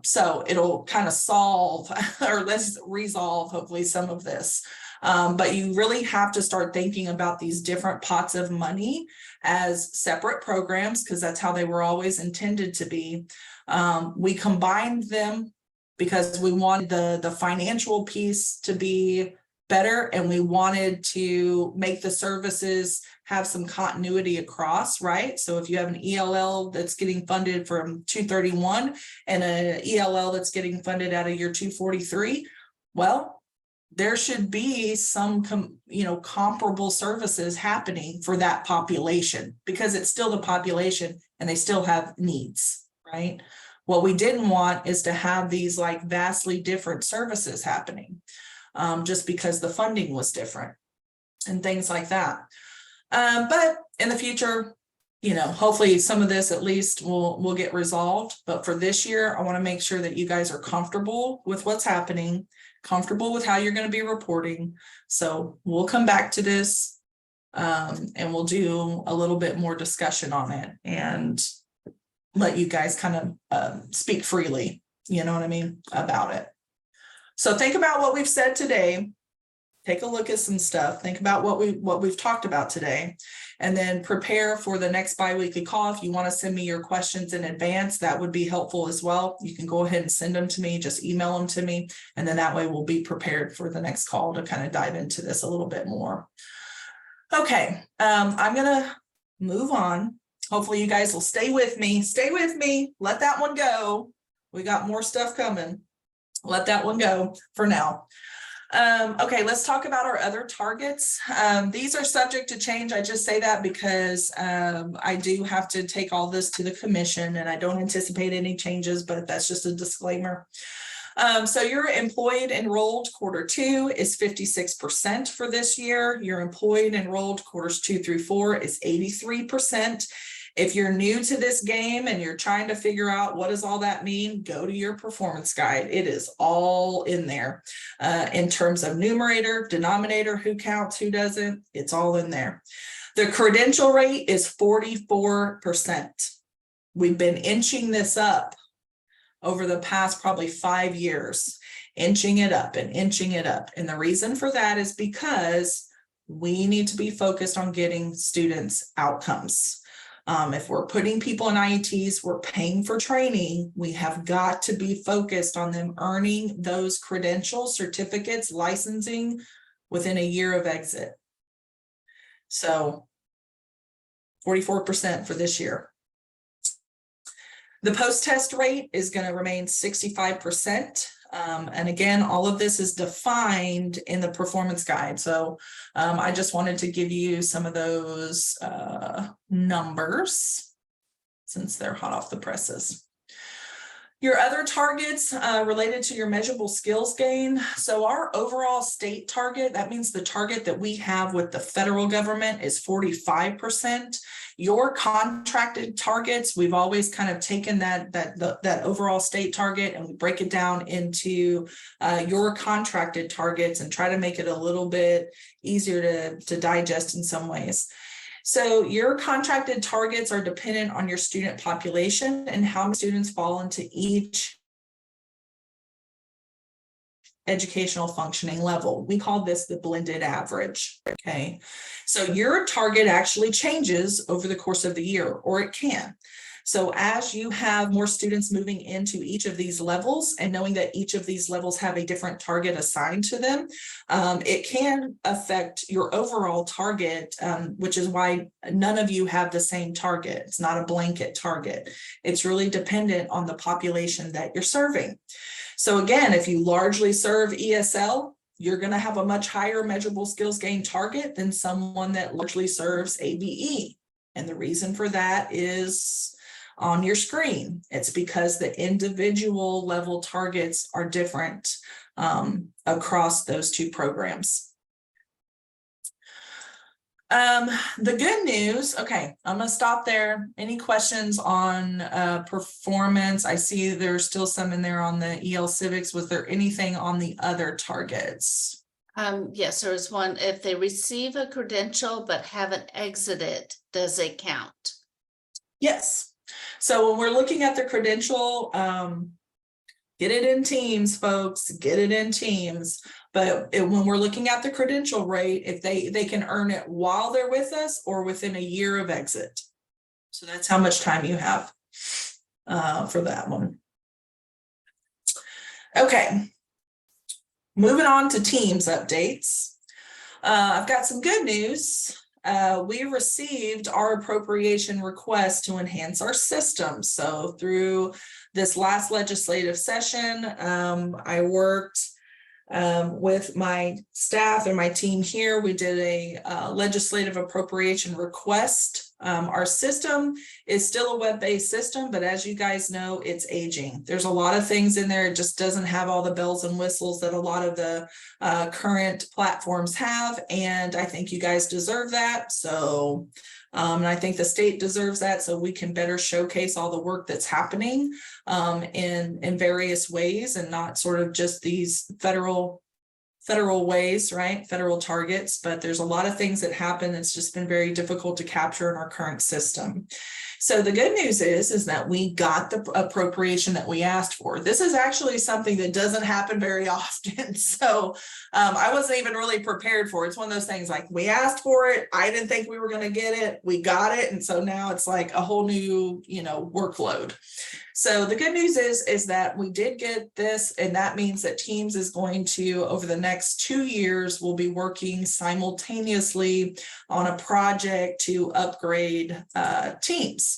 [SPEAKER 1] So it'll kind of solve or let's resolve hopefully some of this. But you really have to start thinking about these different pots of money as separate programs because that's how they were always intended to be. We combined them because we wanted the financial piece to be better and we wanted to make the services have some continuity across, right? So if you have an ELL that's getting funded from 231 and an ELL that's getting funded out of your 243, well, there should be some, comparable services happening for that population because it's still the population and they still have needs, right? What we didn't want is to have these like vastly different services happening just because the funding was different and things like that. But in the future, hopefully some of this at least will get resolved. But for this year, I want to make sure that you guys are comfortable with what's happening, comfortable with how you're going to be reporting. So we'll come back to this and we'll do a little bit more discussion on it and let you guys kind of speak freely, about it. So think about what we've said today. Take a look at some stuff, think about what we've talked about today, and then prepare for the next bi-weekly call. If you want to send me your questions in advance, that would be helpful as well. You can go ahead and send them to me, just email them to me, and then that way we'll be prepared for the next call to kind of dive into this a little bit more. Okay, I'm gonna move on. Hopefully you guys will stay with me, let that one go. We got more stuff coming. Let that one go for now. Okay, let's talk about our other targets. These are subject to change. I just say that because I do have to take all this to the commission and I don't anticipate any changes, but that's just a disclaimer. So your employed enrolled Q2 is 56% for this year. Your employed enrolled quarters 2 through 4 is 83%. If you're new to this game and you're trying to figure out what does all that mean, go to your performance guide. It is all in there in terms of numerator, denominator, who counts, who doesn't, it's all in there. The credential rate is 44%. We've been inching this up over the past probably 5 years, inching it up and inching it up. And the reason for that is because we need to be focused on getting students outcomes. If we're putting people in IETs, we're paying for training, we have got to be focused on them earning those credentials, certificates, licensing within a year of exit. So 44% for this year. The post-test rate is going to remain 65%. And again, all of this is defined in the performance guide. So I just wanted to give you some of those numbers since they're hot off the presses. Your other targets related to your measurable skills gain. So our overall state target, that means the target that we have with the federal government is 45%. Your contracted targets, we've always kind of taken that overall state target and we break it down into your contracted targets and try to make it a little bit easier to digest in some ways. So your contracted targets are dependent on your student population and how many students fall into each educational functioning level. We call this the blended average. Okay, so your target actually changes over the course of the year, or it can. So as you have more students moving into each of these levels and knowing that each of these levels have a different target assigned to them, it can affect your overall target, which is why none of you have the same target. It's not a blanket target. It's really dependent on the population that you're serving. So again, if you largely serve ESL, you're going to have a much higher measurable skills gain target than someone that largely serves ABE. And the reason for that is on your screen. It's because the individual level targets are different across those two programs. The good news, okay, I'm going to stop there. Any questions on performance? I see there's still some in there on the EL Civics. Was there anything on the other targets?
[SPEAKER 3] Yes, there was one. If they receive a credential but haven't exited, does it count?
[SPEAKER 1] Yes. So when we're looking at the credential, get it in teams, folks, get it in teams. But when we're looking at the credential rate, if they can earn it while they're with us or within a year of exit. So that's how much time you have for that one. Okay, moving on to teams updates. I've got some good news. We received our appropriation request to enhance our system. So through this last legislative session, I worked with my staff and my team here. We did a legislative appropriation request. Our system is still a web-based system, but as you guys know, it's aging. There's a lot of things in there. It just doesn't have all the bells and whistles that a lot of the current platforms have. And I think you guys deserve that. So, and I think the state deserves that so we can better showcase all the work that's happening in various ways and not sort of just these federal ways, right? Federal targets, but there's a lot of things that happen that's just been very difficult to capture in our current system. So the good news is that we got the appropriation that we asked for. This is actually something that doesn't happen very often. So I wasn't even really prepared for it. It's one of those things like we asked for it. I didn't think we were going to get it. We got it. And so now it's like a whole new, workload. So the good news is that we did get this, and that means that Teams is going to, over the next 2 years, will be working simultaneously on a project to upgrade Teams.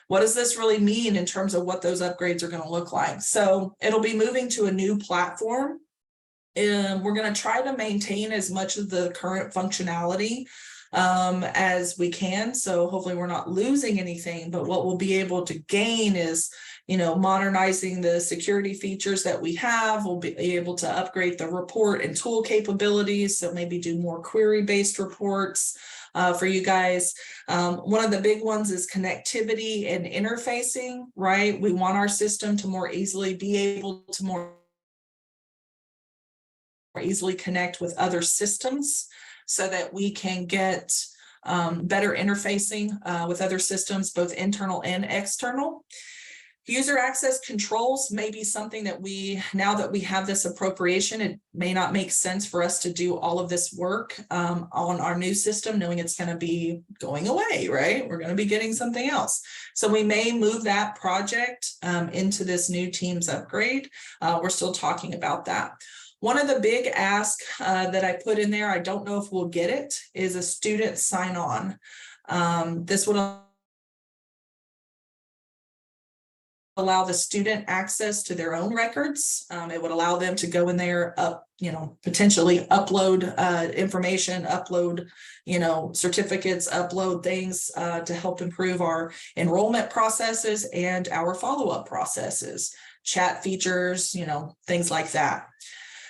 [SPEAKER 1] What does this really mean in terms of what those upgrades are going to look like? So it'll be moving to a new platform. And we're going to try to maintain as much of the current functionality as we can. So hopefully we're not losing anything, but what we'll be able to gain is, modernizing the security features that we have. We'll be able to upgrade the report and tool capabilities. So maybe do more query-based reports for you guys. One of the big ones is connectivity and interfacing, right? We want our system to more easily be able to more easily connect with other systems so that we can get better interfacing with other systems, both internal and external. User access controls may be something that now that we have this appropriation, it may not make sense for us to do all of this work on our new system, knowing it's going to be going away, right? We're going to be getting something else. So we may move that project into this new Teams upgrade. We're still talking about that. One of the big asks that I put in there, I don't know if we'll get it, is a student sign-on. This would allow the student access to their own records. It would allow them to go in there, potentially upload information, upload, certificates, upload things to help improve our enrollment processes and our follow-up processes, chat features, things like that.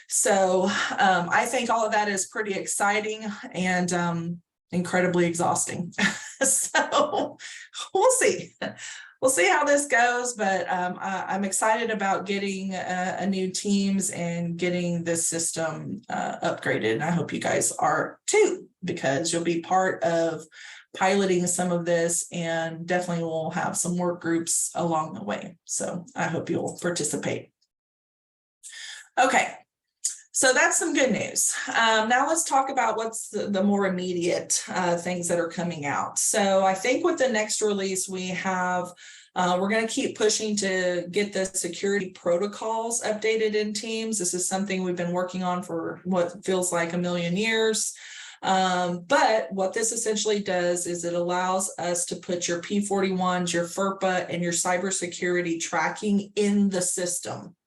[SPEAKER 1] So I think all of that is pretty exciting and incredibly exhausting. So we'll see. We'll see how this goes, but I'm excited about getting a new Teams and getting this system upgraded. And I hope you guys are too, because you'll be part of piloting some of this, and definitely we'll have some work groups along the way. So I hope you'll participate. Okay. So that's some good news. Now let's talk about what's the more immediate things that are coming out. So I think with the next release we have, we're going to keep pushing to get the security protocols updated in Teams. This is something we've been working on for what feels like a million years. But what this essentially does is it allows us to put your P41s, your FERPA, and your cybersecurity tracking in the system.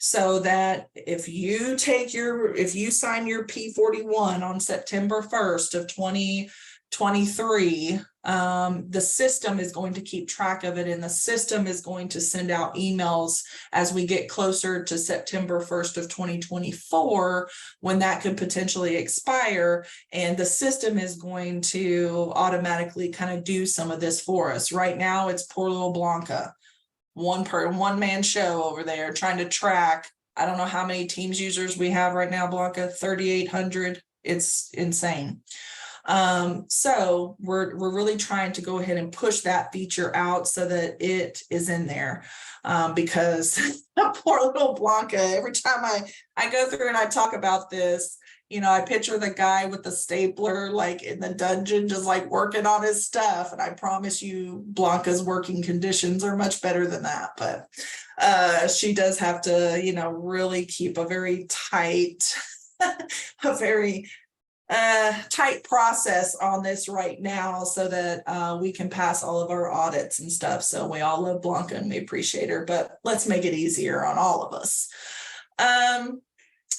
[SPEAKER 1] So that if you sign your P41 on September 1st of 2023, the system is going to keep track of it, and the system is going to send out emails as we get closer to September 1st of 2024, when that could potentially expire, and the system is going to automatically kind of do some of this for us. Right now, it's poor little Blanca. One man show over there trying to track. I don't know how many Teams users we have right now, Blanca, 3,800. It's insane. So we're really trying to go ahead and push that feature out so that it is in there, because poor little Blanca, every time I go through and I talk about this, I picture the guy with the stapler, like in the dungeon, just like working on his stuff. And I promise you, Blanca's working conditions are much better than that. But she does have to, really keep a very tight, tight process on this right now, so that we can pass all of our audits and stuff. So we all love Blanca and we appreciate her, but let's make it easier on all of us.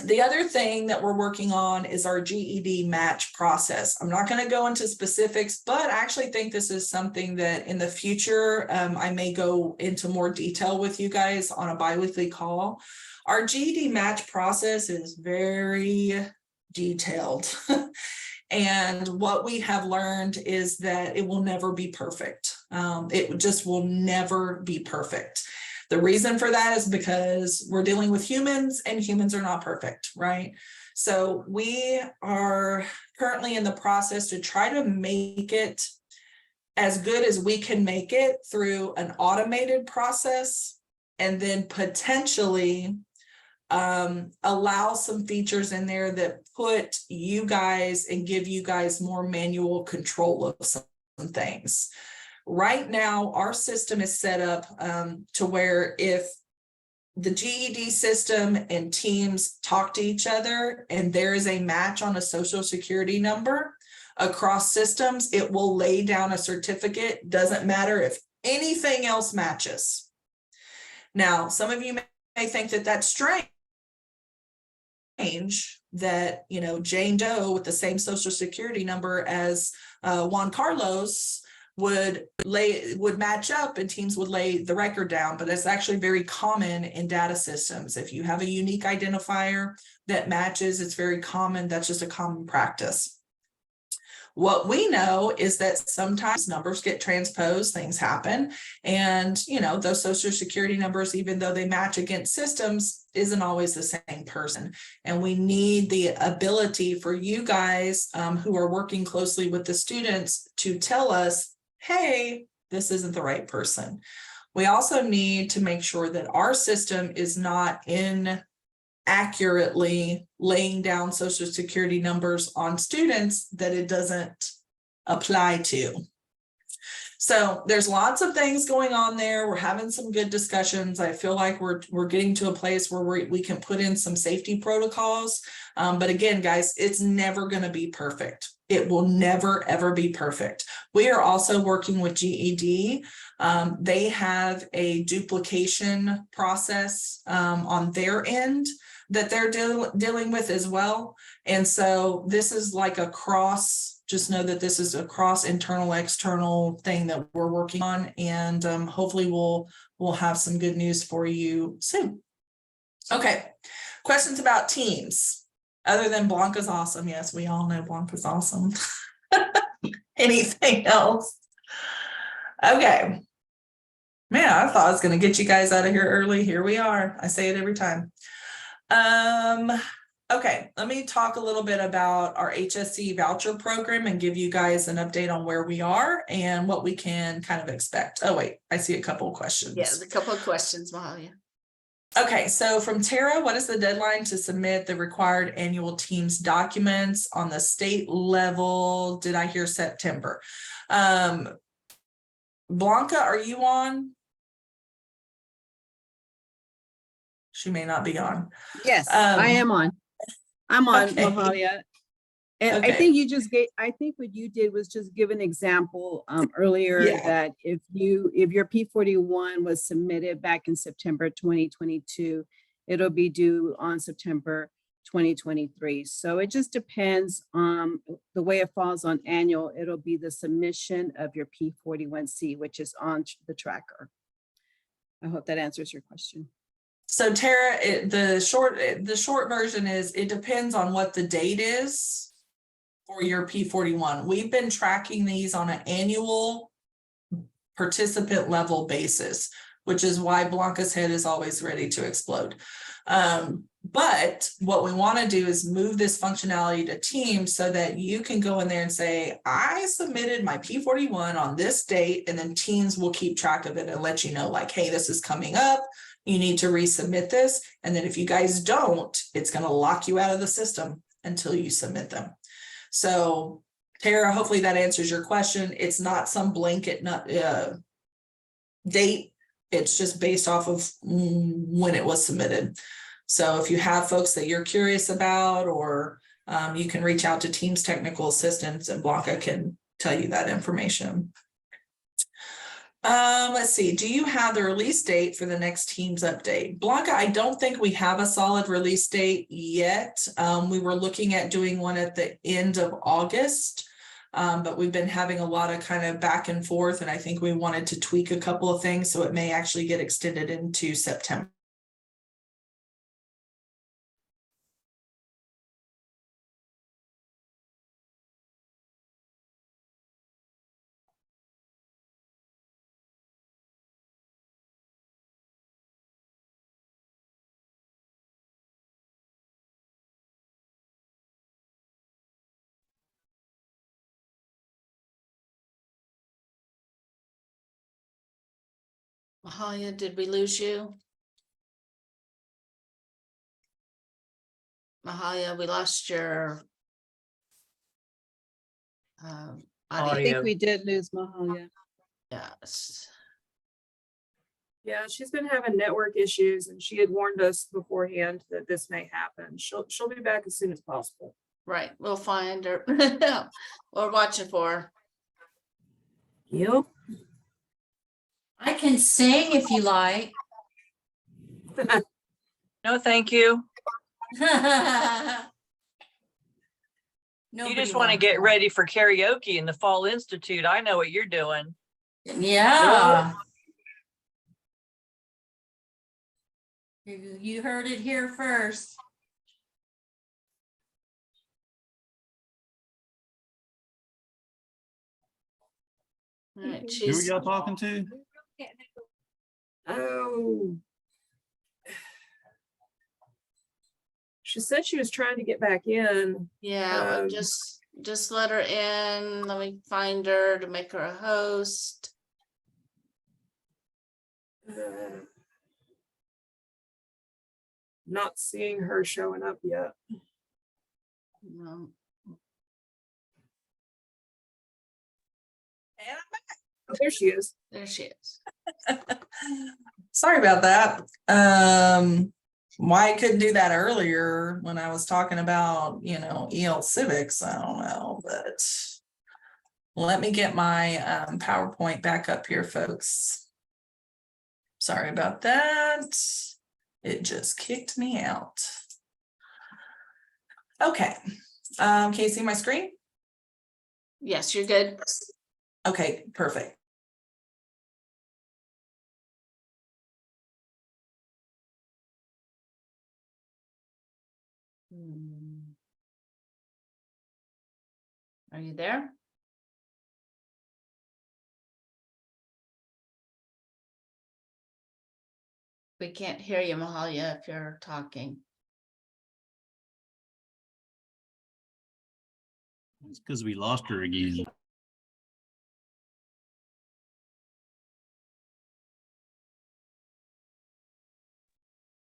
[SPEAKER 1] The other thing that we're working on is our GED match process. I'm not going to go into specifics, but I actually think this is something that in the future, I may go into more detail with you guys on a biweekly call. Our GED match process is very detailed. And what we have learned is that it will never be perfect. It just will never be perfect. The reason for that is because we're dealing with humans, and humans are not perfect, right? So we are currently in the process to try to make it as good as we can make it through an automated process, and then potentially allow some features in there that put you guys and give you guys more manual control of some things. Right now, our system is set up to where if the GED system and Teams talk to each other and there is a match on a social security number across systems, it will lay down a certificate. Doesn't matter if anything else matches. Now, some of you may think that that's strange, that, Jane Doe with the same social security number as Juan Carlos would match up and Teams would lay the record down, but it's actually very common in data systems. If you have a unique identifier that matches, it's very common. That's just a common practice. What we know is that sometimes numbers get transposed, things happen. And, you know, those social security numbers, even though they match against systems, isn't always the same person. And we need the ability for you guys who are working closely with the students to tell us, hey, this isn't the right person. We also need to make sure that our system is not inaccurately laying down social security numbers on students that it doesn't apply to. So there's lots of things going on there. We're having some good discussions. I feel like we're getting to a place where we can put in some safety protocols. But again, guys, it's never going to be perfect. It will never, ever be perfect. We are also working with GED. They have a duplication process on their end that they're dealing with as well. And so this is like a just know that this is a cross internal external thing that we're working on, and hopefully we'll have some good news for you soon. Okay, questions about teams other than Blanca's awesome. Yes, we all know Blanca's awesome. Anything else? Okay, man, I thought I was going to get you guys out of here early. Here we are. I say it every time. Okay, let me talk a little bit about our HSC voucher program and give you guys an update on where we are and what we can kind of expect. Oh, wait, I see a couple of questions.
[SPEAKER 3] Yeah, there's a couple of questions, Mahalia.
[SPEAKER 1] Okay, so from Tara, what is the deadline to submit the required annual teams documents on the state level? Did I hear September? Blanca, are you on? She may not be on.
[SPEAKER 7] Yes, I am on. I'm on,
[SPEAKER 1] okay.
[SPEAKER 7] Mahalia. And
[SPEAKER 1] Okay.
[SPEAKER 7] I think you just I think what you did was just give an example earlier
[SPEAKER 1] Yeah.
[SPEAKER 7] that if your P41 was submitted back in September 2022, it'll be due on September 2023. So it just depends on the way it falls on annual. It'll be the submission of your P41C, which is on the tracker. I hope that answers your question.
[SPEAKER 1] So Tara, the short version is it depends on what the date is for your P41. We've been tracking these on an annual participant level basis, which is why Blanca's head is always ready to explode. But what we want to do is move this functionality to Teams so that you can go in there and say, I submitted my P41 on this date, and then Teams will keep track of it and let you know, like, hey, this is coming up. You need to resubmit this. And then if you guys don't, it's going to lock you out of the system until you submit them. So Tara, hopefully that answers your question. It's not some blanket date. It's just based off of when it was submitted. So if you have folks that you're curious about, or you can reach out to Teams technical assistance and Blanca can tell you that information. Let's see. Do you have the release date for the next Teams update? Blanca, I don't think we have a solid release date yet. We were looking at doing one at the end of August, but we've been having a lot of kind of back and forth, and I think we wanted to tweak a couple of things, so it may actually get extended into September.
[SPEAKER 3] Mahalia, did we lose you? Mahalia, we lost your audio.
[SPEAKER 7] I think we did lose Mahalia.
[SPEAKER 3] Yes.
[SPEAKER 2] Yeah, she's been having network issues, and she had warned us beforehand that this may happen. She'll be back as soon as possible.
[SPEAKER 3] Right, we'll find her. We're watching for her.
[SPEAKER 2] Yep.
[SPEAKER 8] I can sing if you like.
[SPEAKER 9] No, thank you. You just want to get ready for karaoke in the Fall Institute. I know what you're doing.
[SPEAKER 8] Yeah. You heard it here first.
[SPEAKER 3] All right,
[SPEAKER 10] Who are
[SPEAKER 3] she's,
[SPEAKER 10] y'all talking to?
[SPEAKER 2] Oh. She said she was trying to get back in.
[SPEAKER 3] yeah, just let her in. Let me find her to make her a host.
[SPEAKER 2] Not seeing her showing up yet.
[SPEAKER 3] No.
[SPEAKER 1] And
[SPEAKER 2] Oh, there she is.
[SPEAKER 3] There she is.
[SPEAKER 1] sorry about that. Why I couldn't do that earlier when I was talking about, EL civics, I don't know, but let me get my PowerPoint back up here, folks. Sorry about that. It just kicked me out. Okay, can you see my screen?
[SPEAKER 3] Yes, you're good.
[SPEAKER 1] Okay, perfect.
[SPEAKER 3] Are you there? We can't hear you, Mahalia, if you're talking.
[SPEAKER 10] It's because we lost her again.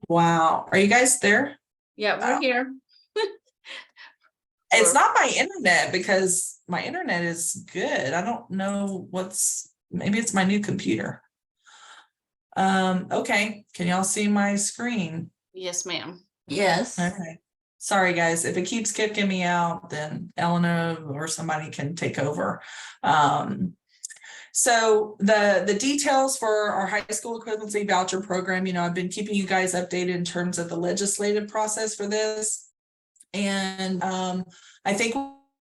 [SPEAKER 1] Wow, are you guys there?
[SPEAKER 3] Yeah, we're
[SPEAKER 1] Wow.
[SPEAKER 3] here.
[SPEAKER 1] It's not my internet because my internet is good. I don't know maybe it's my new computer. Okay, can y'all see my screen?
[SPEAKER 3] Yes, ma'am.
[SPEAKER 8] Yes.
[SPEAKER 1] Okay. Sorry, guys, if it keeps kicking me out, then Eleanor or somebody can take over. So the details for our high school equivalency voucher program, I've been keeping you guys updated in terms of the legislative process for this. And I think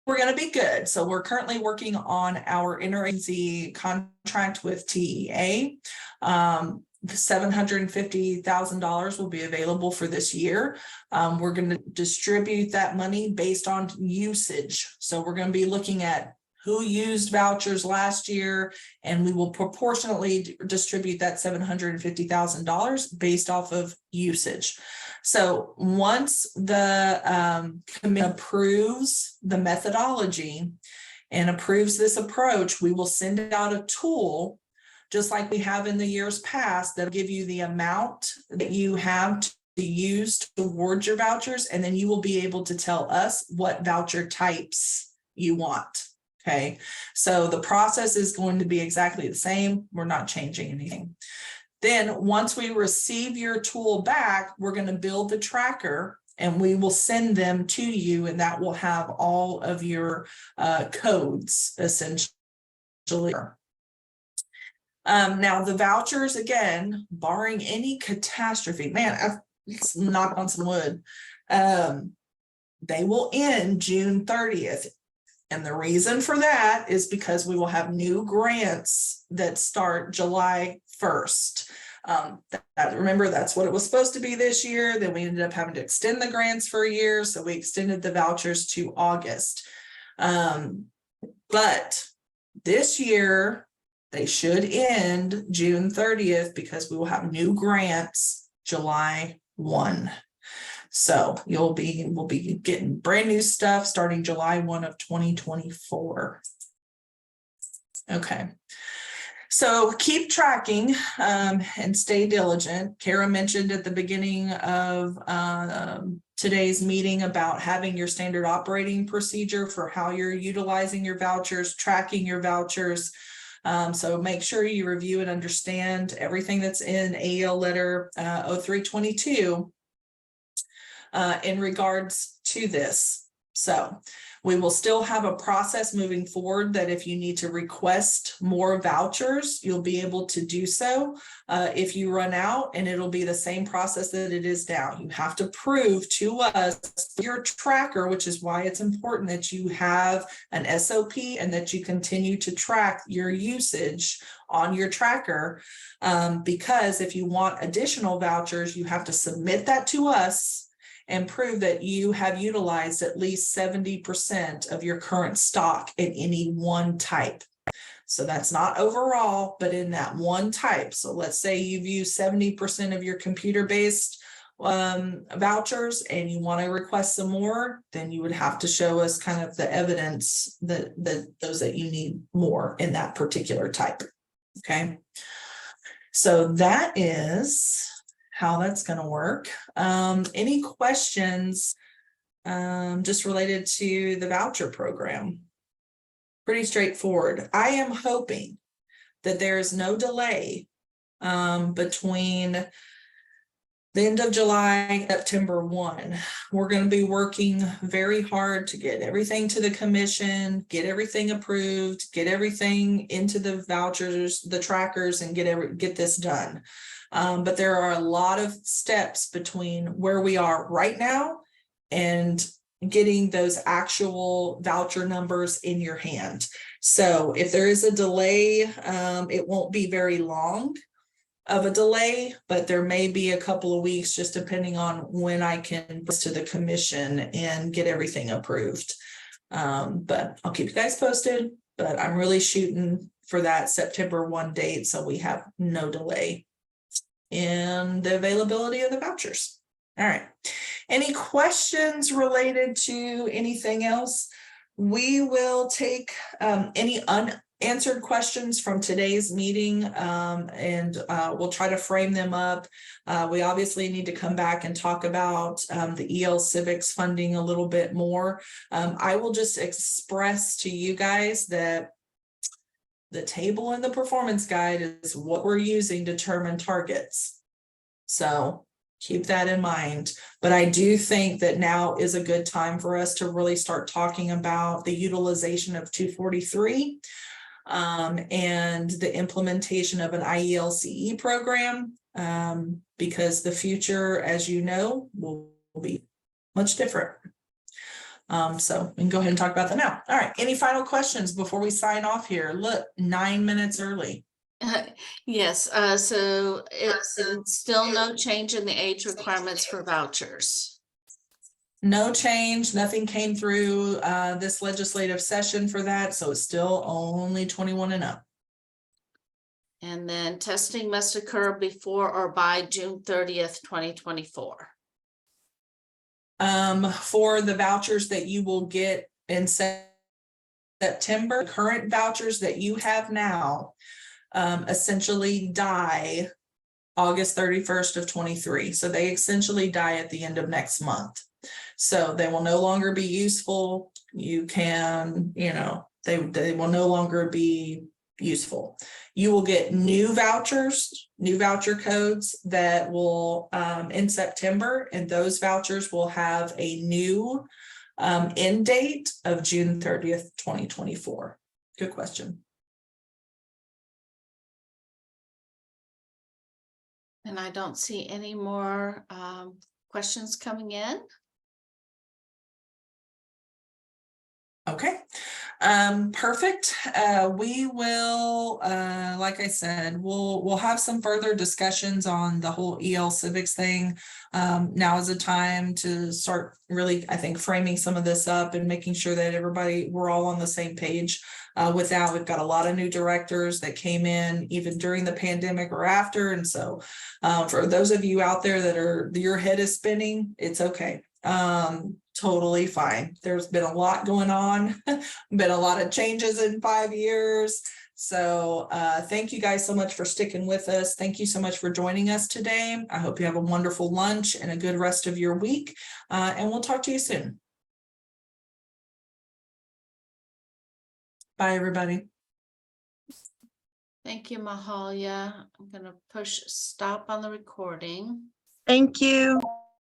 [SPEAKER 1] we're going to be good. So we're currently working on our interagency contract with TEA. $750,000 will be available for this year. We're going to distribute that money based on usage. So we're going to be looking at who used vouchers last year, and we will proportionately distribute that $750,000 based off of usage. So once the committee approves the methodology and approves this approach, we will send out a tool, just like we have in the years past, that'll give you the amount that you have to use towards your vouchers, and then you will be able to tell us what voucher types you want. Okay, so the process is going to be exactly the same. We're not changing anything. Then once we receive your tool back, we're going to build the tracker and we will send them to you, and that will have all of your codes essentially. Now the vouchers, again, barring any catastrophe, man, let's knock on some wood. They will end June 30th. And the reason for that is because we will have new grants that start July 1st. Remember, that's what it was supposed to be this year. Then we ended up having to extend the grants for a year. So we extended the vouchers to August. But this year, they should end June 30th because we will have new grants July 1. So we'll be getting brand new stuff starting July 1 of 2024. Okay. So keep tracking and stay diligent. Kara mentioned at the beginning of today's meeting about having your standard operating procedure for how you're utilizing your vouchers, tracking your vouchers. So make sure you review and understand everything that's in AEL letter 0322 in regards to this. So we will still have a process moving forward that if you need to request more vouchers, you'll be able to do so if you run out, and it'll be the same process that it is now. You have to prove to us your tracker, which is why it's important that you have an SOP and that you continue to track your usage on your tracker. Because if you want additional vouchers, you have to submit that to us and prove that you have utilized at least 70% of your current stock in any one type. So that's not overall, but in that one type. So let's say you've used 70% of your computer-based vouchers and you want to request some more, then you would have to show us kind of the evidence that those that you need more in that particular type. Okay. So that is how that's going to work. Any questions just related to the voucher program? Pretty straightforward. I am hoping that there is no delay between the end of July, September 1. We're going to be working very hard to get everything to the commission, get everything approved, get everything into the vouchers, the trackers, and get this done. But there are a lot of steps between where we are right now and getting those actual voucher numbers in your hand. So if there is a delay, it won't be very long of a delay, but there may be a couple of weeks just depending on when I can bring this to the commission and get everything approved. But I'll keep you guys posted, but I'm really shooting for that September 1 date so we have no delay in the availability of the vouchers. All right. Any questions related to anything else? We will take any unanswered questions from today's meeting and we'll try to frame them up. We obviously need to come back and talk about the EL Civics funding a little bit more. I will just express to you guys that the table in the performance guide is what we're using to determine targets. So keep that in mind. But I do think that now is a good time for us to really start talking about the utilization of 243 and the implementation of an IELCE program, because the future, as you know, will be much different. So we can go ahead and talk about that now. All right. Any final questions before we sign off here? Look, 9 minutes early.
[SPEAKER 3] Yes, so it's still no change in the age requirements for vouchers.
[SPEAKER 1] No change, nothing came through this legislative session for that, so it's still only 21 and up.
[SPEAKER 3] And then testing must occur before or by June 30th, 2024.
[SPEAKER 1] For the vouchers that you will get in September, current vouchers that you have now essentially die August 31st of 23. So they essentially die at the end of next month. So they will no longer be useful. You can, they will no longer be useful. You will get new vouchers, new voucher codes that will in September, and those vouchers will have a new end date of June 30th, 2024. Good question.
[SPEAKER 3] And I don't see any more questions coming in.
[SPEAKER 1] Okay, perfect. We will, like I said, we'll have some further discussions on the whole EL Civics thing. Now is the time to start really, I think, framing some of this up and making sure that we're all on the same page. With that, we've got a lot of new directors that came in even during the pandemic or after. And so for those of you out there that your head is spinning, it's okay. Totally fine. There's been a lot going on, been a lot of changes in 5 years. So thank you guys so much for sticking with us. Thank you so much for joining us today. I hope you have a wonderful lunch and a good rest of your week. And we'll talk to you soon. Bye, everybody.
[SPEAKER 3] Thank you, Mahalia. I'm going to push stop on the recording.
[SPEAKER 11] Thank you.